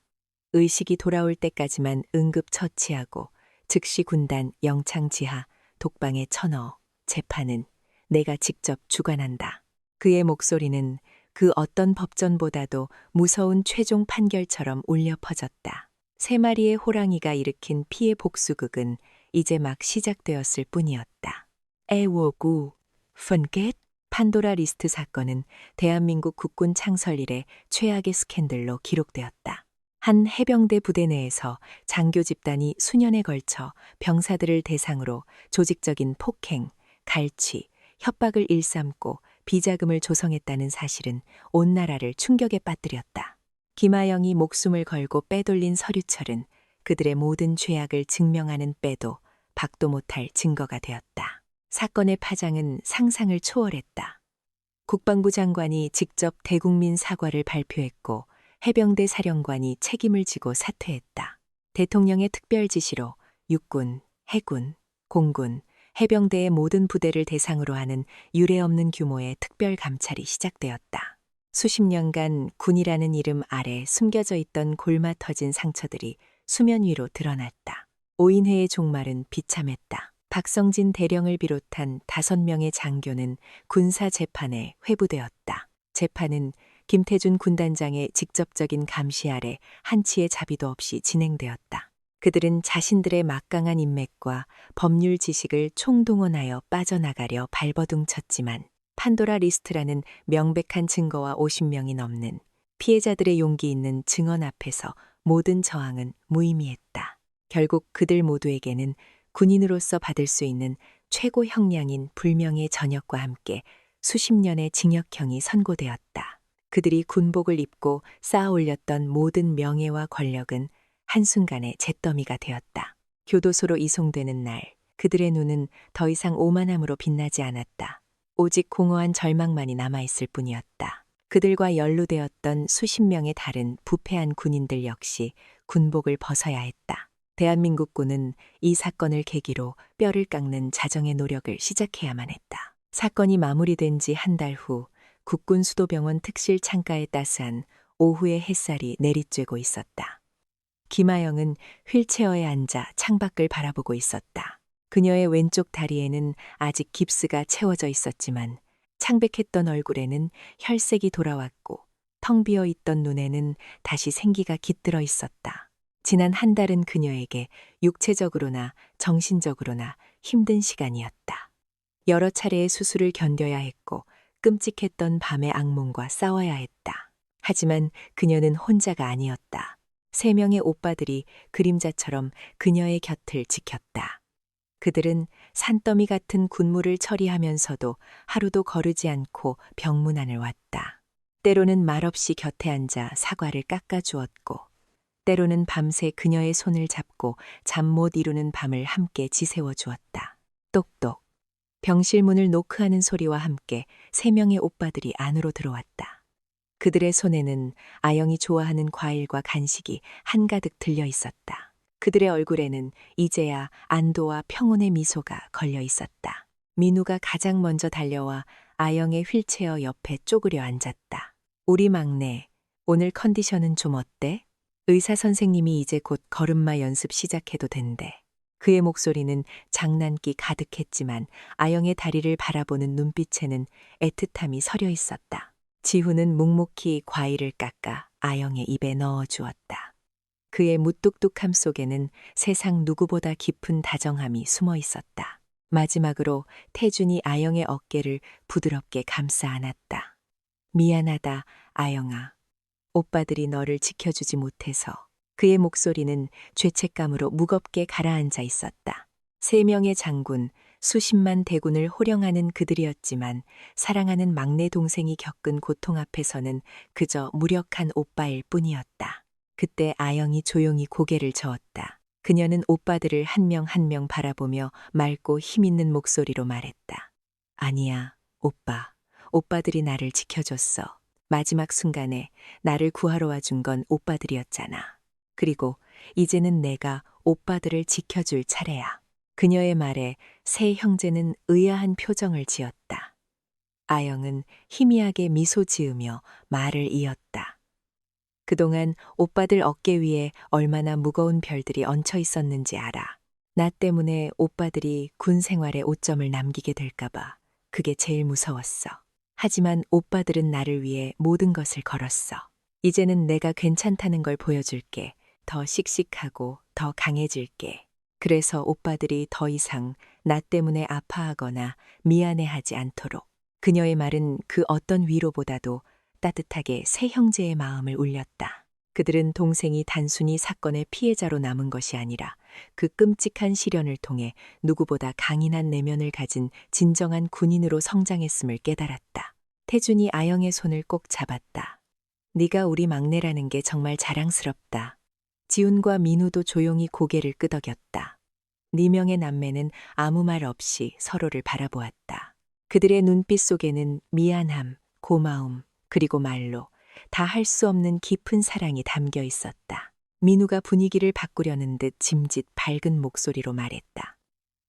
의식이 돌아올 때까지만 응급 처치하고 즉시 군단 영창 지하 독방에 쳐넣어 재판은 내가 직접 주관한다. 그의 목소리는 그 어떤 법전보다도 무서운 최종 판결처럼 울려 퍼졌다. 3마리의 호랑이가 일으킨 피해 복수극은 이제 막 시작되었을 뿐이었다. 애워구, 펀겟, 판도라 리스트 사건은 대한민국 국군 창설 이래 최악의 스캔들로 기록되었다. 한 해병대 부대 내에서 장교 집단이 수년에 걸쳐 병사들을 대상으로 조직적인 폭행, 갈취, 협박을 일삼고 비자금을 조성했다는 사실은 온 나라를 충격에 빠뜨렸다. 김하영이 목숨을 걸고 빼돌린 서류철은 그들의 모든 죄악을 증명하는 빼도 박도 못할 증거가 되었다. 사건의 파장은 상상을 초월했다. 국방부 장관이 직접 대국민 사과를 발표했고 해병대 사령관이 책임을 지고 사퇴했다. 대통령의 특별 지시로 육군, 해군, 공군, 해병대의 모든 부대를 대상으로 하는 유례없는 규모의 특별 감찰이 시작되었다. 수십 년간 군이라는 이름 아래 숨겨져 있던 골마 터진 상처들이 수면 위로 드러났다. 오인회의 종말은 비참했다. 박성진 대령을 비롯한 5명의 장교는 군사 재판에 회부되었다. 재판은 김태준 군단장의 직접적인 감시 아래 한치의 자비도 없이 진행되었다. 그들은 자신들의 막강한 인맥과 법률 지식을 총동원하여 빠져나가려 발버둥 쳤지만 판도라 리스트라는 명백한 증거와 50명이 넘는 피해자들의 용기 있는 증언 앞에서 모든 저항은 무의미했다. 결국 그들 모두에게는 군인으로서 받을 수 있는 최고 형량인 불명예 전역과 함께 수십 년의 징역형이 선고되었다. 그들이 군복을 입고 쌓아 올렸던 모든 명예와 권력은 한순간에 잿더미가 되었다. 교도소로 이송되는 날, 그들의 눈은 더 이상 오만함으로 빛나지 않았다. 오직 공허한 절망만이 남아있을 뿐이었다. 그들과 연루되었던 수십 명의 다른 부패한 군인들 역시 군복을 벗어야 했다. 대한민국군은 이 사건을 계기로 뼈를 깎는 자정의 노력을 시작해야만 했다. 사건이 마무리된 지 한 달 후 국군 수도병원 특실 창가에 따스한 오후의 햇살이 내리쬐고 있었다. 김하영은 휠체어에 앉아 창밖을 바라보고 있었다. 그녀의 왼쪽 다리에는 아직 깁스가 채워져 있었지만 창백했던 얼굴에는 혈색이 돌아왔고 텅 비어 있던 눈에는 다시 생기가 깃들어 있었다. 지난 한 달은 그녀에게 육체적으로나 정신적으로나 힘든 시간이었다. 여러 차례의 수술을 견뎌야 했고 끔찍했던 밤의 악몽과 싸워야 했다. 하지만 그녀는 혼자가 아니었다. 3명의 오빠들이 그림자처럼 그녀의 곁을 지켰다. 그들은 산더미 같은 군무를 처리하면서도 하루도 거르지 않고 병문안을 왔다. 때로는 말없이 곁에 앉아 사과를 깎아주었고 때로는 밤새 그녀의 손을 잡고 잠 못 이루는 밤을 함께 지새워 주었다. 똑똑. 병실 문을 노크하는 소리와 함께 3명의 오빠들이 안으로 들어왔다. 그들의 손에는 아영이 좋아하는 과일과 간식이 한가득 들려 있었다. 그들의 얼굴에는 이제야 안도와 평온의 미소가 걸려 있었다. 민우가 가장 먼저 달려와 아영의 휠체어 옆에 쪼그려 앉았다. 우리 막내, 오늘 컨디션은 좀 어때? 의사 선생님이 이제 곧 걸음마 연습 시작해도 된대. 그의 목소리는 장난기 가득했지만 아영의 다리를 바라보는 눈빛에는 애틋함이 서려 있었다. 지훈은 묵묵히 과일을 깎아 아영의 입에 넣어 주었다. 그의 무뚝뚝함 속에는 세상 누구보다 깊은 다정함이 숨어 있었다. 마지막으로 태준이 아영의 어깨를 부드럽게 감싸 안았다. 미안하다, 아영아. 오빠들이 너를 지켜주지 못해서. 그의 목소리는 죄책감으로 무겁게 가라앉아 있었다. 3명의 장군, 수십만 대군을 호령하는 그들이었지만 사랑하는 막내 동생이 겪은 고통 앞에서는 그저 무력한 오빠일 뿐이었다. 그때 아영이 조용히 고개를 저었다. 그녀는 오빠들을 한 명 한 명 바라보며 맑고 힘있는 목소리로 말했다. 아니야, 오빠. 오빠들이 나를 지켜줬어. 마지막 순간에 나를 구하러 와준 건 오빠들이었잖아. 그리고 이제는 내가 오빠들을 지켜줄 차례야. 그녀의 말에 세 형제는 의아한 표정을 지었다. 아영은 희미하게 미소 지으며 말을 이었다. 그동안 오빠들 어깨 위에 얼마나 무거운 별들이 얹혀 있었는지 알아. 나 때문에 오빠들이 군 생활에 오점을 남기게 될까봐 그게 제일 무서웠어. 하지만 오빠들은 나를 위해 모든 것을 걸었어. 이제는 내가 괜찮다는 걸 보여줄게. 더 씩씩하고 더 강해질게. 그래서 오빠들이 더 이상 나 때문에 아파하거나 미안해하지 않도록. 그녀의 말은 그 어떤 위로보다도 따뜻하게 세 형제의 마음을 울렸다. 그들은 동생이 단순히 사건의 피해자로 남은 것이 아니라 그 끔찍한 시련을 통해 누구보다 강인한 내면을 가진 진정한 군인으로 성장했음을 깨달았다. 태준이 아영의 손을 꼭 잡았다. 네가 우리 막내라는 게 정말 자랑스럽다. 지훈과 민우도 조용히 고개를 끄덕였다. 4명의 남매는 아무 말 없이 서로를 바라보았다. 그들의 눈빛 속에는 미안함, 고마움, 그리고 말로 다 할 수 없는 깊은 사랑이 담겨 있었다. 민우가 분위기를 바꾸려는 듯 짐짓 밝은 목소리로 말했다.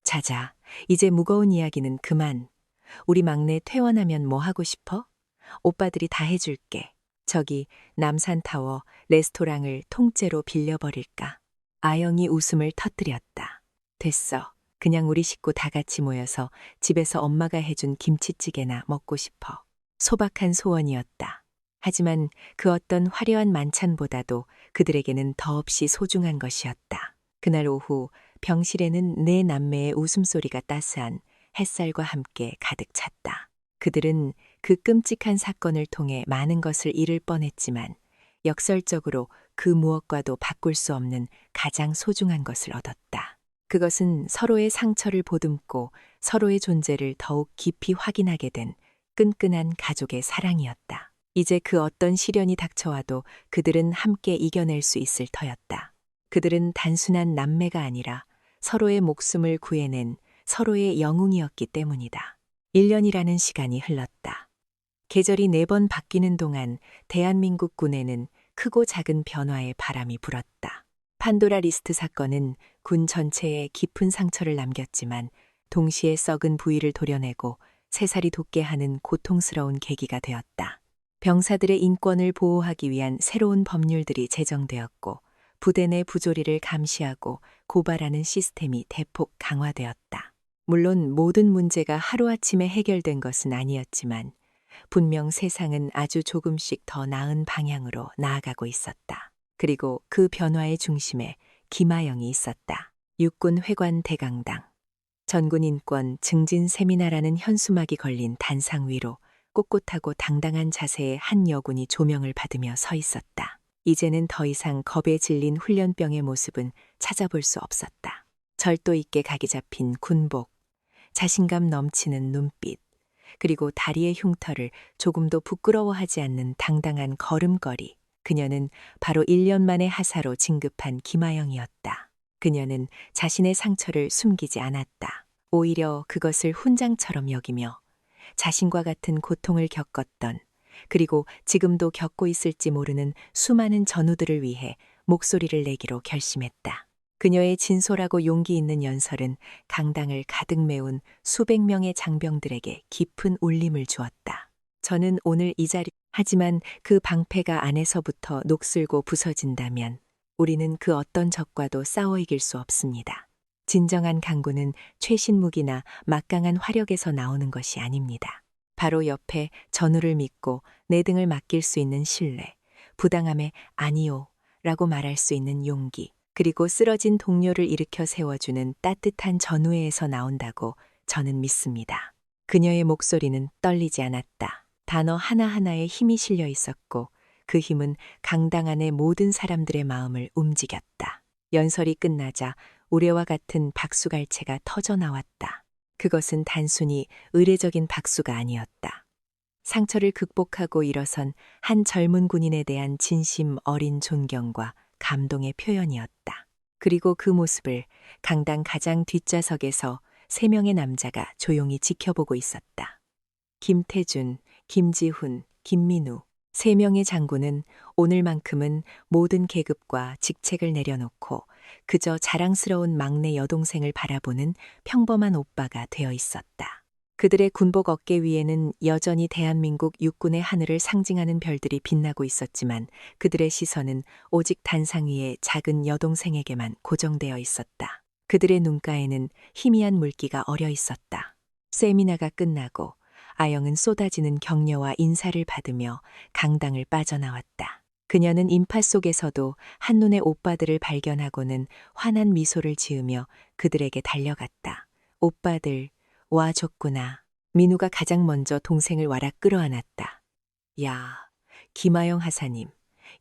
자자, 이제 무거운 이야기는 그만. 우리 막내 퇴원하면 뭐 하고 싶어? 오빠들이 다 해줄게. 저기 남산타워 레스토랑을 통째로 빌려버릴까? 아영이 웃음을 터뜨렸다. 됐어. 그냥 우리 식구 다 같이 모여서 집에서 엄마가 해준 김치찌개나 먹고 싶어. 소박한 소원이었다. 하지만 그 어떤 화려한 만찬보다도 그들에게는 더없이 소중한 것이었다. 그날 오후 병실에는 4 남매의 웃음소리가 따스한 햇살과 함께 가득 찼다. 그들은 그 끔찍한 사건을 통해 많은 것을 잃을 뻔했지만 역설적으로 그 무엇과도 바꿀 수 없는 가장 소중한 것을 얻었다. 그것은 서로의 상처를 보듬고 서로의 존재를 더욱 깊이 확인하게 된 끈끈한 가족의 사랑이었다. 이제 그 어떤 시련이 닥쳐와도 그들은 함께 이겨낼 수 있을 터였다. 그들은 단순한 남매가 아니라 서로의 목숨을 구해낸 서로의 영웅이었기 때문이다. 1년이라는 시간이 흘렀다. 계절이 4번 바뀌는 동안 대한민국 군에는 크고 작은 변화의 바람이 불었다. 판도라 리스트 사건은 군 전체에 깊은 상처를 남겼지만 동시에 썩은 부위를 도려내고 새살이 돋게 하는 고통스러운 계기가 되었다. 병사들의 인권을 보호하기 위한 새로운 법률들이 제정되었고 부대 내 부조리를 감시하고 고발하는 시스템이 대폭 강화되었다. 물론 모든 문제가 하루아침에 해결된 것은 아니었지만 분명 세상은 아주 조금씩 더 나은 방향으로 나아가고 있었다. 그리고 그 변화의 중심에 김아영이 있었다. 육군 회관 대강당. 전군 인권 증진 세미나라는 현수막이 걸린 단상 위로 꼿꼿하고 당당한 자세의 한 여군이 조명을 받으며 서 있었다. 이제는 더 이상 겁에 질린 훈련병의 모습은 찾아볼 수 없었다. 절도 있게 각이 잡힌 군복, 자신감 넘치는 눈빛, 그리고 다리의 흉터를 조금도 부끄러워하지 않는 당당한 걸음걸이. 그녀는 바로 1년 만에 하사로 진급한 김아영이었다. 그녀는 자신의 상처를 숨기지 않았다. 오히려 그것을 훈장처럼 여기며 자신과 같은 고통을 겪었던, 그리고 지금도 겪고 있을지 모르는 수많은 전우들을 위해 목소리를 내기로 결심했다. 그녀의 진솔하고 용기 있는 연설은 강당을 가득 메운 수백 명의 장병들에게 깊은 울림을 주었다. 저는 오늘 이 자리, 하지만 그 방패가 안에서부터 녹슬고 부서진다면 우리는 그 어떤 적과도 싸워 이길 수 없습니다. 진정한 강구는 최신 무기나 막강한 화력에서 나오는 것이 아닙니다. 바로 옆에 전우를 믿고 내 등을 맡길 수 있는 신뢰, 부당함에 아니요 라고 말할 수 있는 용기, 그리고 쓰러진 동료를 일으켜 세워주는 따뜻한 전우회에서 나온다고 저는 믿습니다. 그녀의 목소리는 떨리지 않았다. 단어 하나하나에 힘이 실려 있었고 그 힘은 강당 안의 모든 사람들의 마음을 움직였다. 연설이 끝나자 우레와 같은 박수갈채가 터져 나왔다. 그것은 단순히 의례적인 박수가 아니었다. 상처를 극복하고 일어선 한 젊은 군인에 대한 진심 어린 존경과 감동의 표현이었다. 그리고 그 모습을 강당 가장 뒷좌석에서 3명의 남자가 조용히 지켜보고 있었다. 김태준, 김지훈, 김민우, 3명의 장군은 오늘만큼은 모든 계급과 직책을 내려놓고 그저 자랑스러운 막내 여동생을 바라보는 평범한 오빠가 되어 있었다. 그들의 군복 어깨 위에는 여전히 대한민국 육군의 하늘을 상징하는 별들이 빛나고 있었지만 그들의 시선은 오직 단상 위의 작은 여동생에게만 고정되어 있었다. 그들의 눈가에는 희미한 물기가 어려 있었다. 세미나가 끝나고 아영은 쏟아지는 격려와 인사를 받으며 강당을 빠져나왔다. 그녀는 인파 속에서도 한눈에 오빠들을 발견하고는 환한 미소를 지으며 그들에게 달려갔다. 오빠들, 와줬구나. 민우가 가장 먼저 동생을 와락 끌어안았다. 야, 김아영 하사님,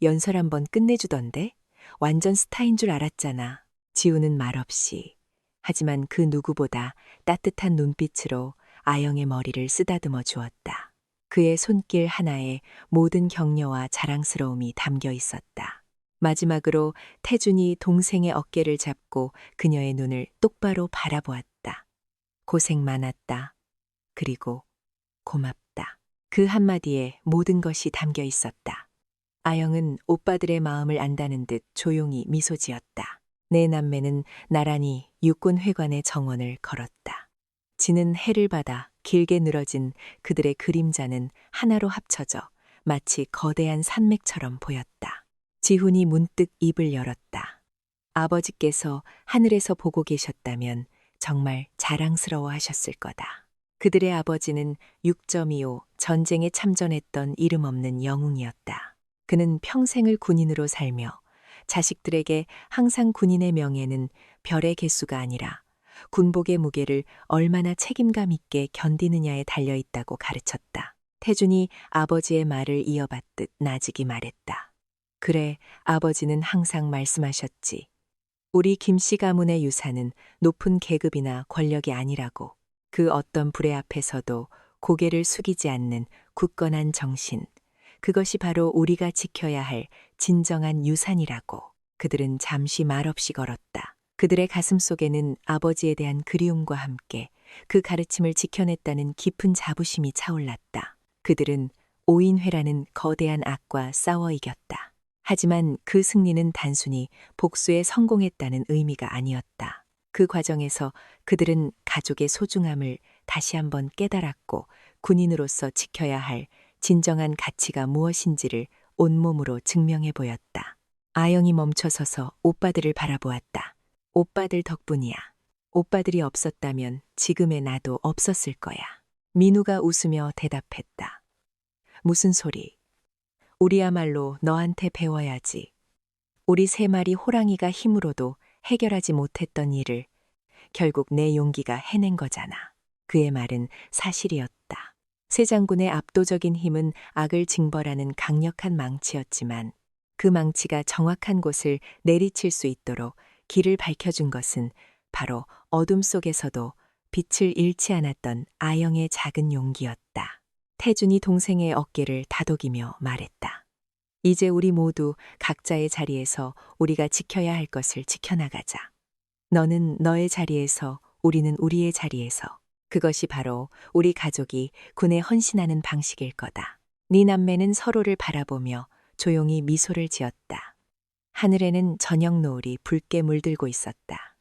연설 한번 끝내주던데? 완전 스타인 줄 알았잖아. 지우는 말없이. 하지만 그 누구보다 따뜻한 눈빛으로 아영의 머리를 쓰다듬어 주었다. 그의 손길 하나에 모든 격려와 자랑스러움이 담겨 있었다. 마지막으로 태준이 동생의 어깨를 잡고 그녀의 눈을 똑바로 바라보았다. 고생 많았다. 그리고 고맙다. 그 한마디에 모든 것이 담겨 있었다. 아영은 오빠들의 마음을 안다는 듯 조용히 미소 지었다. 내 남매는 나란히 육군회관의 정원을 걸었다. 지는 해를 받아 길게 늘어진 그들의 그림자는 하나로 합쳐져 마치 거대한 산맥처럼 보였다. 지훈이 문득 입을 열었다. 아버지께서 하늘에서 보고 계셨다면 정말 자랑스러워 하셨을 거다. 그들의 아버지는 6.25 전쟁에 참전했던 이름 없는 영웅이었다. 그는 평생을 군인으로 살며 자식들에게 항상 군인의 명예는 별의 개수가 아니라 군복의 무게를 얼마나 책임감 있게 견디느냐에 달려 있다고 가르쳤다. 태준이 아버지의 말을 이어받듯 나직이 말했다. 그래, 아버지는 항상 말씀하셨지. 우리 김씨 가문의 유산은 높은 계급이나 권력이 아니라고. 그 어떤 불의 앞에서도 고개를 숙이지 않는 굳건한 정신. 그것이 바로 우리가 지켜야 할 진정한 유산이라고. 그들은 잠시 말없이 걸었다. 그들의 가슴 속에는 아버지에 대한 그리움과 함께 그 가르침을 지켜냈다는 깊은 자부심이 차올랐다. 그들은 오인회라는 거대한 악과 싸워 이겼다. 하지만 그 승리는 단순히 복수에 성공했다는 의미가 아니었다. 그 과정에서 그들은 가족의 소중함을 다시 한번 깨달았고 군인으로서 지켜야 할 진정한 가치가 무엇인지를 온몸으로 증명해 보였다. 아영이 멈춰서서 오빠들을 바라보았다. 오빠들 덕분이야. 오빠들이 없었다면 지금의 나도 없었을 거야. 민우가 웃으며 대답했다. 무슨 소리? 우리야말로 너한테 배워야지. 우리 3마리 호랑이가 힘으로도 해결하지 못했던 일을 결국 내 용기가 해낸 거잖아. 그의 말은 사실이었다. 새 장군의 압도적인 힘은 악을 징벌하는 강력한 망치였지만 그 망치가 정확한 곳을 내리칠 수 있도록 길을 밝혀준 것은 바로 어둠 속에서도 빛을 잃지 않았던 아영의 작은 용기였다. 태준이 동생의 어깨를 다독이며 말했다. 이제 우리 모두 각자의 자리에서 우리가 지켜야 할 것을 지켜나가자. 너는 너의 자리에서, 우리는 우리의 자리에서. 그것이 바로 우리 가족이 군에 헌신하는 방식일 거다. 네 남매는 서로를 바라보며 조용히 미소를 지었다. 하늘에는 저녁 노을이 붉게 물들고 있었다.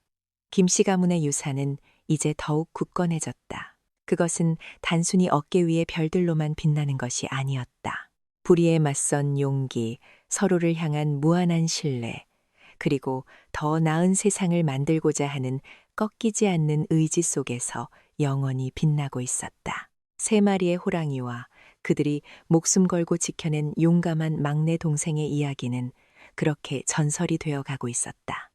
김씨 가문의 유산은 이제 더욱 굳건해졌다. 그것은 단순히 어깨 위의 별들로만 빛나는 것이 아니었다. 불의에 맞선 용기, 서로를 향한 무한한 신뢰, 그리고 더 나은 세상을 만들고자 하는 꺾이지 않는 의지 속에서 영원히 빛나고 있었다. 세 마리의 호랑이와 그들이 목숨 걸고 지켜낸 용감한 막내 동생의 이야기는 그렇게 전설이 되어 가고 있었다.